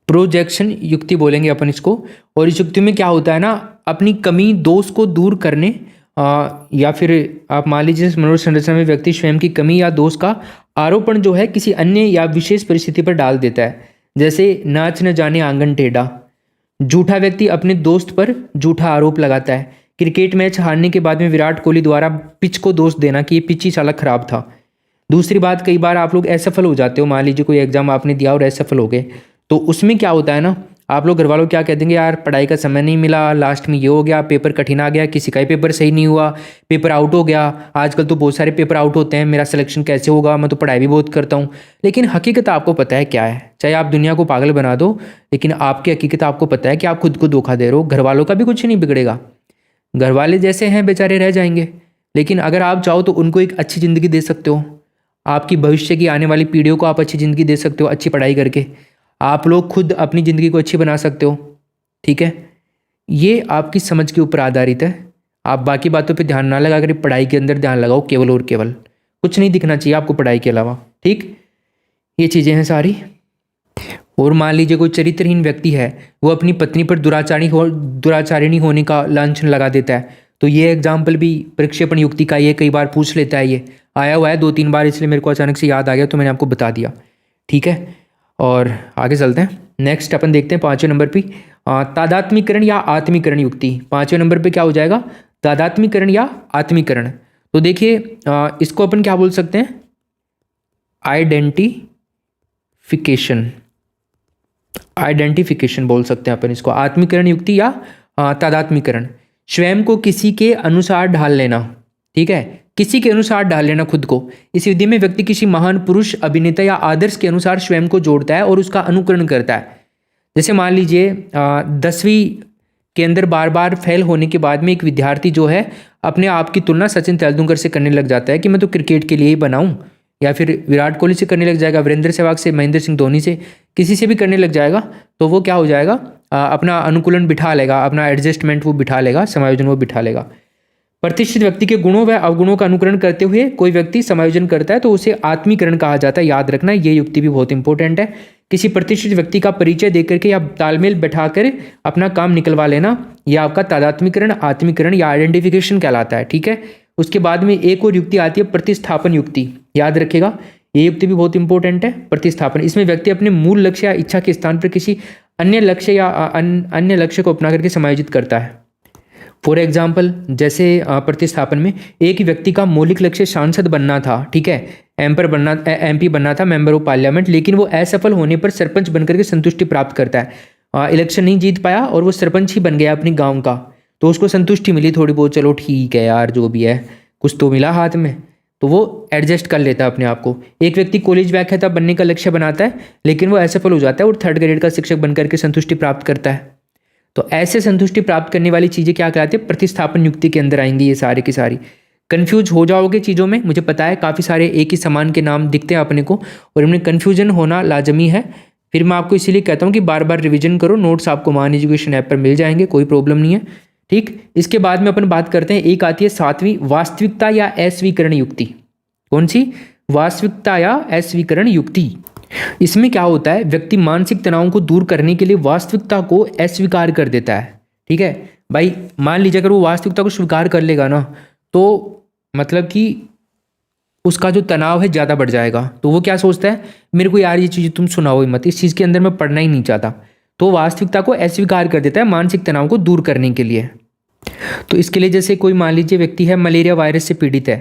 S2: प्रोजेक्शन युक्ति बोलेंगे अपन इसको। और इस युक्ति में क्या होता है ना, अपनी कमी दोष को दूर करने या फिर आप मान लीजिए मनोसंरचना में व्यक्ति स्वयं की कमी या दोष का आरोपण जो है किसी अन्य या विशेष परिस्थिति पर डाल देता है। जैसे नाच न जाने आंगन टेढ़ा, झूठा व्यक्ति अपने दोस्त पर झूठा आरोप लगाता है। क्रिकेट मैच हारने के बाद में विराट कोहली द्वारा पिच को दोष देना कि ये पिच ही साला खराब था। दूसरी बात, कई बार आप लोग असफल हो जाते हो, मान लीजिए कोई एग्जाम आपने दिया और असफल हो गए, तो उसमें क्या होता है ना, आप लोग घर वालों क्या कह देंगे, यार पढ़ाई का समय नहीं मिला, लास्ट में ये हो गया, पेपर कठिन आ गया, किसी का ही पेपर सही नहीं हुआ, पेपर आउट हो गया। आजकल तो बहुत सारे पेपर आउट होते हैं, मेरा सिलेक्शन कैसे होगा, मैं तो पढ़ाई भी बहुत करता हूँ। लेकिन हकीकत आपको पता है क्या है, चाहे आप दुनिया को पागल बना दो, लेकिन आपकी हकीकत आपको पता है कि आप खुद को धोखा दे रहे हो। घर वालों का भी कुछ नहीं बिगड़ेगा, घर वाले जैसे हैं बेचारे रह जाएंगे, लेकिन अगर आप चाहो तो उनको एक अच्छी ज़िंदगी दे सकते हो, आपकी भविष्य की आने वाली पीढ़ियों को आप अच्छी ज़िंदगी दे सकते हो, अच्छी पढ़ाई करके आप लोग खुद अपनी ज़िंदगी को अच्छी बना सकते हो, ठीक है। ये आपकी समझ के ऊपर आधारित है। आप बाकी बातों पे ध्यान ना लगा कर पढ़ाई के अंदर ध्यान लगाओ केवल और केवल, कुछ नहीं दिखना चाहिए आपको पढ़ाई के अलावा, ठीक। ये चीज़ें हैं सारी। और मान लीजिए कोई चरित्रहीन व्यक्ति है, वो अपनी पत्नी पर दुराचारिणी होने का लांछन लगा देता है, तो ये एग्जाम्पल भी प्रक्षेपण युक्ति का, ये कई बार पूछ लेता है, ये आया हुआ है 2-3 बार, इसलिए मेरे को अचानक से याद आ गया तो मैंने आपको बता दिया, ठीक है। और आगे चलते हैं, नेक्स्ट अपन देखते हैं 5वें नंबर पे तादात्मीकरण या आत्मीकरण युक्ति। 5वें नंबर पे क्या हो जाएगा? तादात्मीकरण या आत्मीकरण। तो देखिए इसको अपन क्या बोल सकते हैं? आइडेंटिफिकेशन बोल सकते हैं अपन इसको, आत्मीकरण युक्ति या तादात्मीकरण। स्वयं को किसी के अनुसार ढाल लेना, ठीक है, किसी के अनुसार ढाल लेना खुद को। इस विधि में व्यक्ति किसी महान पुरुष, अभिनेता या आदर्श के अनुसार स्वयं को जोड़ता है और उसका अनुकरण करता है। जैसे मान लीजिए 10वीं के अंदर बार बार फेल होने के बाद में एक विद्यार्थी जो है अपने आप की तुलना सचिन तेंदुलकर से करने लग जाता है कि मैं तो क्रिकेट के लिए ही बना हूँ, या फिर विराट कोहली से करने लग जाएगा, वीरेंद्र सहवाग से, महेंद्र सिंह धोनी से, किसी से भी करने लग जाएगा, तो वो क्या हो जाएगा, अपना अनुकूलन बिठा लेगा, अपना एडजस्टमेंट वो बिठा लेगा, समायोजन वो बिठा लेगा। प्रतिष्ठित व्यक्ति के गुणों व अवगुणों का अनुकरण करते हुए कोई व्यक्ति समायोजन करता है तो उसे आत्मीकरण कहा जाता है। याद रखना ये युक्ति भी बहुत इंपॉर्टेंट है। किसी प्रतिष्ठित व्यक्ति का परिचय देकर के या तालमेल बैठाकर अपना काम निकलवा लेना, यह आपका तादात्मीकरण, आत्मीकरण या आइडेंटिफिकेशन कहलाता है, ठीक है। उसके बाद में एक और युक्ति आती है प्रतिस्थापन युक्ति। याद रखेगा ये युक्ति भी बहुत इंपॉर्टेंट है, प्रतिस्थापन। इसमें व्यक्ति अपने मूल लक्ष्य या इच्छा के स्थान पर किसी अन्य लक्ष्य या अन्य लक्ष्य को अपना करके समायोजित करता है। फॉर एग्जाम्पल, जैसे प्रतिस्थापन में एक व्यक्ति का मौलिक लक्ष्य सांसद बनना था, ठीक है, MP बनना था, मेंबर ऑफ पार्लियामेंट, लेकिन वो असफल होने पर सरपंच बनकर के संतुष्टि प्राप्त करता है। इलेक्शन नहीं जीत पाया और वो सरपंच ही बन गया अपने गांव का, तो उसको संतुष्टि मिली थोड़ी बहुत, चलो ठीक है यार जो भी है कुछ तो मिला हाथ में, तो वो एडजस्ट कर लेता है अपने आप को। एक व्यक्ति कॉलेज व्याख्याता बनने का लक्ष्य बनाता है लेकिन वो असफल हो जाता है और 3rd ग्रेड का शिक्षक बनकर के संतुष्टि प्राप्त करता है। तो ऐसे संतुष्टि प्राप्त करने वाली चीज़ें क्या कहलाती है? प्रतिस्थापन युक्ति के अंदर आएंगी ये सारी की सारी। कन्फ्यूज हो जाओगे चीज़ों में, मुझे पता है काफ़ी सारे एक ही सामान के नाम दिखते हैं अपने को और इनमें कन्फ्यूजन होना लाजमी है। फिर मैं आपको इसीलिए कहता हूँ कि बार बार रिवीजन करो, नोट्स आपको मान एजुकेशन ऐप पर मिल जाएंगे, कोई प्रॉब्लम नहीं है। ठीक, इसके बाद में अपन बात करते हैं, एक आती है 7वीं, वास्तविकता या अस्वीकरण युक्ति। कौन सी? वास्तविकता या अस्वीकरण युक्ति। इसमें क्या होता है, व्यक्ति मानसिक तनाव को दूर करने के लिए वास्तविकता को अस्वीकार कर देता है। ठीक है भाई, मान लीजिए अगर वो वास्तविकता को स्वीकार कर लेगा ना, तो मतलब कि उसका जो तनाव है ज़्यादा बढ़ जाएगा। तो वो क्या सोचता है, मेरे को यार ये चीज़ तुम सुनाओ ही मत, इस चीज़ के अंदर मैं पढ़ना ही नहीं चाहता। तो वास्तविकता को अस्वीकार कर देता है मानसिक तनाव को दूर करने के लिए। तो इसके लिए जैसे कोई मान लीजिए व्यक्ति है मलेरिया वायरस से पीड़ित है,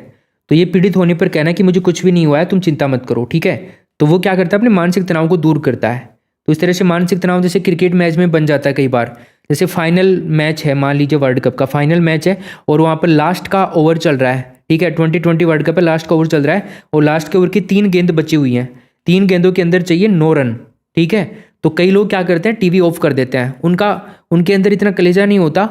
S2: तो ये पीड़ित होने पर कहना है कि मुझे कुछ भी नहीं हुआ है, तुम चिंता मत करो। ठीक है, तो वो क्या करता है, अपने मानसिक तनाव को दूर करता है। तो इस तरह से मानसिक तनाव जैसे क्रिकेट मैच में बन जाता है कई बार। जैसे फाइनल मैच है, मान लीजिए वर्ल्ड कप का फाइनल मैच है और वहाँ पर लास्ट का ओवर चल रहा है। ठीक है, 2020 वर्ल्ड कप है, लास्ट का ओवर चल रहा है और लास्ट के ओवर की 3 गेंद बची हुई हैं, 3 गेंदों के अंदर चाहिए 9 रन। ठीक है, तो कई लोग क्या करते हैं, टीवी ऑफ कर देते हैं। उनके अंदर इतना कलेजा नहीं होता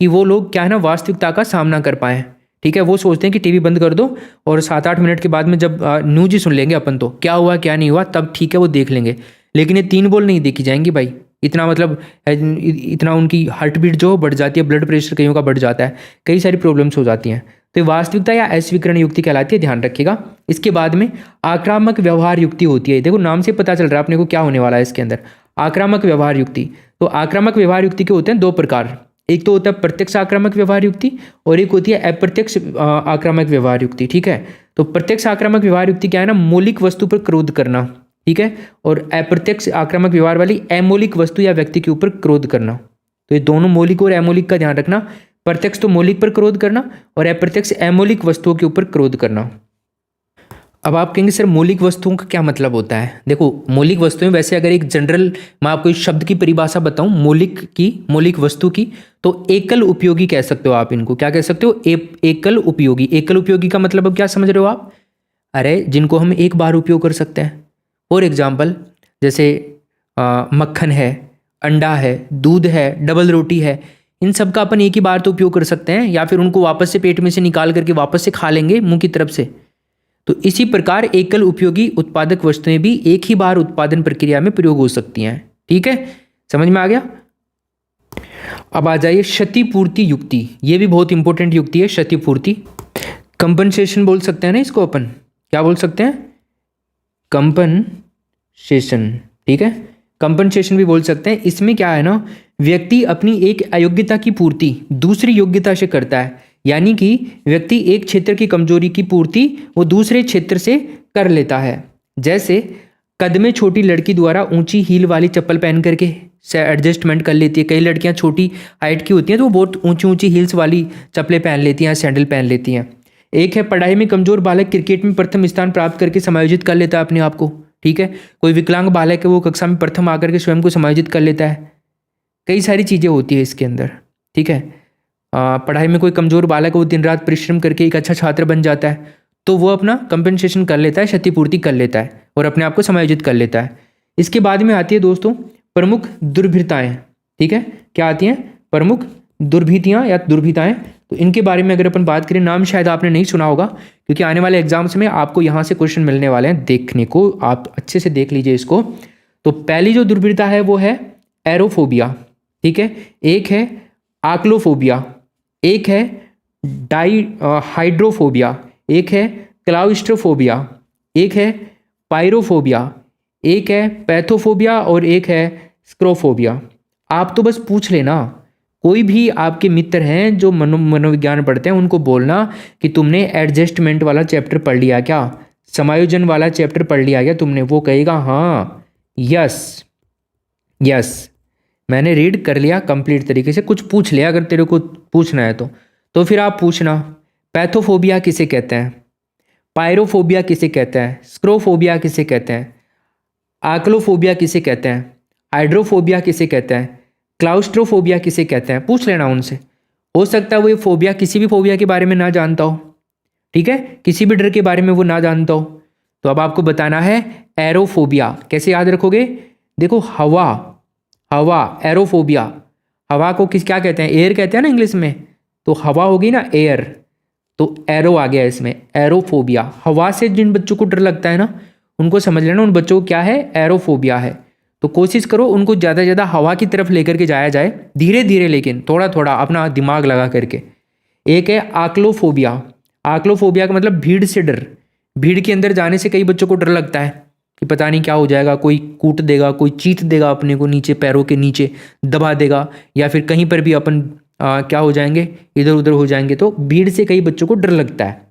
S2: कि वो लोग क्या है ना, वास्तविकता का सामना कर पाएँ। ठीक है, वो सोचते हैं कि टीवी बंद कर दो और 7-8 मिनट के बाद में जब न्यूज ही सुन लेंगे अपन, तो क्या हुआ क्या नहीं हुआ तब ठीक है वो देख लेंगे। लेकिन ये 3 बॉल नहीं देखी जाएंगी भाई, इतना मतलब इतना उनकी हार्ट बीट जो बढ़ जाती है, ब्लड प्रेशर कईयों का बढ़ जाता है, कई सारी प्रॉब्लम्स हो जाती हैं। तो ये वास्तविकता या अस्वीकरण युक्ति कहलाती है, ध्यान रखिएगा। इसके बाद में आक्रामक व्यवहार युक्ति होती है। देखो नाम से पता चल रहा है अपने को क्या होने वाला है इसके अंदर, आक्रामक व्यवहार युक्ति। तो आक्रामक व्यवहार युक्ति के होते हैं 2 प्रकार, एक तो होता है प्रत्यक्ष आक्रामक व्यवहार युक्ति और एक होती है अप्रत्यक्ष आक्रामक व्यवहार युक्ति। ठीक है, तो प्रत्यक्ष आक्रामक व्यवहार युक्ति क्या है ना, मौलिक वस्तु पर क्रोध करना। ठीक है, और अप्रत्यक्ष आक्रामक व्यवहार वाली अमौलिक वस्तु या व्यक्ति के ऊपर क्रोध करना। तो ये दोनों मौलिक और अमौलिक का ध्यान रखना, प्रत्यक्ष तो मौलिक पर क्रोध करना और अप्रत्यक्ष अमौलिक वस्तुओं के ऊपर क्रोध करना। अब आप कहेंगे सर मौलिक वस्तुओं का क्या मतलब होता है? देखो मौलिक वस्तुएं, वैसे अगर एक जनरल मैं आपको इस शब्द की परिभाषा बताऊं मौलिक वस्तु की, तो एकल उपयोगी कह सकते हो आप इनको। क्या कह सकते हो? एकल उपयोगी। एकल उपयोगी का मतलब अब क्या समझ रहे हो आप? अरे जिनको हम एक बार उपयोग कर सकते हैं। फॉर एग्जाम्पल जैसे मक्खन है, अंडा है, दूध है, डबल रोटी है, इन सब का अपन एक ही बार तो उपयोग कर सकते हैं, या फिर उनको वापस से पेट में से निकाल करके वापस से खा लेंगे मुंह की तरफ से। तो इसी प्रकार एकल उपयोगी उत्पादक वस्तुएं भी एक ही बार उत्पादन प्रक्रिया में प्रयोग हो सकती हैं। ठीक है, समझ में आ गया? अब आ जाइए क्षतिपूर्ति युक्ति। ये भी बहुत इंपॉर्टेंट युक्ति है, क्षतिपूर्ति। कंपनसेशन बोल सकते हैं ना इसको अपन, क्या बोल सकते हैं? कंपनसेशन। ठीक है, कंपनसेशन भी बोल सकते हैं। इसमें क्या है ना, व्यक्ति अपनी एक अयोग्यता की पूर्ति दूसरी योग्यता से करता है, यानी कि व्यक्ति एक क्षेत्र की कमजोरी की पूर्ति वो दूसरे क्षेत्र से कर लेता है। जैसे कद में छोटी लड़की द्वारा ऊंची हील वाली चप्पल पहन करके से एडजस्टमेंट कर लेती है। कई लड़कियां छोटी हाइट की होती हैं तो वो बहुत ऊंची ऊंची हील्स वाली चप्पलें पहन लेती हैं, सैंडल पहन लेती हैं। एक है पढ़ाई में कमजोर बालक क्रिकेट में प्रथम स्थान प्राप्त करके समायोजित कर लेता है अपने आप को। ठीक है, कोई विकलांग बालक है वो कक्षा में प्रथम आकर के स्वयं को समायोजित कर लेता है। कई सारी चीज़ें होती है इसके अंदर। ठीक है, पढ़ाई में कोई कमज़ोर बालक है वो दिन रात परिश्रम करके एक अच्छा छात्र बन जाता है, तो वो अपना कंपनसेशन कर लेता है, क्षतिपूर्ति कर लेता है और अपने आप को समायोजित कर लेता है। इसके बाद में आती है दोस्तों प्रमुख दुर्भिताएँ। ठीक है, क्या आती हैं? प्रमुख दुर्भितियाँ या दुर्भिताएँ। तो इनके बारे में अगर अपन बात करें, नाम शायद आपने नहीं सुना होगा क्योंकि आने वाले एग्जाम्स में आपको यहाँ से क्वेश्चन मिलने वाले हैं, देखने को आप अच्छे से देख लीजिए इसको। तो पहली जो दुर्भिता है वो है एरोफोबिया। ठीक है, एक है आक्लोफोबिया, एक है हाइड्रोफोबिया, एक है क्लाउस्ट्रोफोबिया, एक है पायरोफोबिया, एक है पैथोफोबिया और एक है स्क्रोफोबिया। आप तो बस पूछ लेना, कोई भी आपके मित्र हैं जो मनोविज्ञान पढ़ते हैं उनको बोलना कि तुमने एडजस्टमेंट वाला चैप्टर पढ़ लिया क्या, समायोजन वाला चैप्टर पढ़ लिया क्या तुमने? वो कहेगा हाँ, यस मैंने रीड कर लिया कंप्लीट तरीके से। कुछ पूछ लिया अगर तेरे को पूछना है तो फिर आप पूछना पैथोफोबिया किसे कहते हैं, पायरोफोबिया किसे कहते हैं, स्क्रोफोबिया किसे कहते हैं, आक्लोफोबिया किसे कहते हैं, हाइड्रोफोबिया किसे कहते हैं, क्लाउस्ट्रोफोबिया किसे कहते हैं? पूछ लेना उनसे। हो सकता है वो ये फोबिया किसी भी फोबिया के बारे में ना जानता हो। ठीक है, किसी भी डर के बारे में वो ना जानता हो, तो अब आपको बताना है एरोफोबिया। कैसे याद रखोगे? देखो हवा एरोफोबिया, हवा को क्या कहते हैं? एयर कहते हैं ना इंग्लिश में, तो हवा होगी ना एयर, तो एरो आ गया इसमें, एरोफोबिया। हवा से जिन बच्चों को डर लगता है ना, उनको समझ लेना उन बच्चों को क्या है, एरोफोबिया है। तो कोशिश करो उनको ज़्यादा से ज़्यादा हवा की तरफ लेकर के जाया जाए, धीरे धीरे लेकिन थोड़ा थोड़ा अपना दिमाग लगा करके। एक है आक्लोफोबिया। आक्लोफोबिया का मतलब भीड़ से डर। भीड़ के अंदर जाने से कई बच्चों को डर लगता है कि पता नहीं क्या हो जाएगा, कोई कूट देगा, कोई चीट देगा अपने को, नीचे पैरों के नीचे दबा देगा, या फिर कहीं पर भी अपन क्या हो जाएंगे, इधर उधर हो जाएंगे। तो भीड़ से कई बच्चों को डर लगता है,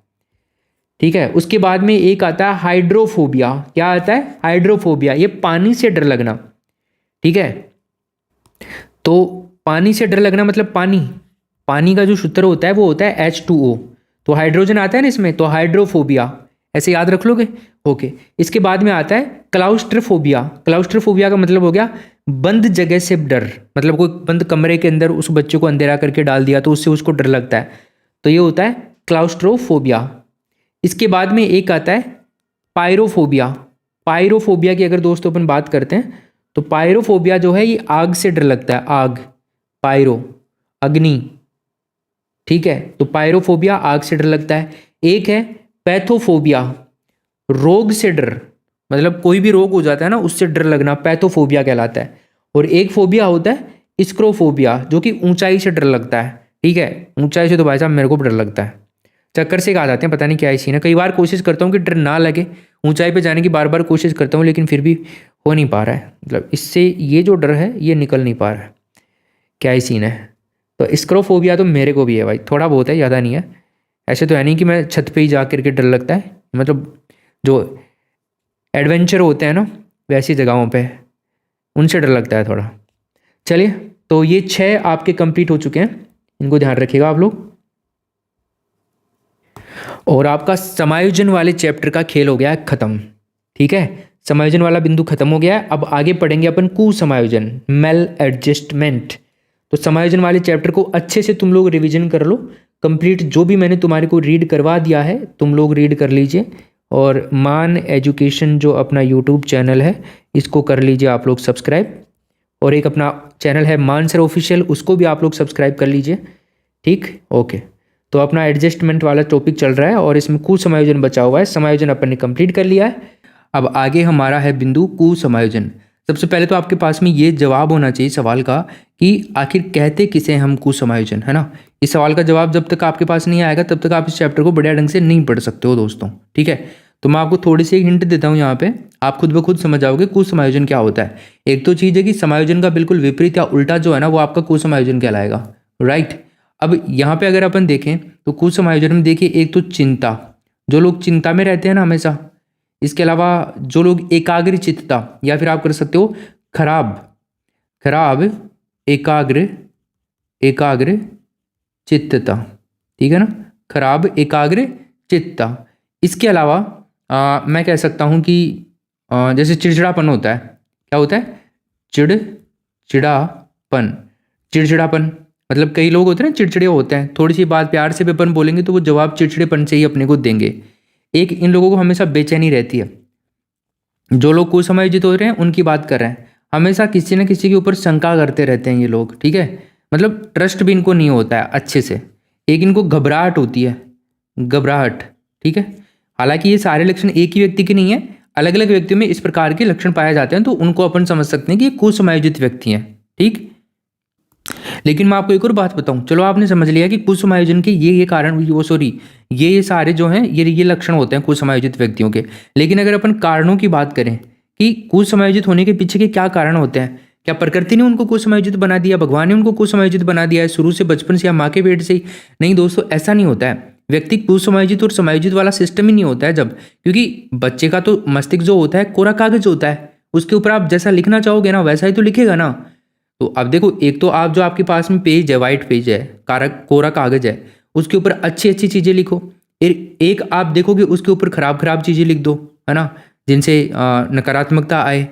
S2: ठीक है। उसके बाद में एक आता है हाइड्रोफोबिया। क्या आता है, हाइड्रोफोबिया, ये पानी से डर लगना, ठीक है। तो पानी से डर लगना मतलब पानी का जो सूत्र होता है वो होता है H2O। तो हाइड्रोजन आता है ना इसमें, तो हाइड्रोफोबिया, ऐसे याद रख लोगे, ओके। इसके बाद में आता है क्लाउस्ट्रोफोबिया। क्लाउस्ट्रोफोबिया का मतलब हो गया बंद जगह से डर, मतलब कोई बंद कमरे के अंदर उस बच्चे को अंधेरा करके डाल दिया तो उससे उसको डर लगता है, तो ये होता है क्लाउस्ट्रोफोबिया। इसके बाद में एक आता है पायरोफोबिया। पायरोफोबिया की अगर दोस्तों अपन बात करते हैं तो पायरोफोबिया जो है ये आग से डर लगता है, आग, पायरो, अग्नि, ठीक है। तो पायरोफोबिया आग से डर लगता है। एक है पैथोफोबिया, रोग से डर, मतलब कोई भी रोग हो जाता है ना उससे डर लगना, पैथोफोबिया कहलाता है। और एक फोबिया होता है स्क्रोफोबिया, जो कि ऊंचाई से डर लगता है, ठीक है। ऊंचाई से तो भाई साहब मेरे को डर लगता है, चक्कर से आ जाते हैं, पता नहीं क्या सीन है। कई बार कोशिश करता हूँ कि डर ना लगे, ऊंचाई पे जाने की बार बार कोशिश करता हूँ, लेकिन फिर भी हो नहीं पा रहा है, मतलब इससे ये जो डर है ये निकल नहीं पा रहा है, क्या ही सीन है। तो स्क्रोफोबिया तो मेरे को भी है भाई, थोड़ा बहुत है, ज़्यादा नहीं है। ऐसे तो है नहीं कि मैं छत पे ही जा करके डर लगता है, मतलब जो एडवेंचर होते हैं ना वैसी जगहों पे, उनसे डर लगता है थोड़ा। चलिए, तो ये 6 आपके कंप्लीट हो चुके हैं, इनको ध्यान रखिएगा आप लोग। और आपका समायोजन वाले चैप्टर का खेल हो गया है खत्म, ठीक है। समायोजन वाला बिंदु खत्म हो गया है। अब आगे पढ़ेंगे अपन कुसमायोजन, मेल एडजस्टमेंट। तो समायोजन वाले चैप्टर को अच्छे से तुम लोग रिवीजन कर लो कंप्लीट, जो भी मैंने तुम्हारे को रीड करवा दिया है तुम लोग रीड कर लीजिए। और मान एजुकेशन जो अपना यूट्यूब चैनल है इसको कर लीजिए आप लोग सब्सक्राइब, और एक अपना चैनल है मान सर ऑफिशियल, उसको भी आप लोग सब्सक्राइब कर लीजिए, ठीक, ओके। तो अपना एडजस्टमेंट वाला टॉपिक चल रहा है और इसमें कुसमायोजन बचा हुआ है, समायोजन अपन ने कंप्लीट कर लिया है। अब आगे हमारा है बिंदु कुसमायोजन। सबसे पहले तो आपके पास में ये जवाब होना चाहिए सवाल का कि आखिर कहते किसे हम कुसमायोजन, है ना। इस सवाल का जवाब जब तक आपके पास नहीं आएगा तब तक आप इस चैप्टर को बढ़िया ढंग से नहीं पढ़ सकते हो दोस्तों, ठीक है। तो मैं आपको थोड़ी सी एक हिंट देता हूँ यहाँ पे, आप खुद ब खुद समझ जाओगे कुसमायोजन क्या होता है। एक तो चीज़ है कि समायोजन का बिल्कुल विपरीत या उल्टा जो है ना वो आपका कुसमायोजन कहलाएगा, राइट। अब यहाँ पे अगर अपन देखें तो कुसमायोजन में देखिए, एक तो चिंता, जो लोग चिंता में रहते हैं ना हमेशा, इसके अलावा जो लोग एकाग्र चित्तता, या फिर आप कर सकते हो खराब एकाग्र चित्तता, ठीक है ना, खराब एकाग्र चित्तता। इसके अलावा मैं कह सकता हूँ कि जैसे चिड़चिड़ापन होता है, क्या होता है, चिड़चिड़ापन, मतलब कई लोग होते हैं ना चिड़चिड़े होते हैं, थोड़ी सी बात प्यार से भी अपन बोलेंगे तो वो जवाब चिड़चिड़ेपन से ही अपने को देंगे। एक इन लोगों को हमेशा बेचैनी रहती है, जो लोग कुसमायोजित हो रहे हैं उनकी बात कर रहे हैं, हमेशा किसी न किसी के ऊपर शंका करते रहते हैं ये लोग, ठीक है, मतलब ट्रस्ट भी इनको नहीं होता है अच्छे से। एक इनको घबराहट होती है, घबराहट, ठीक है। हालांकि ये सारे लक्षण एक ही व्यक्ति के नहीं है, अलग अलग व्यक्तियों में इस प्रकार के लक्षण पाए जाते हैं, तो उनको अपन समझ सकते हैं कि ये कुसमायोजित व्यक्ति हैं, ठीक। लेकिन मैं आपको एक और बात बताऊं, चलो आपने समझ लिया कि कुसमायोजन के ये कारण, ये सारे जो हैं ये लक्षण होते हैं कुसमायोजित व्यक्तियों के। लेकिन अगर अपन कारणों की बात करें कि कुसमायोजित होने के पीछे के क्या कारण होते हैं, क्या प्रकृति ने उनको कुसमायोजित बना दिया, भगवान ने उनको कुसमायोजित बना दिया है शुरू से, बचपन से या माँ के पेट से ही? नहीं दोस्तों, ऐसा नहीं होता है। व्यक्ति कुसमायोजित और समायोजित वाला सिस्टम ही नहीं होता है जब, क्योंकि बच्चे का तो मस्तिष्क जो होता है कोरा कागज होता है, उसके ऊपर आप जैसा लिखना चाहोगे ना वैसा ही तो लिखेगा ना। तो अब देखो, एक तो आप जो आपके पास में पेज है, वाइट पेज है, कोरा कागज है, उसके ऊपर अच्छी अच्छी चीज़ें लिखो। एक आप देखोगे उसके ऊपर खराब चीज़ें लिख दो, है ना, जिनसे नकारात्मकता आए।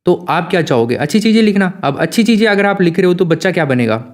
S2: तो आप क्या चाहोगे, अच्छी चीज़ें लिखना। अब अच्छी चीज़ें अगर आप लिख रहे हो तो बच्चा क्या बनेगा,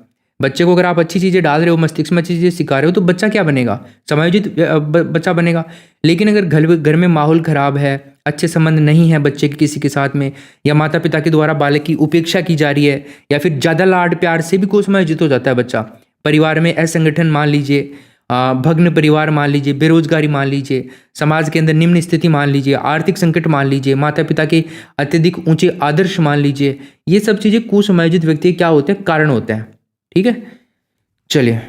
S2: बच्चे को अगर आप अच्छी चीज़ें डाल रहे हो, मस्तिष्क में अच्छी चीज़ें सिखा रहे हो, तो बच्चा क्या बनेगा, समायोजित बच्चा बनेगा। लेकिन अगर घर में माहौल खराब है, अच्छे संबंध नहीं है बच्चे के किसी के साथ में, या माता पिता के द्वारा बालक की उपेक्षा की जा रही है, या फिर ज़्यादा लाड प्यार से भी कुसमायोजित हो जाता है बच्चा। परिवार में असंगठन मान लीजिए, भग्न परिवार मान लीजिए, बेरोजगारी मान लीजिए, समाज के अंदर निम्न स्थिति मान लीजिए, आर्थिक संकट मान लीजिए, माता पिता के अत्यधिक ऊंचे आदर्श मान लीजिए, ये सब चीज़ें कुसमायोजित व्यक्ति के क्या होते हैं, कारण होते हैं। ठीक है, चलिए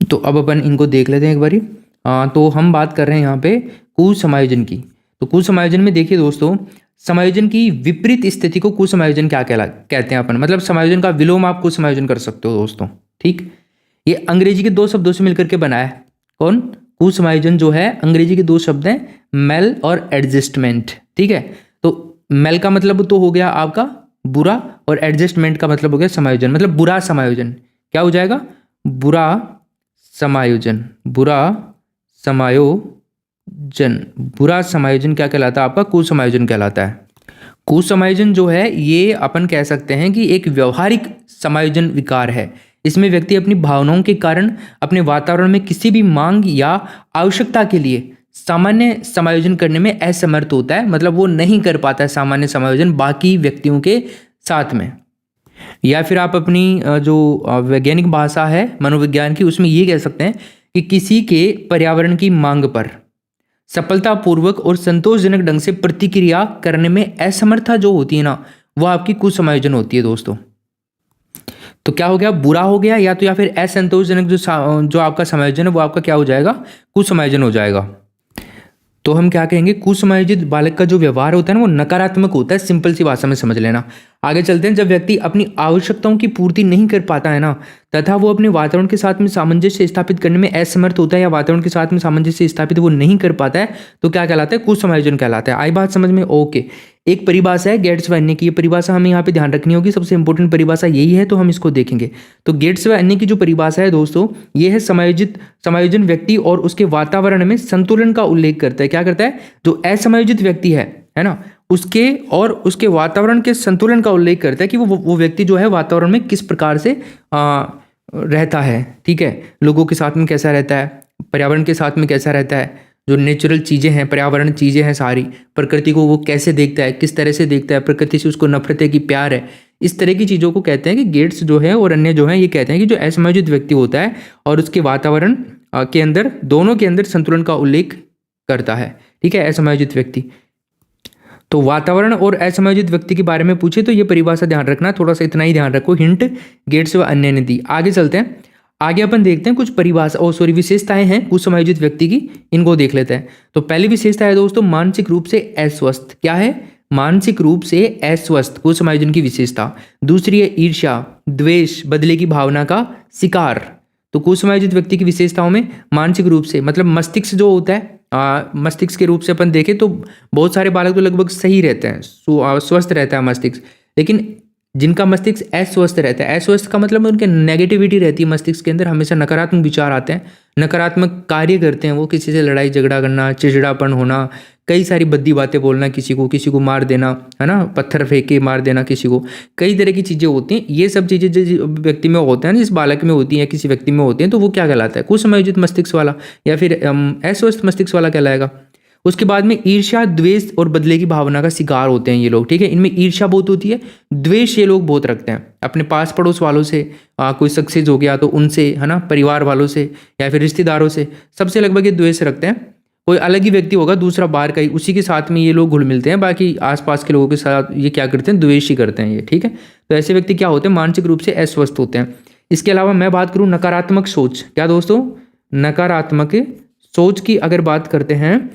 S2: तो अब अपन इनको देख लेते हैं एक बारी। तो हम बात कर रहे हैं यहाँ पे कुसमायोजन की। तो कुसमायोजन में देखिए दोस्तों, समायोजन की विपरीत स्थिति को कुसमायोजन क्या कहते हैं अपन, मतलब समायोजन का विलोम आप कुसमायोजन कर सकते हो दोस्तों। ठीक, ये अंग्रेजी के 2 शब्दों से मिलकर के बना है। कौन? कुसमायोजन जो है अंग्रेजी के 2 शब्द हैं, मेल और एडजस्टमेंट। ठीक है, तो मेल का मतलब तो हो गया आपका बुरा, और एडजस्टमेंट का मतलब हो गया समायोजन, मतलब बुरा समायोजन। क्या हो जाएगा? बुरा समायोजन। बुरा समायोजन, बुरा समायोजन क्या कहलाता है आपका? कुसमायोजन कहलाता है। कुसमायोजन जो है ये अपन कह सकते हैं कि एक व्यवहारिक समायोजन विकार है। इसमें व्यक्ति अपनी भावनाओं के कारण अपने वातावरण में किसी भी मांग या आवश्यकता के लिए सामान्य समायोजन करने में असमर्थ होता है, मतलब वो नहीं कर पाता है सामान्य समायोजन बाकी व्यक्तियों के साथ में। या फिर आप अपनी जो वैज्ञानिक भाषा है मनोविज्ञान की, उसमें ये कह सकते हैं कि किसी के पर्यावरण की मांग पर सफलतापूर्वक और संतोषजनक ढंग से प्रतिक्रिया करने में असमर्थता जो होती है ना, वो आपकी कुसमायोजन होती है दोस्तों। तो क्या हो गया? बुरा हो गया, या फिर असंतोषजनक जो आपका समायोजन है वो आपका क्या हो जाएगा? कुसमायोजन हो जाएगा। तो हम क्या कहेंगे? कुसमायोजित बालक का जो व्यवहार होता है ना वो नकारात्मक होता है। सिंपल सी भाषा में समझ लेना। आगे चलते हैं। जब व्यक्ति अपनी आवश्यकताओं की पूर्ति नहीं कर पाता है ना, तथा वो अपने वातावरण के साथ में सामंजस्य स्थापित करने में असमर्थ होता है, या वातावरण के साथ में सामंजस्य स्थापित वो नहीं कर पाता है, तो क्या कहलाता है? कुसमायोजन कहलाता है। आई बात समझ में? ओके। एक परिभाषा है गेट्स व अन्य की, ये परिभाषा हमें यहाँ पे ध्यान रखनी होगी, सबसे इंपॉर्टेंट परिभाषा यही है, तो हम इसको देखेंगे। तो गेट्स व अन्य की जो परिभाषा है दोस्तों, ये है समायोजन व्यक्ति और उसके वातावरण में संतुलन का उल्लेख करता है। क्या करता है? जो असमायोजित व्यक्ति है ना, उसके और उसके वातावरण के संतुलन का उल्लेख करता है कि वो व्यक्ति जो है वातावरण में किस प्रकार से रहता है। ठीक है, लोगों के साथ में कैसा रहता है, पर्यावरण के साथ में कैसा रहता है, जो नेचुरल चीज़ें हैं, पर्यावरण चीज़ें हैं सारी, प्रकृति को वो कैसे देखता है, किस तरह से देखता है, प्रकृति से उसको नफरत है कि प्यार है, इस तरह की चीज़ों को कहते हैं कि गेट्स जो है और अन्य जो है ये कहते हैं कि जो असमायोजित व्यक्ति होता है और उसके वातावरण के अंदर, दोनों के अंदर संतुलन का उल्लेख करता है। ठीक है, असमायोजित व्यक्ति। तो वातावरण और असमायोजित व्यक्ति के बारे में पूछे तो ये परिभाषा ध्यान रखना, थोड़ा सा इतना ही ध्यान रखो, हिंट गेट्स व अन्य ने दी। आगे चलते हैं। आगे अपन देखते हैं कुछ विशेषताएं हैं कुसमायोजित व्यक्ति की, इनको देख लेते हैं। तो पहली विशेषता है दोस्तों मानसिक रूप से अस्वस्थ। क्या है? मानसिक रूप से अस्वस्थ, कुसमायोजन की विशेषता। दूसरी है ईर्ष्या, द्वेष, बदले की भावना का शिकार। तो कुसमायोजित व्यक्ति की विशेषताओं में मानसिक रूप से मतलब मस्तिष्क जो होता है, मस्तिष्क के रूप से अपन देखें तो बहुत सारे बालक तो लगभग सही रहते हैं, स्वस्थ रहता है मस्तिष्क, लेकिन जिनका मस्तिष्क अस्वस्थ रहता है, अस्वस्थ का मतलब उनके नेगेटिविटी रहती है मस्तिष्क के अंदर, हमेशा नकारात्मक विचार आते हैं, नकारात्मक कार्य करते हैं वो, किसी से लड़ाई झगड़ा करना, चिड़चिड़ापन होना, कई सारी भद्दी बातें बोलना, किसी को मार देना, है ना, पत्थर फेंक के मार देना किसी को, कई तरह की चीज़ें होती हैं। ये सब चीज़ें जो व्यक्ति में होते हैं ना, जिस बालक में होती हैं, किसी व्यक्ति में होते हैं, तो वो क्या कहलाता है? कुसमायोजित मस्तिष्क वाला या फिर अस्वस्थ मस्तिष्क वाला कहलाएगा। उसके बाद में ईर्ष्या, द्वेष और बदले की भावना का शिकार होते हैं ये लोग। ठीक है, इनमें ईर्ष्या बहुत होती है, द्वेष ये लोग बहुत रखते हैं अपने पास पड़ोस वालों से, कोई सक्सेस हो गया तो उनसे, है ना, परिवार वालों से या फिर रिश्तेदारों से, सबसे लगभग ये द्वेष रखते हैं। कोई अलग ही व्यक्ति होगा दूसरा बाहर का ही, उसी के साथ में ये लोग घुल मिलते हैं, बाकी आसपास के लोगों के साथ ये क्या करते हैं? द्वेष ही करते हैं ये। ठीक है, तो ऐसे व्यक्ति क्या होते हैं? मानसिक रूप से अस्वस्थ होते हैं। इसके अलावा मैं बात करूँ नकारात्मक सोच। क्या दोस्तों? नकारात्मक सोच की अगर बात करते हैं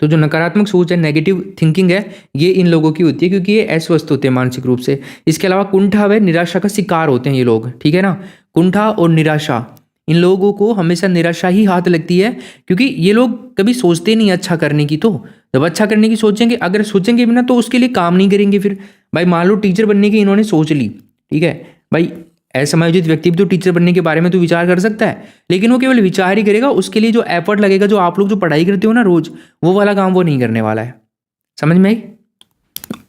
S2: तो जो नकारात्मक सोच है, नेगेटिव थिंकिंग है, ये इन लोगों की होती है क्योंकि ये अस्वस्थ होते हैं मानसिक रूप से। इसके अलावा कुंठा व निराशा का शिकार होते हैं ये लोग। ठीक है ना, कुंठा और निराशा, इन लोगों को हमेशा निराशा ही हाथ लगती है क्योंकि ये लोग कभी सोचते नहीं अच्छा करने की। तो जब अच्छा करने की सोचेंगे, अगर सोचेंगे भी ना तो उसके लिए काम नहीं करेंगे। फिर भाई मान लो टीचर बनने की इन्होंने सोच ली, ठीक है भाई, असमायोजित व्यक्ति भी तो टीचर बनने के बारे में तो विचार कर सकता है, लेकिन वो केवल विचार ही करेगा, उसके लिए जो एफर्ट लगेगा, जो आप लोग जो पढ़ाई करते हो ना रोज, वो वाला काम वो नहीं करने वाला है। समझ में आई?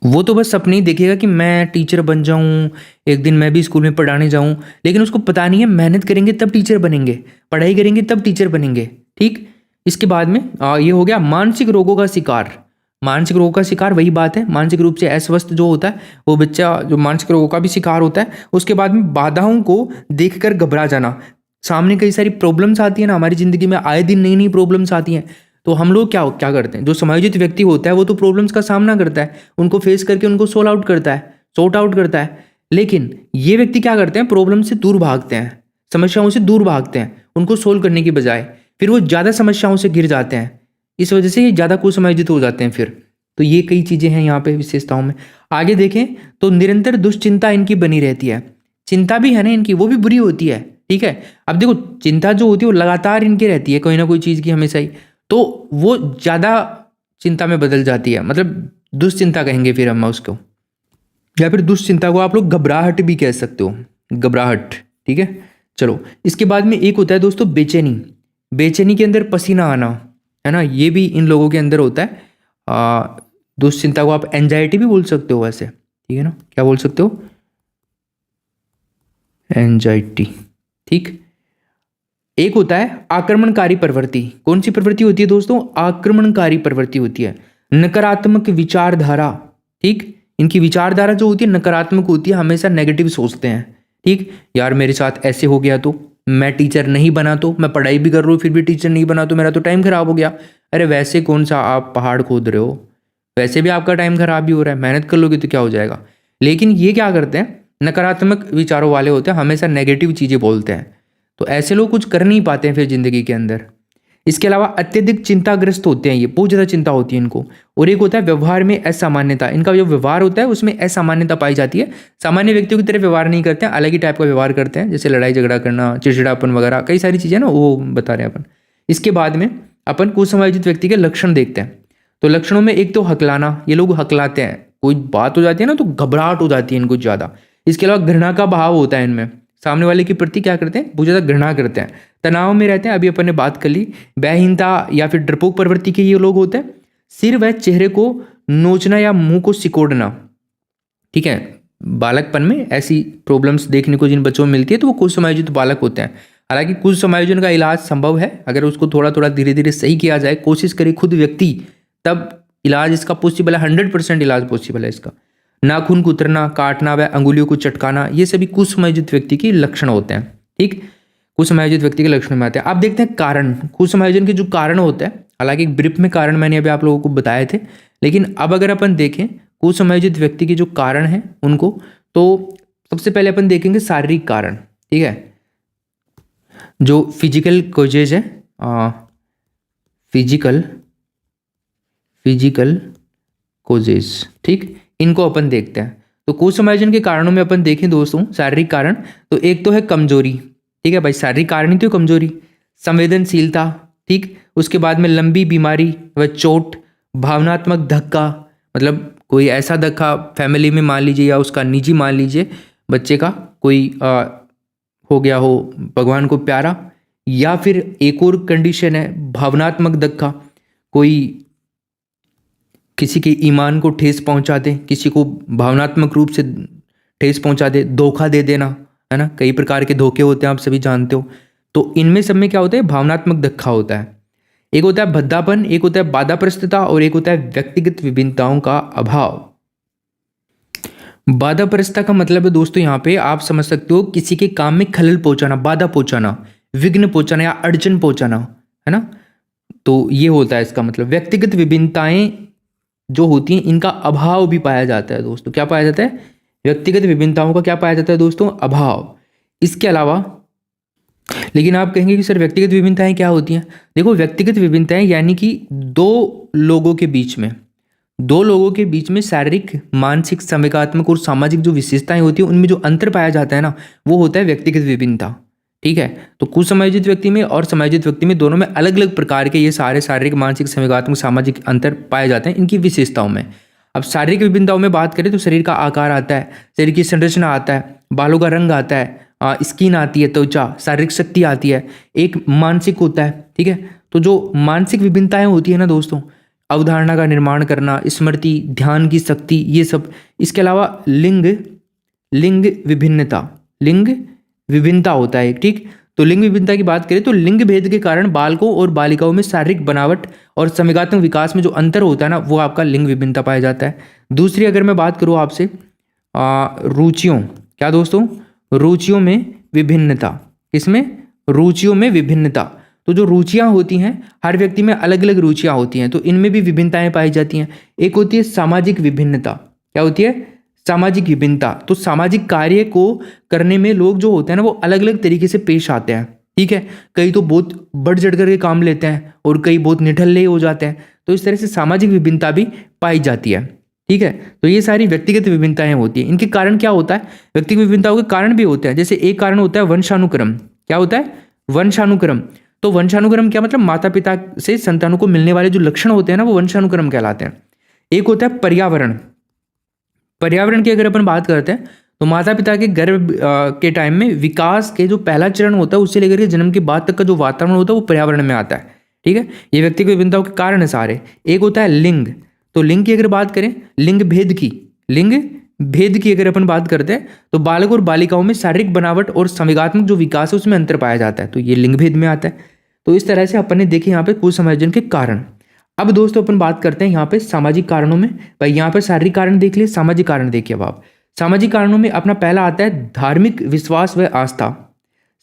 S2: वो तो बस सपने ही देखेगा कि मैं टीचर बन जाऊं, एक दिन मैं भी स्कूल में पढ़ाने जाऊं, लेकिन उसको पता नहीं है मेहनत करेंगे तब टीचर बनेंगे, पढ़ाई करेंगे तब टीचर बनेंगे। ठीक, इसके बाद में ये हो गया मानसिक रोगों का शिकार। मानसिक रोगों का शिकार वही बात है, मानसिक रूप से अस्वस्थ जो होता है वो बच्चा जो मानसिक रोगों का भी शिकार होता है। उसके बाद में बाधाओं को देखकर घबरा जाना, सामने कई सारी प्रॉब्लम्स आती है ना, हमारी ज़िंदगी में आए दिन नई नई प्रॉब्लम्स आती हैं, तो हम लोग क्या क्या करते हैं, जो समायोजित व्यक्ति होता है वो तो प्रॉब्लम्स का सामना करता है, उनको फेस करके उनको सॉर्ट आउट करता है। लेकिन ये व्यक्ति क्या करते हैं, प्रॉब्लम से दूर भागते हैं, समस्याओं से दूर भागते हैं, उनको सोल्व करने की बजाय फिर वो ज़्यादा समस्याओं से घिर जाते हैं, इस वजह से ये ज़्यादा कुसमायोजित हो जाते हैं फिर। तो ये कई चीज़ें हैं यहाँ पे विशेषताओं में। आगे देखें तो निरंतर दुश्चिंता इनकी बनी रहती है, चिंता भी है ना इनकी, वो भी बुरी होती है, ठीक है। अब देखो चिंता जो होती है वो लगातार इनकी रहती है कोई ना कोई चीज़ की हमेशा ही, तो वो ज़्यादा चिंता में बदल जाती है, मतलब दुश्चिंता कहेंगे फिर हम उसको, या फिर दुश्चिंता को आप लोग घबराहट भी कह सकते हो, घबराहट, ठीक है। चलो इसके बाद में एक होता है दोस्तों बेचैनी। बेचैनी के अंदर पसीना आना, है ना, ये भी इन लोगों के अंदर होता है। दुश्चिंता को आप एंजाइटी भी बोल सकते हो वैसे, ठीक है ना, क्या बोल सकते हो, एंजाइटी, ठीक। एक होता है आक्रमणकारी प्रवृत्ति। कौन सी प्रवृत्ति होती है दोस्तों, आक्रमणकारी प्रवृत्ति होती है। नकारात्मक विचारधारा, ठीक, इनकी विचारधारा जो होती है नकारात्मक होती है, हमेशा नेगेटिव सोचते हैं, ठीक। यार मेरे साथ ऐसे हो गया तो, मैं टीचर नहीं बना तो, मैं पढ़ाई भी कर रहा हूँ फिर भी टीचर नहीं बना तो मेरा तो टाइम खराब हो गया। अरे वैसे कौन सा आप पहाड़ खोद रहे हो, वैसे भी आपका टाइम खराब भी हो रहा है, मेहनत कर लोगे तो क्या हो जाएगा। लेकिन ये क्या करते हैं, नकारात्मक विचारों वाले होते हैं, हमेशा नेगेटिव चीज़ें बोलते हैं, तो ऐसे लोग कुछ कर नहीं पाते हैं फिर ज़िंदगी के अंदर। इसके अलावा अत्यधिक चिंताग्रस्त होते हैं, ये बहुत ज़्यादा चिंता होती है इनको। और एक होता है व्यवहार में असामान्यता। इनका जो व्यवहार होता है उसमें असामान्यता पाई जाती है, सामान्य व्यक्तियों की तरह व्यवहार नहीं करते हैं, अलग ही टाइप का व्यवहार करते हैं, जैसे लड़ाई झगड़ा करना, चिड़चिड़ापन वगैरह, कई सारी चीज़ें ना वो बता रहे हैं अपन। इसके बाद में अपन कुसमायोजित व्यक्ति के लक्षण देखते हैं। तो लक्षणों में एक तो हकलाना, ये लोग हकलाते हैं, कोई बात हो जाती है ना तो घबराहट हो जाती है इनको ज़्यादा। इसके अलावा घृणा का भाव होता है इनमें, सामने वाले के प्रति क्या करते हैं, बहुत ज़्यादा घृणा करते हैं, तनाव में रहते हैं, अभी अपन ने बात कर ली। भयहीनता या फिर डरपोक प्रवृत्ति के ये लोग होते हैं। सिर व चेहरे को नोचना या मुंह को सिकोड़ना, ठीक है। बालकपन में ऐसी प्रॉब्लम्स देखने को जिन बच्चों में मिलती है तो वो कुसमायोजित बालक होते हैं। हालांकि कुसमायोजन का इलाज संभव है, अगर उसको थोड़ा थोड़ा धीरे धीरे सही किया जाए, कोशिश करे खुद व्यक्ति, तब इलाज इसका पॉसिबल है, 100% इलाज पॉसिबल है इसका। नाखून कुतरना, काटना व अंगुलियों को चटकाना, ये सभी कुसमायोजित व्यक्ति के लक्षण होते हैं, ठीक। कुसमायोजित व्यक्ति के लक्षण में आते हैं। आप देखते हैं कारण, कुसमायोजन के जो कारण होते हैं, हालांकि एक ब्रीफ में कारण मैंने अभी आप लोगों को बताए थे, लेकिन अब अगर अपन देखें कुसमायोजित व्यक्ति के जो कारण हैं उनको, तो सबसे पहले अपन देखेंगे शारीरिक कारण, ठीक है, जो फिजिकल कोजेज है, फिजिकल कोजेज, ठीक, इनको अपन देखते हैं। तो कुसमायोजन के कारणों में अपन देखें दोस्तों शारीरिक कारण, तो एक तो है कमजोरी, ठीक है भाई, शारीरिक कारण ही तो कमजोरी। संवेदनशीलता, ठीक, उसके बाद में लंबी बीमारी व चोट, भावनात्मक धक्का, मतलब कोई ऐसा धक्का फैमिली में मान लीजिए या उसका निजी मान लीजिए, बच्चे का कोई हो गया हो भगवान को प्यारा, या फिर एक और कंडीशन है भावनात्मक धक्का, कोई किसी के ईमान को ठेस पहुंचा दे, किसी को भावनात्मक रूप से ठेस पहुंचा दे, धोखा दे देना, है ना, कई प्रकार के धोखे होते हैं आप सभी जानते हो। तो इनमें सब में क्या होता है, भावनात्मक धक्का होता है। एक होता है भद्दापन, एक होता है बाधाप्रस्तता, और एक होता है व्यक्तिगत विभिन्नताओं का अभाव। बाधाप्रस्तता का मतलब है दोस्तों यहाँ पे आप समझ सकते हो किसी के काम में खलल पहुंचाना, बाधा पहुंचाना, विघ्न पहुंचाना या अड़चन पहुंचाना, है ना, तो ये होता है इसका मतलब। व्यक्तिगत विभिन्नताएं जो होती हैं इनका अभाव भी पाया जाता है दोस्तों। क्या पाया जाता है, व्यक्तिगत विभिन्नताओं का क्या पाया जाता है दोस्तों, अभाव। इसके अलावा, लेकिन आप कहेंगे कि सर व्यक्तिगत विभिन्नताएं क्या होती हैं। देखो व्यक्तिगत विभिन्नताएं यानी कि दो लोगों के बीच में शारीरिक, मानसिक, संवेगात्मक और सामाजिक जो विशेषताएं होती हैं उनमें जो अंतर पाया जाता है ना, वो होता है व्यक्तिगत विभिन्नता, ठीक है। तो कुसमायोजित व्यक्ति में और समायोजित व्यक्ति में दोनों में अलग अलग प्रकार के ये सारे शारीरिक, मानसिक, संवेगात्मक, सामाजिक अंतर पाए जाते हैं इनकी विशेषताओं में। अब शारीरिक विभिन्नताओं में बात करें तो शरीर का आकार आता है, शरीर की संरचना आता है, बालों का रंग आता है, स्किन आती है, त्वचा, शारीरिक शक्ति आती है। एक मानसिक होता है, ठीक है। तो जो मानसिक विभिन्नताएं होती है ना दोस्तों, अवधारणा का निर्माण करना, स्मृति, ध्यान की शक्ति, ये सब। इसके अलावा लिंग विभिन्नता होता है, ठीक। तो लिंग विभिन्नता की बात करें तो लिंग भेद के कारण बालकों और बालिकाओं में शारीरिक बनावट और संवेगात्मक विकास में जो अंतर होता है ना, वो आपका लिंग विभिन्नता पाया जाता है। दूसरी अगर मैं बात करूँ आपसे रुचियों, क्या दोस्तों, रुचियों में विभिन्नता, किसमें, रुचियों में विभिन्नता। तो जो रुचियां होती हैं, हर व्यक्ति में अलग अलग रुचियां होती हैं, तो इनमें भी विभिन्नताएं पाई जाती हैं। एक होती है सामाजिक विभिन्नता। क्या होती है? सामाजिक विभिन्नता। तो सामाजिक कार्य को करने में लोग जो होते हैं ना, वो अलग अलग तरीके से पेश आते हैं। ठीक है, कई तो बहुत बढ़ चढ़ करके काम लेते हैं और कई बहुत निठल्ले हो जाते हैं। तो इस तरह से सामाजिक विभिन्नता भी पाई जाती है। ठीक है, तो ये सारी व्यक्तिगत विभिन्नताएं होती हैं। इनके कारण क्या होता है? व्यक्तिगत विभिन्नताओं के कारण भी होते हैं। जैसे एक कारण होता है वंशानुक्रम। क्या होता है? वंशानुक्रम। तो वंशानुक्रम क्या मतलब? माता पिता से संतानों को मिलने वाले जो लक्षण होते हैं ना, वो वंशानुक्रम कहलाते हैं। एक होता है पर्यावरण। पर्यावरण की अगर अपन बात करते हैं तो माता पिता के गर्भ के टाइम में विकास के जो पहला चरण होता है, उससे लेकर के जन्म के बाद तक का जो वातावरण होता है, वो पर्यावरण में आता है। ठीक है, ये व्यक्तिगत विभिन्नताओं के कारण है सारे। एक होता है लिंग। तो लिंग की अगर बात करें, लिंग भेद की अगर अपन बात करते हैं तो बालक और बालिकाओं में शारीरिक बनावट और संवेगात्मक जो विकास है उसमें अंतर पाया जाता है, तो ये लिंग भेद में आता है। तो इस तरह से अपन ने देखे यहाँ पे कुसमायोजन के कारण। अब दोस्तों अपन बात करते हैं यहाँ पे सामाजिक कारणों में। भाई यहाँ पर शारीरिक कारण देख लिए, सामाजिक कारण देखिए। अब आप सामाजिक कारणों में अपना पहला आता है धार्मिक विश्वास व आस्था।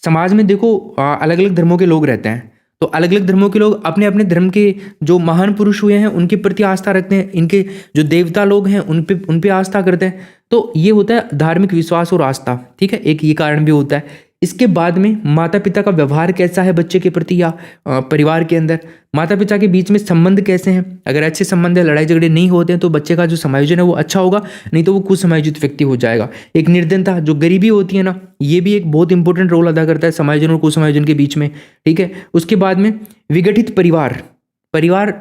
S2: समाज में देखो अलग अलग धर्मों के लोग रहते हैं, तो अलग अलग धर्मों के लोग अपने अपने धर्म के जो महान पुरुष हुए हैं उनके प्रति आस्था रखते हैं, इनके जो देवता लोग हैं उन पे आस्था करते हैं। तो ये होता है धार्मिक विश्वास और आस्था। ठीक है, एक ये कारण भी होता है। इसके बाद में माता पिता का व्यवहार कैसा है बच्चे के प्रति या परिवार के अंदर, माता पिता के बीच में संबंध कैसे हैं। अगर अच्छे संबंध है, लड़ाई झगड़े नहीं होते हैं, तो बच्चे का जो समायोजन है वो अच्छा होगा, नहीं तो वो कुसमायोजित व्यक्ति हो जाएगा। एक निर्धनता, जो गरीबी होती है ना, ये भी एक बहुत इंपॉर्टेंट रोल अदा करता है समायोजन और कुसमायोजन के बीच में। ठीक है, उसके बाद में विघटित परिवार। परिवार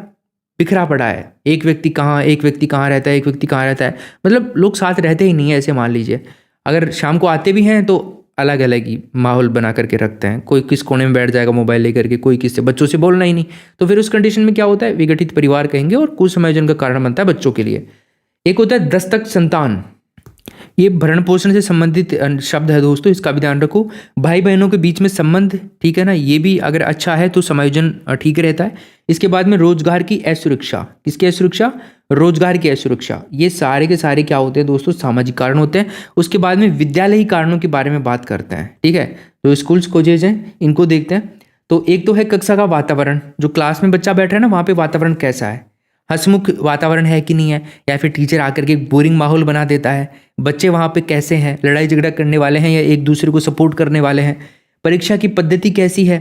S2: बिखरा पड़ा है, एक व्यक्ति कहाँ रहता है, एक व्यक्ति कहाँ रहता है, मतलब लोग साथ रहते ही नहीं है। ऐसे मान लीजिए अगर शाम को आते भी हैं तो अलग अलग ही माहौल बना करके रखते हैं, कोई किस कोने में बैठ जाएगा मोबाइल लेकर के, कोई किससे, बच्चों से बोलना ही नहीं। तो फिर उस कंडीशन में क्या होता है? विघटित परिवार कहेंगे और कुसमायोजन का कारण बनता है बच्चों के लिए। एक होता है दस्तक संतान। ये भरण पोषण से संबंधित शब्द है दोस्तों, इसका भी ध्यान रखो। भाई बहनों के बीच में संबंध, ठीक है ना, ये भी अगर अच्छा है तो समायोजन ठीक रहता है। इसके बाद में रोजगार की असुरक्षा। किसकी असुरक्षा? रोजगार की असुरक्षा। ये सारे के सारे क्या होते हैं दोस्तों? सामाजिक कारण होते हैं। उसके बाद में विद्यालयी कारणों के बारे में बात करते हैं। ठीक है, तो स्कूल्स कॉलेज हैं, इनको देखते हैं। तो एक तो है कक्षा का वातावरण, जो क्लास में बच्चा बैठ रहा है ना, वहाँ पे वातावरण कैसा है, हंसमुख वातावरण है कि नहीं है, या फिर टीचर आकर के बोरिंग माहौल बना देता है। बच्चे वहाँ पे कैसे हैं, लड़ाई झगड़ा करने वाले हैं या एक दूसरे को सपोर्ट करने वाले हैं। परीक्षा की पद्धति कैसी है,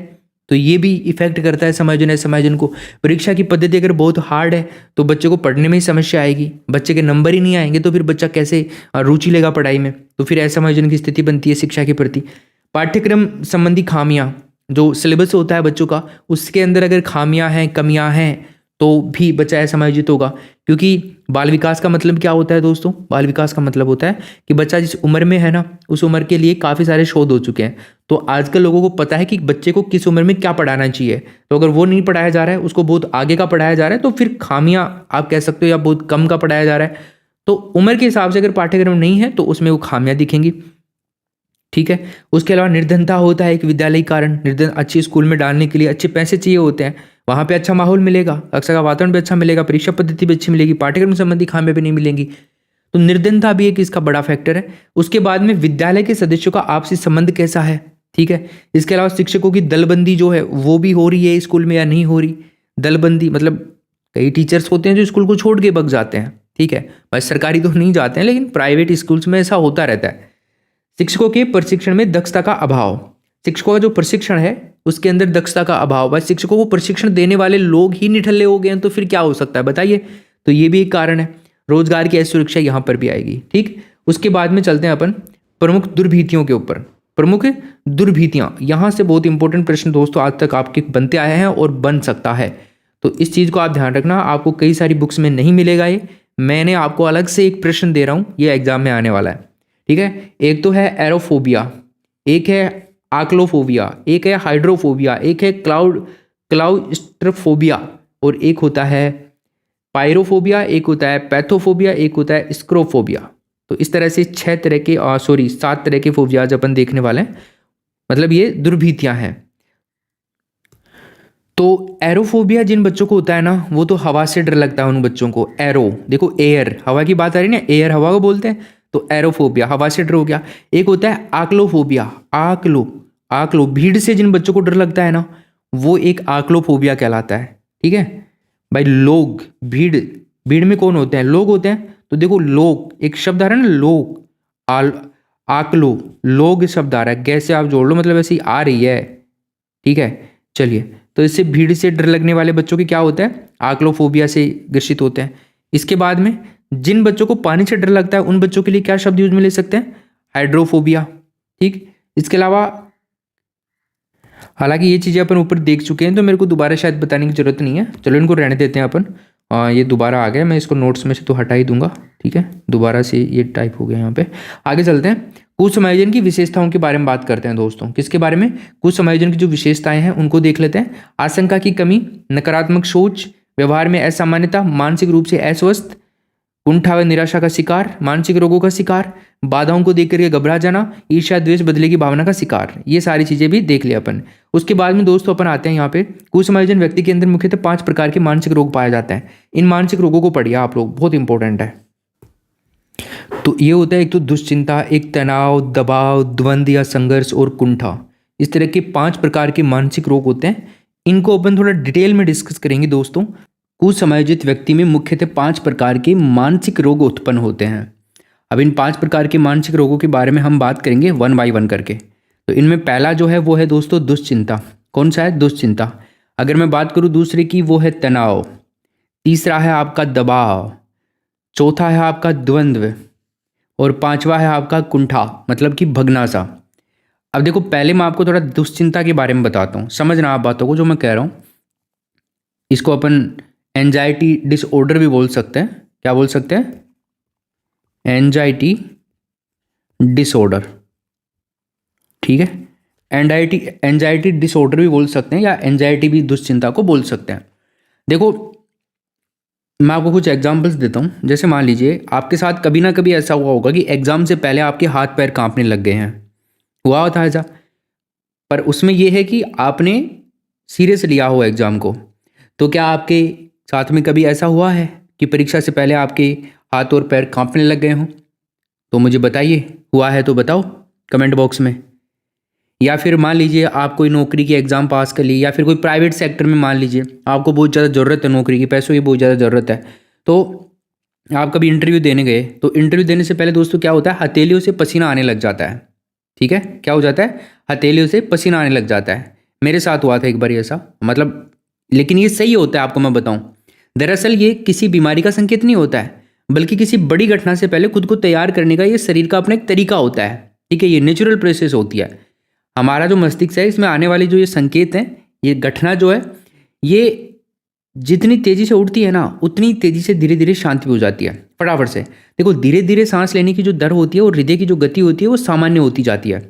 S2: तो ये भी इफेक्ट करता है समायोजन को। परीक्षा की पद्धति अगर बहुत हार्ड है तो बच्चे को पढ़ने में ही समस्या आएगी, बच्चे के नंबर ही नहीं आएंगे, तो फिर बच्चा कैसे रुचि लेगा पढ़ाई में। तो फिर असमायोजन की स्थिति बनती है शिक्षा के प्रति। पाठ्यक्रम संबंधी खामियां, जो सिलेबस होता है बच्चों का, उसके अंदर अगर खामियां हैं, कमियां हैं, तो भी बच्चा असमायोजित होगा। क्योंकि बाल विकास का मतलब क्या होता है दोस्तों? बाल विकास का मतलब होता है कि बच्चा जिस उम्र में है ना, उस उम्र के लिए काफ़ी सारे शोध हो चुके हैं। तो आजकल लोगों को पता है कि बच्चे को किस उम्र में क्या पढ़ाना चाहिए। तो अगर वो नहीं पढ़ाया जा रहा है, उसको बहुत आगे का पढ़ाया जा रहा है, तो फिर खामियां आप कह सकते हो, या बहुत कम का पढ़ाया जा रहा है। तो उम्र के हिसाब से अगर पाठ्यक्रम नहीं है तो उसमें वो खामियां दिखेंगी। ठीक है, उसके अलावा निर्धनता होता है एक विद्यालयी कारण। निर्धन, अच्छी स्कूल में डालने के लिए अच्छे पैसे चाहिए होते हैं, वहाँ पे अच्छा माहौल मिलेगा, कक्षा का वातावरण भी अच्छा मिलेगा, परीक्षा पद्धति भी अच्छी मिलेगी, पाठ्यक्रम संबंधी खामियां भी नहीं मिलेंगी। तो निर्धनता भी एक इसका बड़ा फैक्टर है। उसके बाद में विद्यालय के सदस्यों का आपसी संबंध कैसा है। ठीक है, इसके अलावा शिक्षकों की दलबंदी जो है वो भी हो रही है स्कूल में या नहीं हो रही। दलबंदी मतलब कई टीचर्स होते हैं जो स्कूल को छोड़ के भाग जाते हैं। ठीक है, बस सरकारी तो नहीं जाते हैं, लेकिन प्राइवेट स्कूल्स में ऐसा होता रहता है। शिक्षकों के प्रशिक्षण में दक्षता का अभाव। शिक्षकों का जो प्रशिक्षण है उसके अंदर दक्षता का अभाव। बस शिक्षकों को प्रशिक्षण देने वाले लोग ही निठल्ले हो गए हैं, तो फिर क्या हो सकता है बताइए। तो ये भी एक कारण है। रोजगार की असुरक्षा यहाँ पर भी आएगी। ठीक, उसके बाद में चलते हैं अपन प्रमुख दुर्भीतियों के ऊपर। प्रमुख दुर्भीतियाँ, यहाँ से बहुत इंपॉर्टेंट प्रश्न दोस्तों आज तक आपके बनते आए हैं और बन सकता है, तो इस चीज़ को आप ध्यान रखना। आपको कई सारी बुक्स में नहीं मिलेगा ये, मैंने आपको अलग से एक प्रश्न दे रहा हूँ, ये एग्जाम में आने वाला है। ठीक है, एक तो है एरोफोबिया, एक है आक्लोफोबिया, एक है हाइड्रोफोबिया, एक है क्लाउस्ट्रोफोबिया, और एक होता है पायरोफोबिया, एक होता है पैथोफोबिया, एक होता है स्क्रोफोबिया। तो इस तरह से 7 तरह के फोबियाज अपन देखने वाले हैं, मतलब ये दुर्भीतियां हैं। तो एरोफोबिया जिन बच्चों को होता है ना, वो तो हवा से डर लगता है उन बच्चों को। एरो देखो, एयर, हवा की बात आ रही है ना, एयर हवा को बोलते हैं, तो एरोफोबिया हवा से डर हो गया। एक होता है आक्लोफोबिया, आकलो, भीड़ से जिन बच्चों को डर लगता है ना, वो एक आकलोफोबिया कहलाता है। ठीक है भाई, लोग, भीड़, भीड़ में कौन होते हैं? लोग होते हैं। तो देखो लोग, एक शब्द आ रहा है ना, लोग, आकलो, लोग शब्द आ रहा है, कैसे आप जोड़ लो, मतलब ऐसी आ रही है। ठीक है, चलिए, तो इससे भीड़ से डर लगने वाले बच्चों की क्या होता है? आकलोफोबिया से ग्रसित होते हैं। इसके बाद में जिन बच्चों को पानी से डर लगता है उन बच्चों के लिए क्या शब्द यूज में ले सकते हैं? हाइड्रोफोबिया। ठीक, इसके अलावा हालांकि ये चीज़ें अपन ऊपर देख चुके हैं तो मेरे को दोबारा शायद बताने की जरूरत नहीं है, चलो इनको रहने देते हैं अपन। ये दोबारा आ गया, मैं इसको नोट्स में से तो हटा ही दूंगा। ठीक है, दोबारा से ये टाइप हो गया यहाँ पे। आगे चलते हैं, कुछ समायोजन की विशेषताओं के बारे में बात करते हैं दोस्तों। किसके बारे में? कुछ समायोजन की जो विशेषताएं हैं उनको देख लेते हैं। आशंका की कमी, नकारात्मक सोच, व्यवहार में असामान्यता, मानसिक रूप से अस्वस्थ, कुंठा व निराशा का शिकार, मानसिक रोगों का शिकार, बाधाओं को देख करके घबरा जाना, ईर्ष्या द्वेष बदले की भावना का शिकार, ये सारी चीजें भी देख लिया अपन। उसके बाद में दोस्तों अपन आते हैं यहाँ पे, कुसमायोजन व्यक्ति के अंदर मुख्यतः 5 प्रकार के मानसिक रोग पाए जाते हैं। इन मानसिक रोगों को पढ़िए आप लोग, बहुत इंपॉर्टेंट है। तो ये होता है एक तो दुश्चिंता, एक तनाव, दबाव, द्वंद्व या संघर्ष और कुंठा। इस तरह के 5 प्रकार के मानसिक रोग होते हैं। इनको अपन थोड़ा डिटेल में डिस्कस करेंगे दोस्तों। कुसमायोजित व्यक्ति में मुख्यतः 5 प्रकार के मानसिक रोग उत्पन्न होते हैं। अब इन 5 प्रकार के मानसिक रोगों के बारे में हम बात करेंगे 1 बाय 1 करके। तो इनमें पहला जो है वो है दोस्तों दुश्चिंता। कौन सा है? दुश्चिंता। अगर मैं बात करूँ दूसरे की, वो है तनाव। तीसरा है आपका दबाव। चौथा है आपका द्वंद्व। और 5वां है आपका कुंठा, मतलब कि भगना सा। अब देखो, पहले मैं आपको थोड़ा दुश्चिंता के बारे में बताता हूँ, समझना आप बातों को जो मैं कह रहा हूँ। इसको अपन एंजाइटी डिसऑर्डर भी बोल सकते हैं। क्या बोल सकते हैं? Anxiety disorder. ठीक है, एंजाइटी डिसऑर्डर भी बोल सकते हैं, या एंजाइटी भी दुश्चिंता को बोल सकते हैं। देखो, मैं आपको कुछ एग्जांपल्स देता हूँ। जैसे मान लीजिए आपके साथ कभी ना कभी ऐसा हुआ होगा कि एग्जाम से पहले आपके हाथ पैर कांपने लग गए हैं। हुआ होता है ऐसा, पर उसमें यह है कि आपने सीरियस लिया हो एग्जाम को। तो क्या आपके साथ में कभी ऐसा हुआ है कि परीक्षा से पहले आपके हाथ और पैर कांपने लग गए हों? तो मुझे बताइए, हुआ है तो बताओ कमेंट बॉक्स में। या फिर मान लीजिए आप कोई नौकरी की एग्ज़ाम पास कर ली, या फिर कोई प्राइवेट सेक्टर में मान लीजिए आपको बहुत ज़्यादा ज़रूरत है नौकरी की, पैसों की बहुत ज़्यादा ज़रूरत है, तो आप कभी इंटरव्यू देने गए, तो इंटरव्यू देने से पहले दोस्तों क्या होता है? हथेलियों से पसीना आने लग जाता है। ठीक है, क्या हो जाता है? हथेलियों से पसीना आने लग जाता है। मेरे साथ हुआ था एक बार ऐसा, मतलब, लेकिन ये सही होता है, आपको मैं बताऊं। दरअसल ये किसी बीमारी का संकेत नहीं होता है, बल्कि किसी बड़ी घटना से पहले खुद को तैयार करने का ये शरीर का अपना एक तरीका होता है। ठीक है, ये नेचुरल प्रोसेस होती है। हमारा जो मस्तिष्क है, इसमें आने वाली जो ये संकेत हैं, ये घटना जो है, ये जितनी तेजी से उठती है ना, उतनी तेजी से धीरे धीरे शांति हो जाती है फटाफट से। देखो, धीरे धीरे सांस लेने की जो दर होती है और हृदय की जो गति होती है वो सामान्य होती जाती है।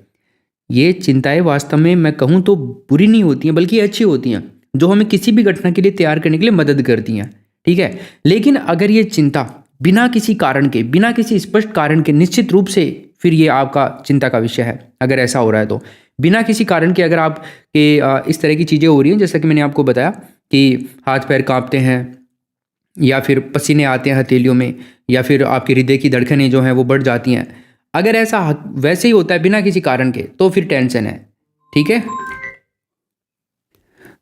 S2: ये चिंताएं वास्तव में मैं कहूँ तो बुरी नहीं होती हैं, बल्कि अच्छी होती हैं, जो हमें किसी भी घटना के लिए तैयार करने के लिए मदद करती हैं। ठीक है, लेकिन अगर ये चिंता बिना किसी कारण के, बिना किसी स्पष्ट कारण के, निश्चित रूप से फिर ये आपका चिंता का विषय है। अगर ऐसा हो रहा है तो बिना किसी कारण के अगर आप इस तरह की चीज़ें हो रही हैं, जैसा कि मैंने आपको बताया कि हाथ पैर कांपते हैं, या फिर पसीने आते हैं हथेलियों में, या फिर आपके हृदय की धड़कनें जो हैं वो बढ़ जाती हैं, अगर ऐसा वैसे ही होता है बिना किसी कारण के, तो फिर टेंशन है। ठीक है,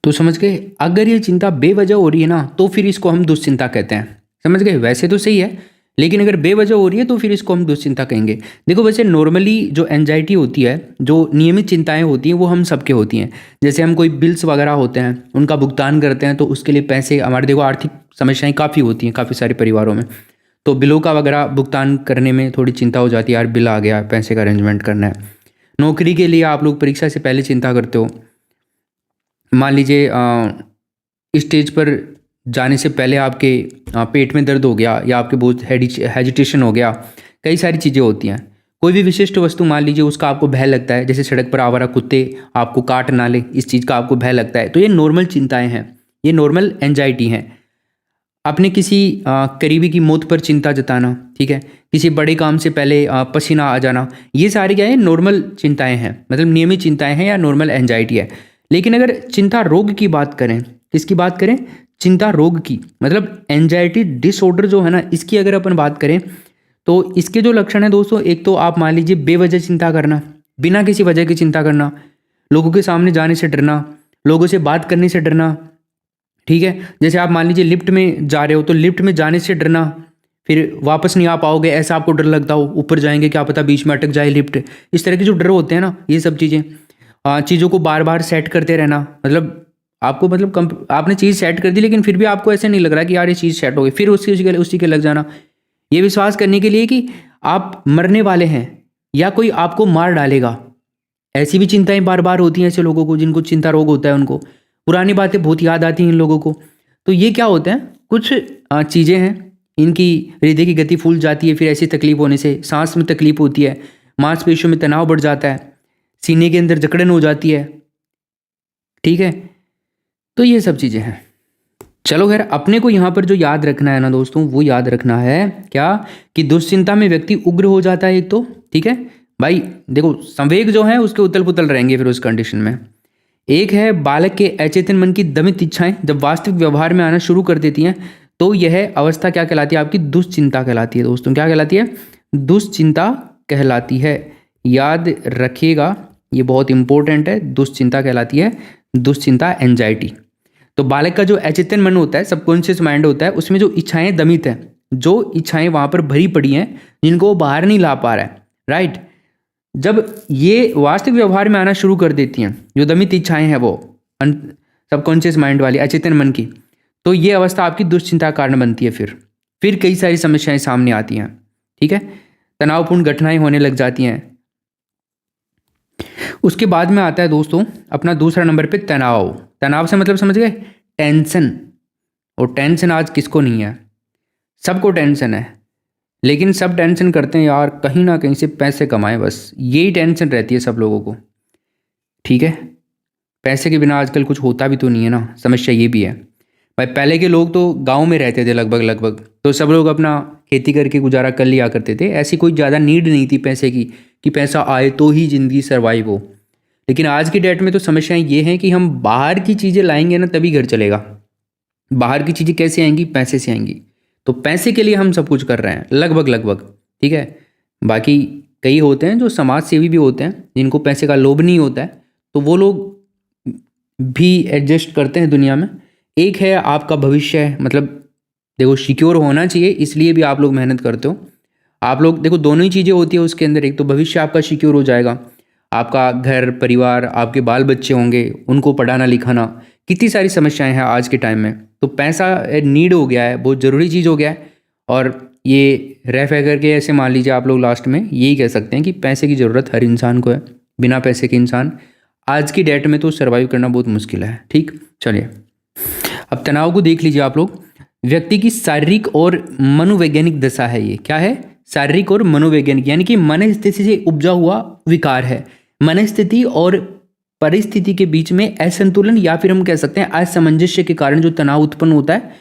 S2: तो समझ गए? अगर ये चिंता बेवजह हो रही है ना, तो फिर इसको हम दुश्चिंता कहते हैं। समझ गए? वैसे तो सही है, लेकिन अगर बेवजह हो रही है तो फिर इसको हम दुश्चिंता कहेंगे। देखो, वैसे नॉर्मली जो एंजाइटी होती है, जो नियमित चिंताएं होती हैं, वो हम सबके होती हैं। जैसे हम कोई बिल्स वगैरह होते हैं, उनका भुगतान करते हैं, तो उसके लिए पैसे, हमारे देखो आर्थिक समस्याएं काफ़ी होती हैं काफ़ी सारे परिवारों में, तो बिलों का वगैरह भुगतान करने में थोड़ी चिंता हो जाती है, यार बिल आ गया, पैसे का अरेंजमेंट करना है। नौकरी के लिए आप लोग परीक्षा से पहले चिंता करते हो। मान लीजिए स्टेज पर जाने से पहले आपके पेट में दर्द हो गया, या आपके बहुत हेजिटेशन हो गया, कई सारी चीज़ें होती हैं। कोई भी विशिष्ट वस्तु मान लीजिए उसका आपको भय लगता है, जैसे सड़क पर आवारा कुत्ते आपको काट ना ले, इस चीज़ का आपको भय लगता है, तो ये नॉर्मल चिंताएं हैं, ये नॉर्मल एंजाइटी हैं। अपने किसी करीबी की मौत पर चिंता जताना, ठीक है, किसी बड़े काम से पहले पसीना आ जाना, ये सारी क्या है? नॉर्मल चिंताएं हैं, मतलब नियमित चिंताएं हैं या नॉर्मल एंजाइटी है। लेकिन अगर चिंता रोग की बात करें, किसकी बात करें? चिंता रोग की, मतलब एंजाइटी डिसऑर्डर जो है ना, इसकी अगर अपन बात करें तो इसके जो लक्षण है दोस्तों, एक तो आप मान लीजिए बेवजह चिंता करना, बिना किसी वजह की चिंता करना,
S1: लोगों के सामने जाने से डरना, लोगों से बात करने से डरना, ठीक है। जैसे आप मान लीजिए लिफ्ट में जा रहे हो तो लिफ्ट में जाने से डरना, फिर वापस नहीं आ पाओगे ऐसा आपको डर लगता हो, ऊपर जाएंगे क्या पता बीच में अटक जाए लिफ्ट, इस तरह के जो डर होते हैं ना, ये सब चीज़ें। चीज़ों को बार बार सेट करते रहना, मतलब आपको मतलब आपने चीज़ सेट कर दी लेकिन फिर भी आपको ऐसे नहीं लग रहा कि यार ये चीज़ सेट हो गई, फिर उसी के लग जाना। ये विश्वास करने के लिए कि आप मरने वाले हैं या कोई आपको मार डालेगा, ऐसी भी चिंताएं बार बार होती हैं ऐसे लोगों को जिनको चिंता रोग होता है, उनको पुरानी बातें बहुत याद आती हैं इन लोगों को। तो ये क्या होता है, कुछ चीज़ें हैं, इनकी हृदय की गति फूल जाती है, फिर ऐसी तकलीफ होने से सांस में तकलीफ होती है, मांसपेशियों में तनाव बढ़ जाता है, सीने के अंदर जकड़न हो जाती है, ठीक है। तो ये सब चीज़ें हैं। चलो खैर, अपने को यहाँ पर जो याद रखना है ना दोस्तों, वो याद रखना है क्या कि दुश्चिंता में व्यक्ति उग्र हो जाता है एक तो, ठीक है भाई। देखो संवेग जो है उसके उतल पुतल रहेंगे फिर उस कंडीशन में। एक है बालक के अचेतन मन की दमित इच्छाएं जब वास्तविक व्यवहार में आना शुरू कर देती हैं, तो यह अवस्था क्या कहलाती है आपकी, दुश्चिंता कहलाती है दोस्तों। क्या कहलाती है, दुश्चिंता कहलाती है। याद रखिएगा, ये बहुत इंपॉर्टेंट है, दुश्चिंता कहलाती है, दुश्चिंता एंजाइटी। तो बालक का जो अचेतन मन होता है, सबकॉन्शियस माइंड होता है, उसमें जो इच्छाएं दमित है, जो इच्छाएं वहां पर भरी पड़ी हैं जिनको वो बाहर नहीं ला पा रहा है, राइट। जब ये वास्तविक व्यवहार में आना शुरू कर देती हैं, जो दमित इच्छाएं हैं वो सबकॉन्शियस माइंड वाली अचेतन मन की, तो ये अवस्था आपकी दुश्चिंता का कारण बनती है। फिर कई सारी समस्याएं सामने आती हैं, ठीक है, तनावपूर्ण घटनाएं होने लग जाती हैं। उसके बाद में आता है दोस्तों अपना दूसरा नंबर पे तनाव। तनाव से मतलब समझ गए, टेंशन। और टेंशन आज किसको नहीं है, सबको टेंशन है, लेकिन सब टेंशन करते हैं यार कहीं ना कहीं से पैसे कमाएं, बस यही टेंशन रहती है सब लोगों को, ठीक है। पैसे के बिना आजकल कुछ होता भी तो नहीं है ना, समस्या ये भी है भाई। पहले के लोग तो गांव में रहते थे लगभग, तो सब लोग अपना खेती करके गुजारा कर लिया करते थे, ऐसी कोई ज़्यादा नीड नहीं थी पैसे की कि पैसा आए तो ही ज़िंदगी सर्वाइव हो। लेकिन आज की डेट में तो समस्याएं ये हैं कि हम बाहर की चीज़ें लाएंगे ना तभी घर चलेगा। बाहर की चीज़ें कैसे आएंगी, पैसे से आएंगी। तो पैसे के लिए हम सब कुछ कर रहे हैं लगभग, ठीक है। बाकी कई होते हैं जो समाज सेवी भी होते हैं, जिनको पैसे का लोभ नहीं होता है, तो वो लोग भी एडजस्ट करते हैं दुनिया में। एक है आपका भविष्य, मतलब देखो सिक्योर होना चाहिए, इसलिए भी आप लोग मेहनत करते हो। आप लोग देखो दोनों ही चीज़ें होती है उसके अंदर, एक तो भविष्य आपका सिक्योर हो जाएगा, आपका घर परिवार, आपके बाल बच्चे होंगे, उनको पढ़ाना लिखाना, कितनी सारी समस्याएं हैं आज के टाइम में। तो पैसा नीड हो गया है, बहुत ज़रूरी चीज़ हो गया है। और ये रह करके ऐसे मान लीजिए आप लोग लास्ट में यही कह सकते हैं कि पैसे की ज़रूरत हर इंसान को है, बिना पैसे के इंसान आज की डेट में तो सर्वाइव करना बहुत मुश्किल है, ठीक। चलिए अब तनाव को देख लीजिए आप लोग। व्यक्ति की शारीरिक और मनोवैज्ञानिक दशा है ये, क्या है, शारीरिक और मनोवैज्ञानिक, यानी कि मन स्थिति से उपजा हुआ विकार है। मन स्थिति और परिस्थिति के बीच में असंतुलन या फिर हम कह सकते हैं असामंजस्य के कारण जो तनाव उत्पन्न होता है,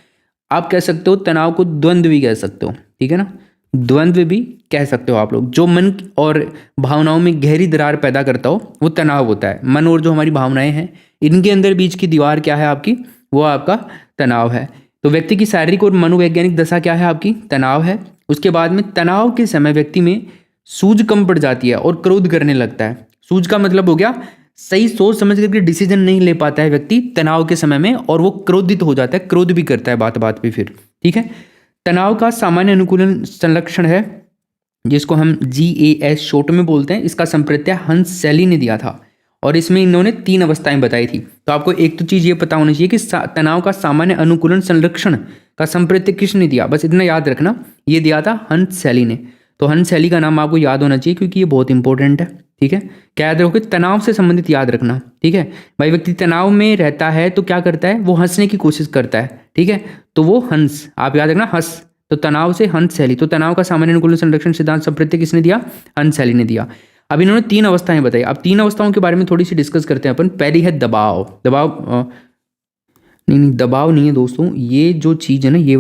S1: आप कह सकते हो तनाव को द्वंद्व भी कह सकते हो, ठीक है ना, द्वंद्व भी कह सकते हो आप लोग। जो मन और भावनाओं में गहरी दरार पैदा करता हो वो तनाव होता है। मन और जो हमारी भावनाएं हैं इनके अंदर बीच की दीवार क्या है आपकी, वो आपका तनाव है। तो व्यक्ति की शारीरिक और मनोवैज्ञानिक दशा क्या है आपकी, तनाव है। उसके बाद में तनाव के समय व्यक्ति में सूझ कम पड़ जाती है और क्रोध करने लगता है। सूझ का मतलब हो गया सही सोच समझ करके डिसीजन नहीं ले पाता है व्यक्ति तनाव के समय में, और वो क्रोधित हो जाता है, क्रोध भी करता है बात बात पे फिर, ठीक है। तनाव का सामान्य अनुकूलन संलक्षण है जिसको हम GAS शॉर्ट में बोलते हैं, इसका संप्रत्यय हंस सैली ने दिया था और इसमें इन्होंने 3 अवस्थाएं बताई थी। तो आपको एक तो चीज़ ये पता होनी चाहिए कि तनाव का सामान्य अनुकूलन संरक्षण का संप्रत्यय किसने दिया, बस इतना याद रखना, ये दिया था हंस सैली ने। तो हंस सैली का नाम आपको याद होना चाहिए क्योंकि ये बहुत इंपॉर्टेंट है, ठीक है। क्या याद रखोगे, तनाव से संबंधित याद रखना, ठीक है भाई। व्यक्ति तनाव में रहता है तो क्या करता है, वो हंसने की कोशिश करता है, ठीक है। तो वो हंस, आप याद रखना हंस, तो तनाव से हंस सैली। तो तनाव का सामान्य अनुकूलन संरक्षण सिद्धांत संप्रत्यय किसने दिया, हंस सैली ने दिया। अब इन्होंने 3 अवस्थाएं बताई। अब 3 अवस्थाओं के बारे में थोड़ी सी डिस्कस करते हैं अपन। पहली है दबाव। नहीं दबाव नहीं है दोस्तों, ये जो चीज़ है ना, ये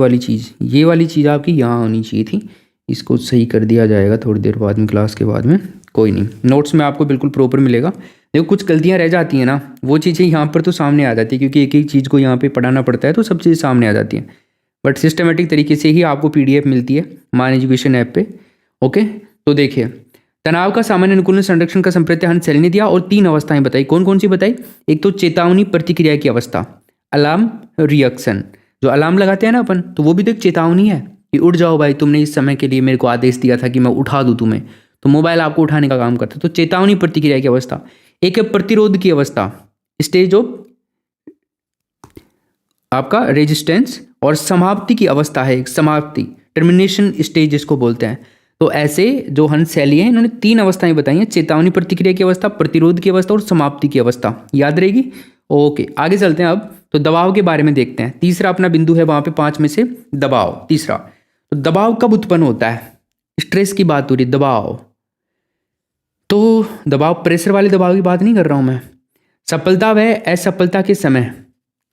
S1: वाली चीज़ आपकी यहाँ होनी चाहिए थी। इसको सही कर दिया जाएगा थोड़ी देर बाद में, क्लास के बाद में, कोई नहीं, नोट्स में आपको बिल्कुल प्रॉपर मिलेगा। देखो कुछ गलतियाँ रह जाती हैं ना, वो चीज़ें यहाँ पर तो सामने आ जाती है क्योंकि एक एक चीज़ को यहाँ पे पढ़ाना पड़ता है, तो सब चीज़ सामने आ जाती हैं। बट सिस्टमेटिक तरीके से ही आपको PDF मिलती है मान एजुकेशन ऐप पे, ओके। तो देखिए तनाव का सामान्य अनुकूलन संरक्षण का संप्रत्य हंस सैली ने दिया और 3 अवस्थाएं बताई। कौन कौन सी बताई? एक तो चेतावनी प्रतिक्रिया की अवस्था, अलार्म रिएक्शन। जो अलार्म लगाते हैं ना अपन, तो वो भी तो एक चेतावनी है कि उठ जाओ भाई, तुमने इस समय के लिए मेरे को आदेश दिया था कि मैं उठा दूं तुम्हें, तो मोबाइल आपको उठाने का काम करता है। तो चेतावनी प्रतिक्रिया की अवस्था। एक है प्रतिरोध की अवस्था, स्टेज ऑफ आपका रेजिस्टेंस, और समाप्ति की अवस्था है एक, समाप्ति, टर्मिनेशन स्टेज इसको बोलते हैं। तो ऐसे जो हंस सैली है, इन्होंने 3 अवस्थाएं बताई हैं, चेतावनी प्रतिक्रिया की अवस्था, प्रतिरोध की अवस्था और समाप्ति की अवस्था। याद रहेगी? ओके, आगे चलते हैं अब। तो दबाव के बारे में देखते हैं। तीसरा अपना बिंदु है वहां पे 5 में से दबाव। तीसरा, तो दबाव कब उत्पन्न होता है? स्ट्रेस की बात हो रही, दबाव। तो दबाव, प्रेशर वाले दबाव की बात नहीं कर रहा हूं मैं। सफलता व असफलता के समय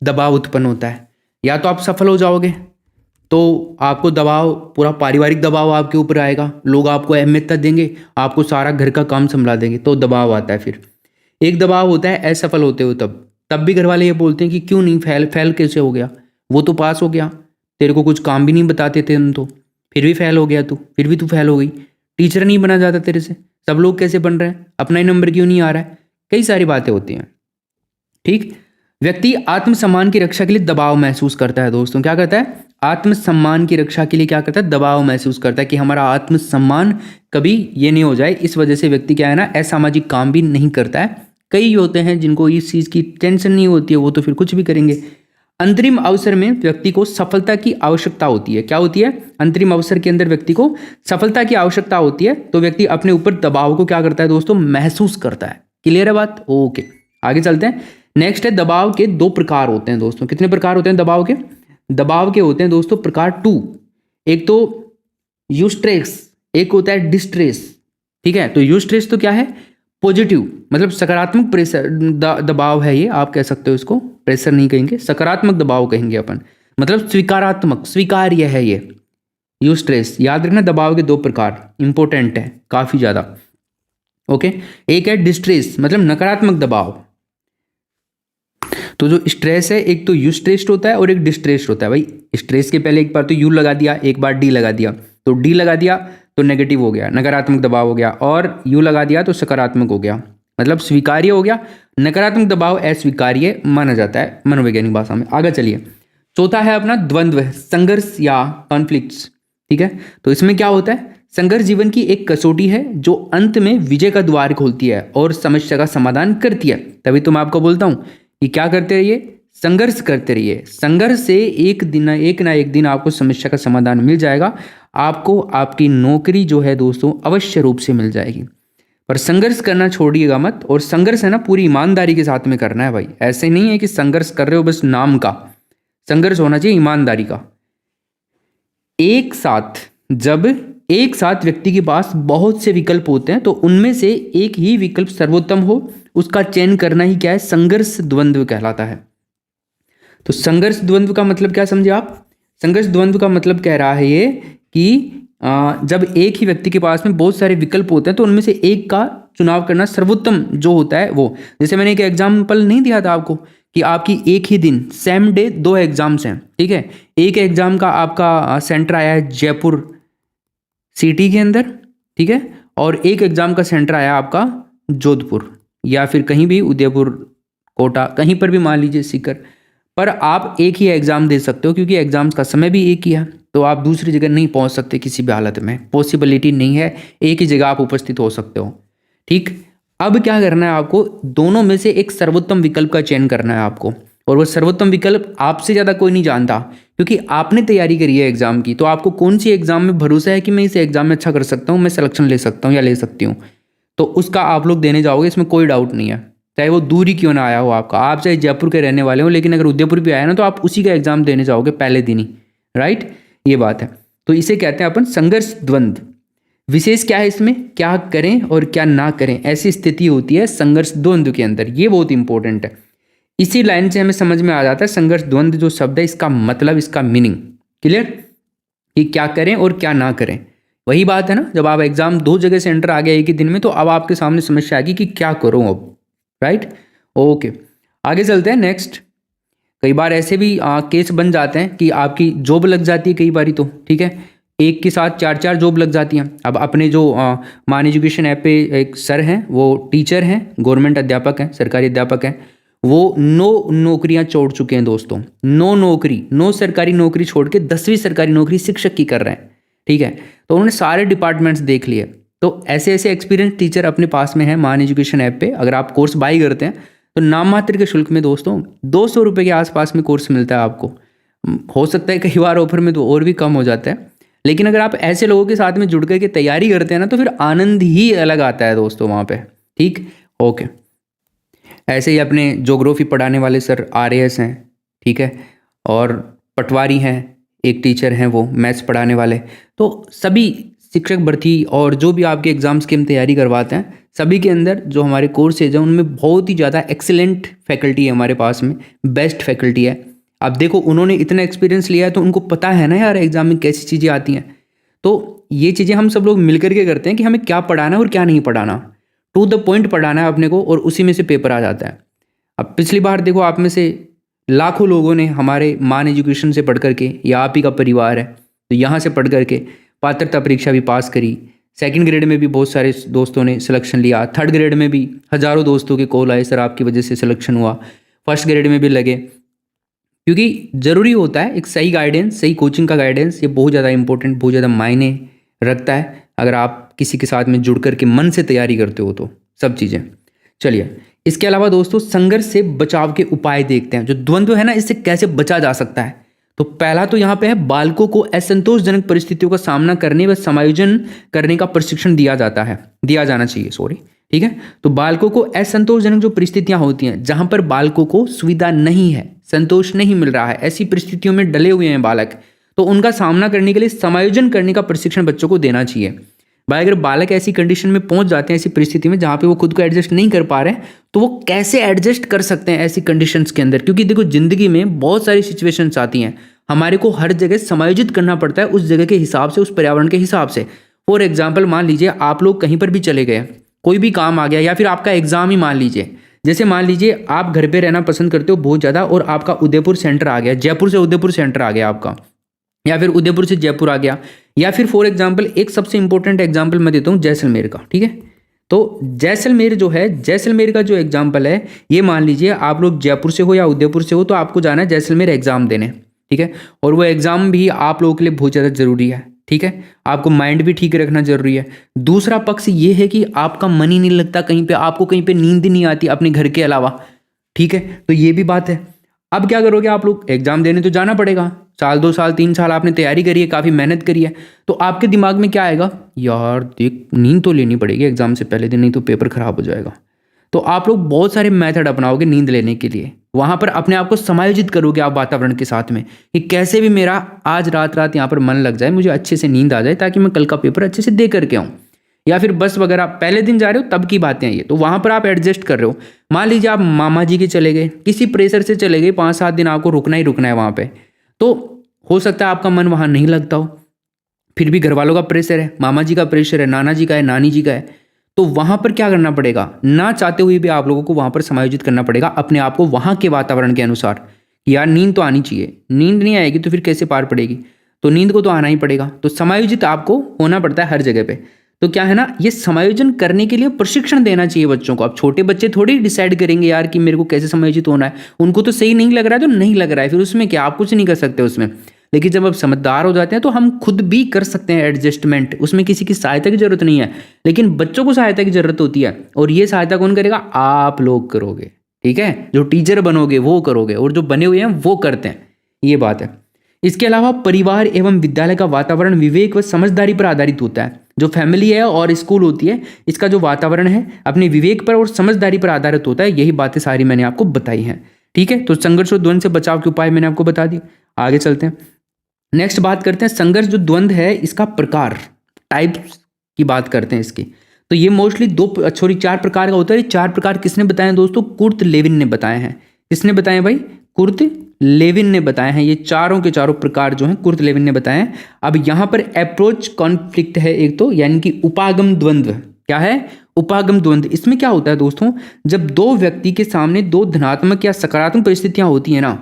S1: दबाव उत्पन्न होता है। या तो आप सफल हो जाओगे तो आपको दबाव, पूरा पारिवारिक दबाव आपके ऊपर आएगा, लोग आपको अहमियत देंगे, आपको सारा घर का काम संभला देंगे, तो दबाव आता है। फिर एक दबाव होता है असफल होते हो तब भी घर वाले ये बोलते हैं कि क्यों नहीं, फेल कैसे हो गया, वो तो पास हो गया, तेरे को कुछ काम भी नहीं बताते थे हम तो, फिर भी फेल हो गया तू, फिर भी तू फेल हो गई, टीचर नहीं बना जाता तेरे से, सब लोग कैसे बन रहे हैं, अपना ही नंबर क्यों नहीं आ रहा है, कई सारी बातें होती हैं। ठीक, व्यक्ति आत्मसम्मान की रक्षा के लिए दबाव महसूस करता है। दोस्तों क्या करता है? आत्मसम्मान की रक्षा के लिए क्या करता है? दबाव महसूस करता है कि हमारा आत्मसम्मान कभी ये नहीं हो जाए। इस वजह से व्यक्ति क्या है ना, असामाजिक काम भी नहीं करता है। कई होते हैं जिनको इस चीज़ की टेंशन नहीं होती है, वो तो फिर कुछ भी करेंगे। अंतरिम अवसर में व्यक्ति को सफलता की आवश्यकता होती है। क्या होती है? अंतरिम अवसर के अंदर व्यक्ति को सफलता की आवश्यकता होती है, तो व्यक्ति अपने ऊपर दबाव को क्या करता है दोस्तों? महसूस करता है। क्लियर है बात? ओके, आगे चलते हैं। नेक्स्ट है, दबाव के 2 प्रकार होते हैं दोस्तों। कितने प्रकार होते हैं दबाव के? दबाव के होते हैं दोस्तों प्रकार 2। एक तो यूस्ट्रेस, एक होता है डिस्ट्रेस। ठीक है, तो यूस्ट्रेस तो क्या है? पॉजिटिव, मतलब सकारात्मक प्रेशर दबाव है ये, आप कह सकते हो इसको, प्रेशर नहीं कहेंगे, सकारात्मक दबाव कहेंगे अपन, मतलब स्वीकारात्मक, स्वीकार्य है ये यूस्ट्रेस। याद रखना, दबाव के 2 प्रकार इंपॉर्टेंट है काफी ज्यादा। ओके, एक है डिस्ट्रेस, मतलब नकारात्मक दबाव। तो जो स्ट्रेस है, एक तो यू स्ट्रेस्ड होता है और एक डिस्ट्रेस्ड होता है। भाई स्ट्रेस के पहले एक बार तो यू लगा दिया, एक बार डी लगा दिया, तो डी लगा दिया तो नेगेटिव हो गया, नकारात्मक दबाव हो गया, और यू लगा दिया तो सकारात्मक हो गया, मतलब स्वीकार्य हो गया। नकारात्मक दबाव अस्वीकार्य माना जाता है मनोवैज्ञानिक भाषा में। आगे चलिए, चौथा है अपना द्वंद्व, संघर्ष या कॉन्फ्लिक्ट्स। ठीक है, तो इसमें क्या होता है? संघर्ष जीवन की एक कसौटी है जो अंत में विजय का द्वार खोलती है और समस्या का समाधान करती है। तभी तो मैं आपको बोलता हूं कि क्या करते रहिए? संघर्ष करते रहिए। संघर्ष से एक ना एक दिन आपको समस्या का समाधान मिल जाएगा। आपको आपकी नौकरी जो है दोस्तों अवश्य रूप से मिल जाएगी। पर संघर्ष करना छोड़िएगा मत, और संघर्ष है ना पूरी ईमानदारी के साथ में करना है भाई। ऐसे नहीं है कि संघर्ष कर रहे हो बस नाम का, संघर्ष होना चाहिए ईमानदारी का। एक साथ व्यक्ति के पास बहुत से विकल्प होते हैं, तो उनमें से एक ही विकल्प सर्वोत्तम हो, उसका चयन करना ही क्या है? संघर्ष द्वंद्व कहलाता है। तो संघर्ष द्वंद्व का मतलब क्या समझे आप? संघर्ष द्वंद्व का मतलब कह रहा है ये कि जब एक ही व्यक्ति के पास में बहुत सारे विकल्प होते हैं, तो उनमें से एक का चुनाव करना सर्वोत्तम जो होता है वो। जैसे मैंने एक एग्जाम्पल नहीं दिया था आपको कि आपकी एक ही दिन सेम डे 2 एग्जाम्स हैं। ठीक है, एक एग्जाम का आपका सेंटर आया है जयपुर सिटी के अंदर, ठीक है, और एक एग्जाम का सेंटर आया आपका जोधपुर या फिर कहीं भी, उदयपुर, कोटा, कहीं पर भी मान लीजिए सीकर। पर आप एक ही एग्जाम दे सकते हो क्योंकि एग्जाम्स का समय भी एक ही है, तो आप दूसरी जगह नहीं पहुंच सकते किसी भी हालत में, पॉसिबिलिटी नहीं है, एक ही जगह आप उपस्थित हो सकते हो। ठीक, अब क्या करना है आपको? दोनों में से एक सर्वोत्तम विकल्प का चयन करना है आपको, और वो सर्वोत्तम विकल्प आपसे ज़्यादा कोई नहीं जानता, क्योंकि आपने तैयारी करी है एग्जाम की। तो आपको कौन सी एग्जाम में भरोसा है कि मैं इस एग्जाम में अच्छा कर सकता हूँ, मैं सिलेक्शन ले सकता हूँ या ले सकती हूँ, तो उसका आप लोग देने जाओगे, इसमें कोई डाउट नहीं है। चाहे वो दूर ही क्यों ना आया हो आपका, आप चाहे जयपुर के रहने वाले हो, लेकिन अगर उदयपुर भी आया ना, तो आप उसी का एग्जाम देने जाओगे पहले दिन ही। राइट, ये बात है। तो इसे कहते हैं अपन संघर्ष द्वंद्व। विशेष क्या है इसमें? क्या करें और क्या ना करें, ऐसी स्थिति होती है संघर्ष द्वंद्व के अंदर। ये बहुत इंपॉर्टेंट है। इसी लाइन से हमें समझ में आ जाता है संघर्ष द्वंद्व जो शब्द है, इसका मतलब, इसका मीनिंग। क्लियर? कि क्या करें और क्या ना करें। वही बात है ना, जब आप एग्जाम 2 जगह सेंटर आ गया एक ही दिन में, तो अब आपके सामने समस्या आ गई कि क्या करूं अब। राइट, ओके, आगे चलते हैं नेक्स्ट। कई बार ऐसे भी केस बन जाते हैं कि आपकी जॉब लग जाती है कई बारी, तो ठीक है, एक के साथ 4-4 जॉब लग जाती हैं। अब अपने जो मान एजुकेशन ऐप पे एक सर हैं, वो टीचर हैं, गवर्नमेंट अध्यापक हैं, सरकारी अध्यापक हैं, वो 9 नौकरियां छोड़ चुके हैं दोस्तों। 9 सरकारी नौकरी छोड़ के 10वीं सरकारी नौकरी शिक्षक की कर रहे हैं। ठीक है, तो उन्होंने सारे डिपार्टमेंट्स देख लिए। तो ऐसे ऐसे एक्सपीरियंस टीचर अपने पास में है मान एजुकेशन ऐप पे। अगर आप कोर्स बाई करते हैं तो नाम मात्र के शुल्क में दोस्तों 200 रुपये के आसपास में कोर्स मिलता है आपको। हो सकता है कई बार ऑफर में तो और भी कम हो जाता है, लेकिन अगर आप ऐसे लोगों के साथ में जुड़ करके तैयारी करते हैं ना, तो फिर आनंद ही अलग आता है दोस्तों वहाँ पे। ठीक, ओके। ऐसे ही अपने ज्योग्राफी पढ़ाने वाले सर RAS हैं, ठीक है, और पटवारी हैं, एक टीचर हैं वो मैथ्स पढ़ाने वाले। तो सभी शिक्षक भर्ती और जो भी आपके एग्ज़ाम्स की हम तैयारी करवाते हैं, सभी के अंदर जो हमारे कोर्सेज हैं उनमें बहुत ही ज़्यादा एक्सीलेंट फैकल्टी है हमारे पास में, बेस्ट फैकल्टी है। अब देखो उन्होंने इतना एक्सपीरियंस लिया है तो उनको पता है ना यार एग्जाम में कैसी चीज़ें आती हैं। तो ये चीज़ें हम सब लोग मिल करके करते हैं कि हमें क्या पढ़ाना है और क्या नहीं पढ़ाना। टू द पॉइंट पढ़ाना है अपने को, और उसी में से पेपर आ जाता है। अब पिछली बार देखो आप में से लाखों लोगों ने हमारे मान एजुकेशन से पढ़ करके, या आप ही का परिवार है तो यहाँ से पढ़ करके पात्रता परीक्षा भी पास करी। सेकंड ग्रेड में भी बहुत सारे दोस्तों ने सिलेक्शन लिया। थर्ड ग्रेड में भी हज़ारों दोस्तों के कॉल आए, सर आपकी वजह से सिलेक्शन हुआ। फर्स्ट ग्रेड में भी लगे, क्योंकि ज़रूरी होता है एक सही गाइडेंस, सही कोचिंग का गाइडेंस। ये बहुत ज़्यादा इंपॉर्टेंट, बहुत ज़्यादा मायने रखता है अगर आप किसी के साथ में जुड़ करके मन से तैयारी करते हो तो सब चीज़ें। चलिए, इसके अलावा दोस्तों संघर्ष से बचाव के उपाय देखते हैं। जो द्वंद्व है ना, इससे कैसे बचा जा सकता है। तो पहला तो यहाँ पे है, बालकों को असंतोषजनक परिस्थितियों का सामना करने व समायोजन करने का प्रशिक्षण दिया जाना चाहिए, सॉरी। ठीक है, तो बालकों को असंतोषजनक जो परिस्थितियां होती हैं, जहां पर बालकों को सुविधा नहीं है, संतोष नहीं मिल रहा है, ऐसी परिस्थितियों में डले हुए हैं बालक, तो उनका सामना करने के लिए समायोजन करने का प्रशिक्षण बच्चों को देना चाहिए। भाई अगर बालक ऐसी कंडीशन में पहुंच जाते हैं, ऐसी परिस्थिति में जहां पे वो खुद को एडजस्ट नहीं कर पा रहे हैं, तो वो कैसे एडजस्ट कर सकते हैं ऐसी कंडीशंस के अंदर। क्योंकि देखो जिंदगी में बहुत सारी सिचुएशंस आती हैं, हमारे को हर जगह समायोजित करना पड़ता है उस जगह के हिसाब से, उस पर्यावरण के हिसाब से। फॉर एग्जाम्पल मान लीजिए आप लोग कहीं पर भी चले गए, कोई भी काम आ गया, या फिर आपका एग्जाम ही मान लीजिए, जैसे मान लीजिए आप घर पे रहना पसंद करते हो बहुत ज़्यादा, और आपका उदयपुर सेंटर आ गया, जयपुर से उदयपुर सेंटर आ गया आपका, या फिर उदयपुर से जयपुर आ गया, या फिर फॉर एग्जाम्पल एक सबसे इंपॉर्टेंट एग्जाम्पल मैं देता हूँ जैसलमेर का। ठीक है, तो जैसलमेर जो है, जैसलमेर का जो एग्जाम्पल है, ये मान लीजिए आप लोग जयपुर से हो या उदयपुर से हो, तो आपको जाना है जैसलमेर एग्जाम देने। ठीक है, और वो एग्जाम भी आप लोगों के लिए बहुत ज़्यादा ज़रूरी है। ठीक है, आपको माइंड भी ठीक रखना जरूरी है। दूसरा पक्ष ये है कि आपका मन ही नहीं लगता कहीं पे, आपको कहीं पे नींद नहीं आती अपने घर के अलावा। ठीक है, तो ये भी बात है। अब क्या करोगे आप लोग, एग्जाम देने तो जाना पड़ेगा, 1 2 साल 3 साल आपने तैयारी करी है, काफ़ी मेहनत करी है, तो आपके दिमाग में क्या आएगा, यार देख नींद तो लेनी पड़ेगी एग्जाम से पहले दिन, नहीं तो पेपर खराब हो जाएगा। तो आप लोग बहुत सारे मेथड अपनाओगे नींद लेने के लिए, वहाँ पर अपने आप को समायोजित करोगे आप वातावरण के साथ में, कि कैसे भी मेरा आज रात यहाँ पर मन लग जाए, मुझे अच्छे से नींद आ जाए, ताकि मैं कल का पेपर अच्छे से दे करके आऊँ। या फिर बस वगैरह पहले दिन जा रहे हो तब की बातें हैं ये, तो वहाँ पर आप एडजस्ट कर रहे हो। मान लीजिए आप मामा जी के चले गए, किसी प्रेशर से चले गए, 5 7 दिन आपको रुकना ही रुकना है वहाँ पर, तो हो सकता है आपका मन वहाँ नहीं लगता हो, फिर भी घर वालों का प्रेशर है, मामा जी का प्रेशर है, नाना जी का है, नानी जी का है, तो वहाँ पर क्या करना पड़ेगा, ना चाहते हुए भी आप लोगों को वहाँ पर समायोजित करना पड़ेगा अपने आप को वहाँ के वातावरण के अनुसार। यार नींद तो आनी चाहिए, नींद नहीं आएगी तो फिर कैसे पार पड़ेगी, तो नींद को तो आना ही पड़ेगा। तो समायोजित आपको होना पड़ता है हर जगह पे। तो क्या है ना, ये समायोजन करने के लिए प्रशिक्षण देना चाहिए बच्चों को। अब छोटे बच्चे थोड़ी डिसाइड करेंगे यार कि मेरे को कैसे समायोजित होना है, उनको तो सही नहीं लग रहा है तो नहीं लग रहा है, फिर उसमें क्या आप कुछ नहीं कर सकते उसमें। लेकिन जब आप समझदार हो जाते हैं तो हम खुद भी कर सकते हैं एडजस्टमेंट, उसमें किसी की सहायता की जरूरत नहीं है, लेकिन बच्चों को सहायता की जरूरत होती है। और ये सहायता कौन करेगा, आप लोग करोगे। ठीक है, जो टीचर बनोगे वो करोगे, और जो बने हुए हैं वो करते हैं, ये बात है। इसके अलावा परिवार एवं विद्यालय का वातावरण विवेक व समझदारी पर आधारित होता है। जो फैमिली है और स्कूल होती है, इसका जो वातावरण है अपने विवेक पर और समझदारी पर आधारित होता है। यही बातें सारी मैंने आपको बताई हैं। ठीक है, तो संघर्ष और द्वंद्व से बचाव के उपाय मैंने आपको बता दिए। आगे चलते हैं, नेक्स्ट बात करते हैं संघर्ष जो द्वंद्व है इसका प्रकार, टाइप्स की बात करते हैं इसकी। तो ये मोस्टली 4 प्रकार का होता है। 4 प्रकार किसने बताए दोस्तों, कुर्ट लेविन ने बताए हैं। किसने बताए भाई, कुर्ट लेविन ने बताए हैं। ये चारों के चारों प्रकार जो हैं कुर्ट लेविन ने बताए हैं। अब यहाँ पर अप्रोच कॉन्फ्लिक्ट है एक तो, यानी कि उपागम द्वंद्व। क्या है, उपागम द्वंद्व। इसमें क्या होता है दोस्तों, जब 2 व्यक्ति के सामने 2 धनात्मक या सकारात्मक परिस्थितियां होती हैं ना,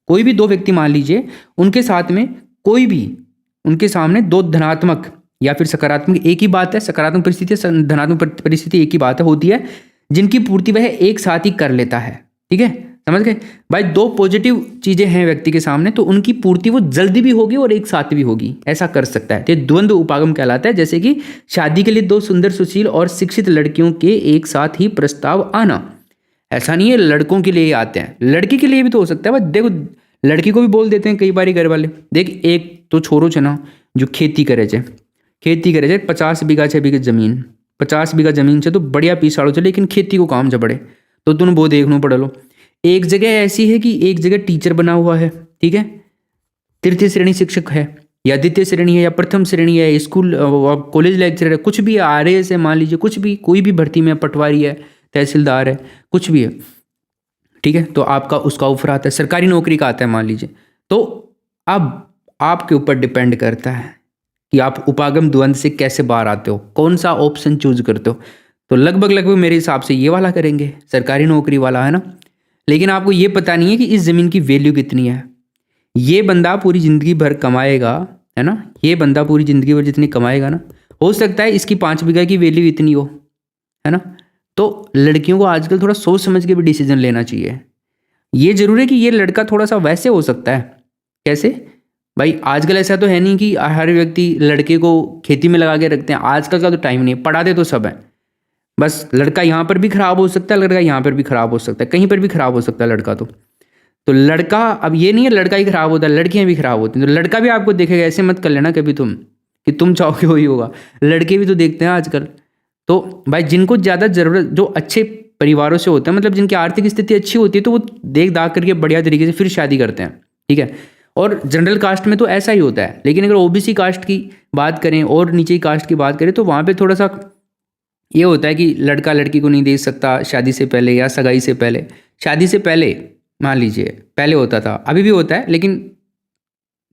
S1: कोई भी 2 व्यक्ति मान लीजिए, उनके साथ में कोई भी उनके सामने दो धनात्मक या फिर सकारात्मक, एक ही बात है, सकारात्मक परिस्थिति धनात्मक परिस्थिति एक ही बात है, होती है, जिनकी पूर्ति वह एक साथ ही कर लेता है। ठीक है, समझ गए भाई। दो पॉजिटिव चीजें हैं व्यक्ति के सामने, तो उनकी पूर्ति वो जल्दी भी होगी और एक साथ भी होगी, ऐसा कर सकता है। तो द्वंद्व उपागम कहलाता है। जैसे कि शादी के लिए दो सुंदर, सुशील और शिक्षित लड़कियों के एक साथ ही प्रस्ताव आना। ऐसा नहीं है लड़कों के लिए आते हैं, लड़की के लिए भी तो हो सकता है। बस देखो, लड़की को भी बोल देते हैं कई बार घर वाले, देख एक तो छोरो छे ना जो खेती करे छे 50 बीघा 6 बीघा जमीन, 50 बीघा जमीन से तो बढ़िया पीसाड़ो छे, लेकिन खेती को काम जबड़े तो तुम वो देखना पड़ेलो। एक जगह ऐसी है कि एक जगह टीचर बना हुआ है, ठीक है, तृतीय श्रेणी शिक्षक है या द्वितीय श्रेणी है या प्रथम श्रेणी है, स्कूल कॉलेज लेक्चरर है, कुछ भी RAS है, मान लीजिए कुछ भी, कोई भी भर्ती में, पटवारी है, तहसीलदार है, कुछ भी है, ठीक है, तो आपका उसका ऑफर आता है, सरकारी नौकरी का आता है मान लीजिए। तो अब आपके ऊपर डिपेंड करता है कि आप उपागम द्वंद्व से कैसे बाहर आते हो, कौन सा ऑप्शन चूज करते हो। तो लगभग मेरे हिसाब से ये वाला करेंगे, सरकारी नौकरी वाला, है ना। लेकिन आपको ये पता नहीं है कि इस ज़मीन की वैल्यू कितनी है। ये बंदा पूरी ज़िंदगी भर कमाएगा, है ना, ये बंदा पूरी ज़िंदगी भर जितनी कमाएगा ना, हो सकता है इसकी 5 बीघा की वैल्यू इतनी हो, है ना। तो लड़कियों को आजकल थोड़ा सोच समझ के भी डिसीजन लेना चाहिए। ये जरूर है कि ये लड़का थोड़ा सा वैसे हो सकता है, कैसे भाई, आजकल ऐसा तो है नहीं कि हर व्यक्ति लड़के को खेती में लगा के रखते हैं। आजकल का तो टाइम नहीं है, पढ़ाते तो सब है, बस लड़का यहाँ पर भी खराब हो सकता है, लड़का यहाँ पर भी खराब हो सकता है, कहीं पर भी खराब हो सकता है लड़का। तो लड़का, अब ये नहीं है लड़का ही खराब होता है, लड़कियां भी खराब होती हैं। तो लड़का भी आपको देखेगा, ऐसे मत कर लेना कभी तुम कि तुम चाहोगे वही होगा। लड़के भी तो देखते हैं आजकल। तो भाई जिनको ज़्यादा ज़रूरत, जो अच्छे परिवारों से होते हैं, मतलब जिनकी आर्थिक स्थिति अच्छी होती है, तो वो देख दाख करके बढ़िया तरीके से फिर शादी करते हैं, ठीक है। और जनरल कास्ट में तो ऐसा ही होता है। लेकिन अगर OBC कास्ट की बात करें और नीचे की कास्ट की बात करें, तो वहाँ पे थोड़ा सा ये होता है कि लड़का लड़की को नहीं देख सकता शादी से पहले या सगाई से पहले। शादी से पहले मान लीजिए पहले होता था, अभी भी होता है, लेकिन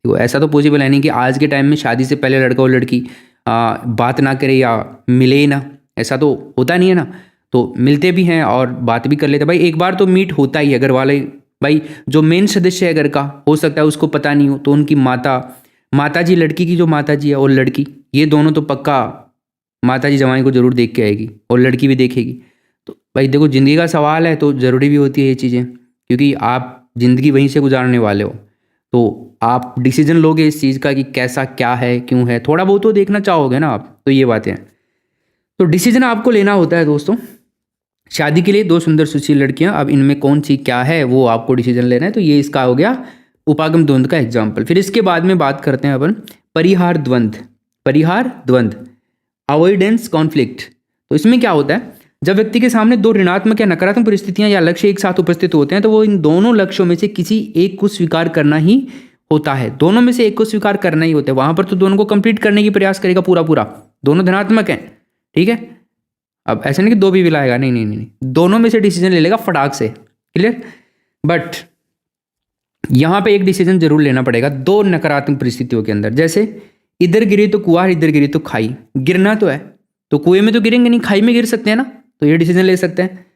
S1: वो ऐसा तो पॉसिबल है नहीं कि आज के टाइम में शादी से पहले लड़का और लड़की बात ना करे या मिले ही ना, ऐसा तो होता नहीं है ना। तो मिलते भी हैं और बात भी कर लेते हैं। भाई एक बार तो मीट होता ही है घर वाले। भाई जो मेन सदस्य है घर का, हो सकता है उसको पता नहीं हो, तो उनकी माता जी, लड़की की जो माता जी है और लड़की, ये दोनों तो पक्का माता जी जवाई को जरूर देख के आएगी और लड़की भी देखेगी। तो भाई देखो, ज़िंदगी का सवाल है तो ज़रूरी भी होती है ये चीज़ें, क्योंकि आप ज़िंदगी वहीं से गुजारने वाले हो। तो आप डिसीजन लोगे इस चीज़ का कि कैसा क्या है, क्यों है, थोड़ा बहुत तो देखना चाहोगे ना आप। तो ये बातें हैं। तो डिसीजन आपको लेना होता है दोस्तों। शादी के लिए दो सुंदर सुशील लड़कियां, अब इनमें कौन सी क्या है वो आपको डिसीजन लेना है। तो ये इसका हो गया उपागम द्वंद्व का एग्जाम्पल। फिर इसके बाद में बात करते हैं अपन परिहार द्वंद्व, अवॉइडेंस कॉन्फ्लिक्ट। तो इसमें क्या होता है, जब व्यक्ति के सामने दो ऋणात्मक या नकारात्मक परिस्थितियां या लक्ष्य एक साथ उपस्थित होते हैं, तो वो इन दोनों लक्ष्यों में से किसी एक को स्वीकार करना ही होता है। दोनों में से एक को स्वीकार करना ही होता है। वहां पर तो दोनों को कंप्लीट करने की प्रयास करेगा पूरा, दोनों धनात्मक हैं, ठीक है। अब ऐसा नहीं कि दो भी लाएगा, नहीं, दोनों में से डिसीजन ले लेगा फटाक से, क्लियर। बट यहां पे एक डिसीजन जरूर लेना पड़ेगा दो नकारात्मक परिस्थितियों के अंदर। जैसे इधर गिरी तो कुआं, इधर गिरी तो खाई। गिरना तो है तो कुएं में तो गिरेंगे नहीं, खाई में गिर सकते हैं ना, तो ये डिसीजन ले सकते हैं।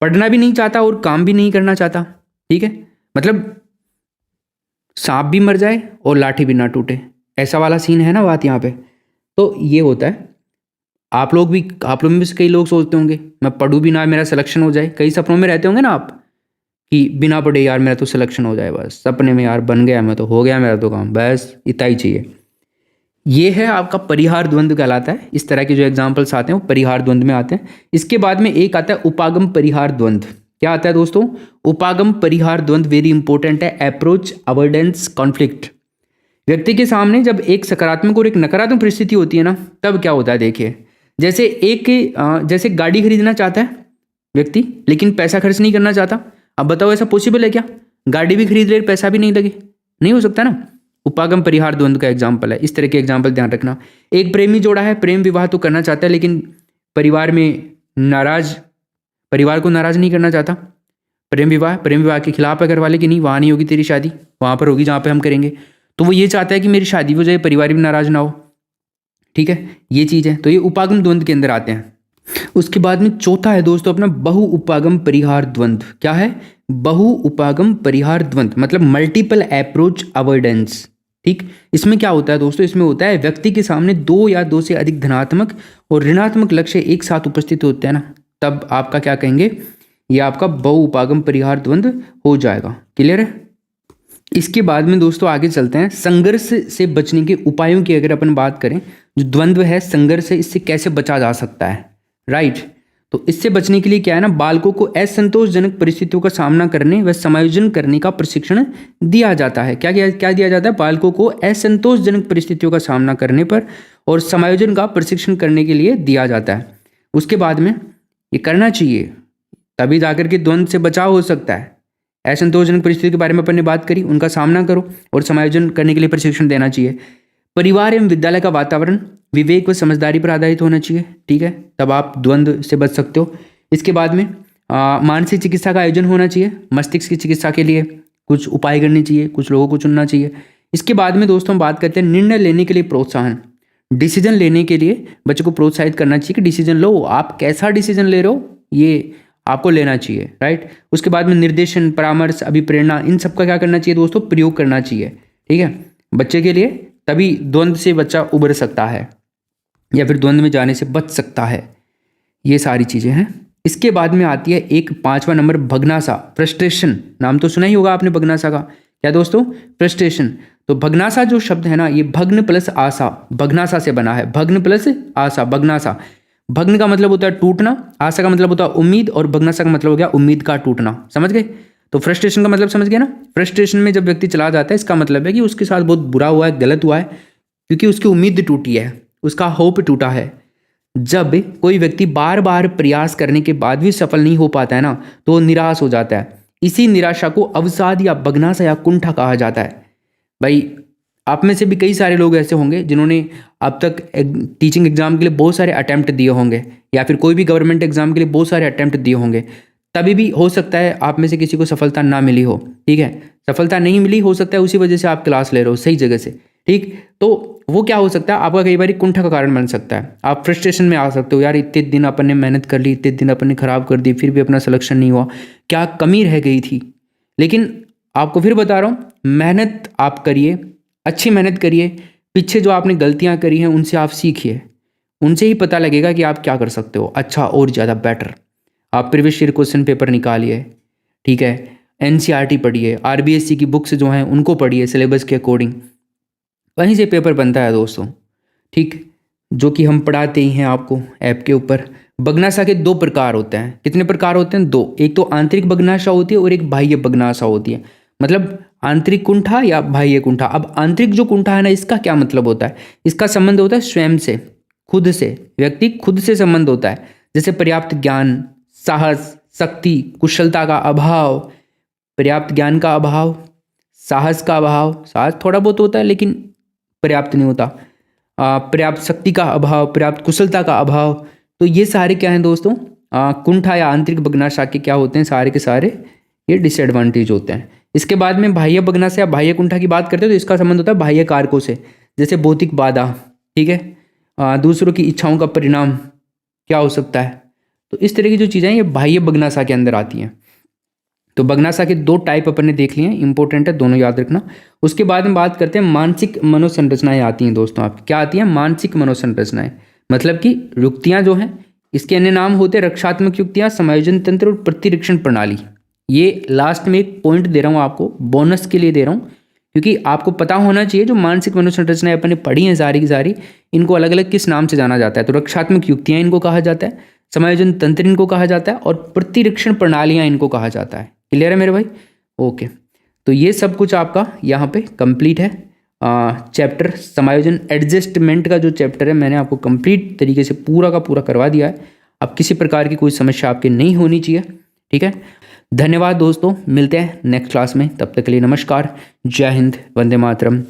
S1: पढ़ना भी नहीं चाहता और काम भी नहीं करना चाहता, ठीक है, मतलब सांप भी मर जाए और लाठी भी ना टूटे, ऐसा वाला सीन है ना बात यहाँ पे। तो ये होता है। आप लोग में से कई लोग सोचते होंगे मैं पढ़ूँ भी ना, मेरा सिलेक्शन हो जाए। कई सपनों में रहते होंगे ना आप कि बिना पढ़े यार मेरा तो सिलेक्शन हो जाए, बस सपने में यार बन गया मैं तो, हो गया मेरा तो काम, बस इतना ही चाहिए। ये है आपका परिहार द्वंद्व कहलाता है। इस तरह के जो एग्जाम्पल्स आते हैं वो परिहार द्वंद्व में आते हैं। इसके बाद में एक आता है उपागम परिहार द्वंद्व। क्या आता है दोस्तों, उपागम परिहार द्वंद्व वेरी इंपॉर्टेंट है। Approach avoidance conflict. व्यक्ति के सामने जब एक सकारात्मक और एक नकारात्मक परिस्थिति होती है ना, तब क्या होता है देखिए। जैसे गाड़ी खरीदना चाहता है व्यक्ति, लेकिन पैसा खर्च नहीं करना चाहता। अब बताओ ऐसा पॉसिबल है क्या? गाड़ी भी खरीद ले, पैसा भी नहीं लगे, नहीं हो सकता ना। उपागम परिहार द्वंद्व का एग्जाम्पल है। इस तरह के एग्जाम्पल ध्यान रखना। एक प्रेमी जोड़ा है, प्रेम विवाह तो करना चाहता है, लेकिन परिवार को नाराज नहीं करना चाहता। प्रेम विवाह के खिलाफ है घर वाले कि नहीं, वहाँ नहीं होगी तेरी शादी, वहाँ पर होगी जहाँ पे हम करेंगे। तो वो ये चाहता है कि मेरी शादी हो जाए, परिवार भी नाराज ना हो, ठीक है, ये चीज़ है। तो ये उपागम द्वंद्व के अंदर आते हैं। उसके बाद में चौथा है दोस्तों अपना बहु उपागम परिहार द्वंद्व। क्या है? बहु उपागम परिहार द्वंद्व, मतलब मल्टीपल अप्रोच अवॉइडेंस, ठीक, इसमें क्या होता है दोस्तों, इसमें होता है व्यक्ति के सामने दो या दो से अधिक धनात्मक और ऋणात्मक लक्ष्य एक साथ उपस्थित होते हैं ना, तब आपका क्या कहेंगे, ये आपका बहुउपागम परिहार द्वंद्व हो जाएगा। क्लियर है। इसके बाद में दोस्तों आगे चलते हैं, संघर्ष से बचने के उपायों की अगर अपन बात करें, जो द्वंद्व है संघर्ष है, इससे कैसे बचा जा सकता है, राइट। तो इससे बचने के लिए क्या है ना, बालकों को असंतोषजनक परिस्थितियों का सामना करने व समायोजन करने का प्रशिक्षण दिया जाता है। क्या दिया जाता है, बालकों को असंतोषजनक परिस्थितियों का सामना करने पर और समायोजन का प्रशिक्षण करने के लिए दिया जाता है। उसके बाद में ये करना चाहिए, तभी जाकर के द्वंद्व से बचाव हो सकता है। असंतोषजनक परिस्थिति के बारे में अपन ने बात करी, उनका सामना करो और समायोजन करने के लिए प्रशिक्षण देना चाहिए। परिवार एवं विद्यालय का वातावरण विवेक व समझदारी पर आधारित होना चाहिए, ठीक है, तब आप द्वंद्व से बच सकते हो। इसके बाद में मानसिक चिकित्सा का आयोजन होना चाहिए, मस्तिष्क की चिकित्सा के लिए कुछ उपाय करने चाहिए, कुछ लोगों को चुनना चाहिए। इसके बाद में दोस्तों हम बात करते हैं निर्णय लेने के लिए प्रोत्साहन, डिसीजन लेने के लिए बच्चों को प्रोत्साहित करना चाहिए कि डिसीजन लो, आप कैसा डिसीजन ले रहे हो ये आपको लेना चाहिए, राइट। उसके बाद में निर्देशन, परामर्श, अभिप्रेरणा, इन सब का क्या करना चाहिए दोस्तों, प्रयोग करना चाहिए, ठीक है, बच्चे के लिए, तभी द्वंद्व से बच्चा उबर सकता है या फिर द्वंद्व में जाने से बच सकता है। ये सारी चीज़ें हैं। इसके बाद में आती है एक 5वां नंबर, भग्नाशा, फ्रस्ट्रेशन। नाम तो सुना ही होगा आपने भग्नाशा का, क्या दोस्तों, फ्रस्ट्रेशन। तो भग्नाशा जो शब्द है ना, ये भग्न प्लस आशा, भग्नाशा से बना है, भग्न प्लस आशा, भग्नाशा। भग्न का मतलब होता है टूटना, आशा का मतलब होता है उम्मीद, और भग्नाशा का मतलब हो गया उम्मीद का टूटना। समझ गए। तो फ्रस्ट्रेशन का मतलब समझ गए ना, फ्रस्ट्रेशन में जब व्यक्ति चला जाता है, इसका मतलब है कि उसके साथ बहुत बुरा हुआ है, गलत हुआ है, क्योंकि उसकी उम्मीद टूटी है, उसका होप टूटा है। जब कोई व्यक्ति बार बार प्रयास करने के बाद भी सफल नहीं हो पाता है ना, तो वो निराश हो जाता है। इसी निराशा को अवसाद या भग्नाशा या कुंठा कहा जाता है। भाई आप में से भी कई सारे लोग ऐसे होंगे जिन्होंने अब तक टीचिंग एग्जाम के लिए बहुत सारे अटैम्प्ट दिए होंगे, या फिर कोई भी गवर्नमेंट एग्जाम के लिए बहुत सारे अटैम्प्ट दिए होंगे, तभी भी हो सकता है आप में से किसी को सफलता ना मिली हो, ठीक है, सफलता नहीं मिली, हो सकता है उसी वजह से आप क्लास ले रहे हो सही जगह से, ठीक। तो वो क्या हो सकता है, आपका कई बार कुंठा का कारण बन सकता है। आप फ्रस्ट्रेशन में आ सकते हो, यार इतने दिन अपन ने मेहनत कर ली, इतने दिन अपन ने खराब कर दी, फिर भी अपना सिलेक्शन नहीं हुआ, क्या कमी रह गई थी। लेकिन आपको फिर बता रहा हूँ, मेहनत आप करिए, अच्छी मेहनत करिए, पीछे जो आपने गलतियाँ करी हैं उनसे आप सीखिए, उनसे ही पता लगेगा कि आप क्या कर सकते हो अच्छा और ज़्यादा बेटर। आप प्रीवियस ईयर क्वेश्चन पेपर निकालिए, ठीक है, NCERT पढ़िए, RBSC की बुक्स जो हैं उनको पढ़िए सिलेबस के अकॉर्डिंग, वहीं से पेपर बनता है दोस्तों, ठीक, जो कि हम पढ़ाते ही हैं आपको ऐप के ऊपर। भग्नाशा के 2 प्रकार होते हैं। कितने प्रकार होते हैं, 2। एक तो आंतरिक भग्नाशा होती है और एक बाह्य भग्नाशा होती है, मतलब आंतरिक कुंठा या बाह्य कुंठा। अब आंतरिक जो कुंठा है ना, इसका क्या मतलब होता है, इसका संबंध होता है स्वयं से, खुद से, व्यक्ति खुद से संबंध होता है, जैसे पर्याप्त ज्ञान, साहस, शक्ति, कुशलता का अभाव, पर्याप्त ज्ञान का अभाव, साहस का अभाव, साहस थोड़ा बहुत होता है लेकिन पर्याप्त नहीं होता, पर्याप्त शक्ति का अभाव, पर्याप्त कुशलता का अभाव। तो ये सारे क्या हैं दोस्तों, कुंठा या आंतरिक भग्नाशा के क्या होते हैं, सारे के सारे ये डिसएडवांटेज होते हैं। इसके बाद में बाह्य भग्नाशा या बाह्य कुंठा की बात करते हैं तो इसका संबंध होता है बाह्य कारकों से, जैसे भौतिक बाधा, ठीक है, दूसरों की इच्छाओं का परिणाम क्या हो सकता है। तो इस तरह की जो चीज़ें हैं ये बाह्य भग्नाशा के अंदर आती हैं। तो भग्नाशा के 2 टाइप अपन ने देख लिए हैं, इंपॉर्टेंट है, दोनों याद रखना। उसके बाद में बात करते हैं मानसिक मनोसंरचनाएं आती हैं दोस्तों। आपकी क्या आती हैं, मानसिक मनोसंरचनाएं, मतलब कि युक्तियां जो हैं, इसके अन्य नाम होते हैं रक्षात्मक युक्तियां, समायोजन तंत्र और प्रतिरक्षण प्रणाली। ये लास्ट में एक पॉइंट दे रहा हूँ आपको, बोनस के लिए दे रहा हूँ, क्योंकि आपको पता होना चाहिए जो मानसिक मनोसंरचनाएं अपन ने पढ़ी हैं सारी की सारी, इनको अलग अलग किस नाम से जाना जाता है। तो रक्षात्मक युक्तियां इनको कहा जाता है, समायोजन तंत्र इनको कहा जाता है, और प्रतिरक्षण प्रणालियां इनको कहा जाता है। क्लियर है मेरे भाई, ओके। तो ये सब कुछ आपका यहाँ पे कंप्लीट है। चैप्टर समायोजन एडजस्टमेंट का जो चैप्टर है मैंने आपको कंप्लीट तरीके से पूरा का पूरा करवा दिया है। अब किसी प्रकार की कोई समस्या आपके नहीं होनी चाहिए, ठीक है। धन्यवाद दोस्तों, मिलते हैं नेक्स्ट क्लास में, तब तक के लिए नमस्कार, जय हिंद, वंदे मातरम।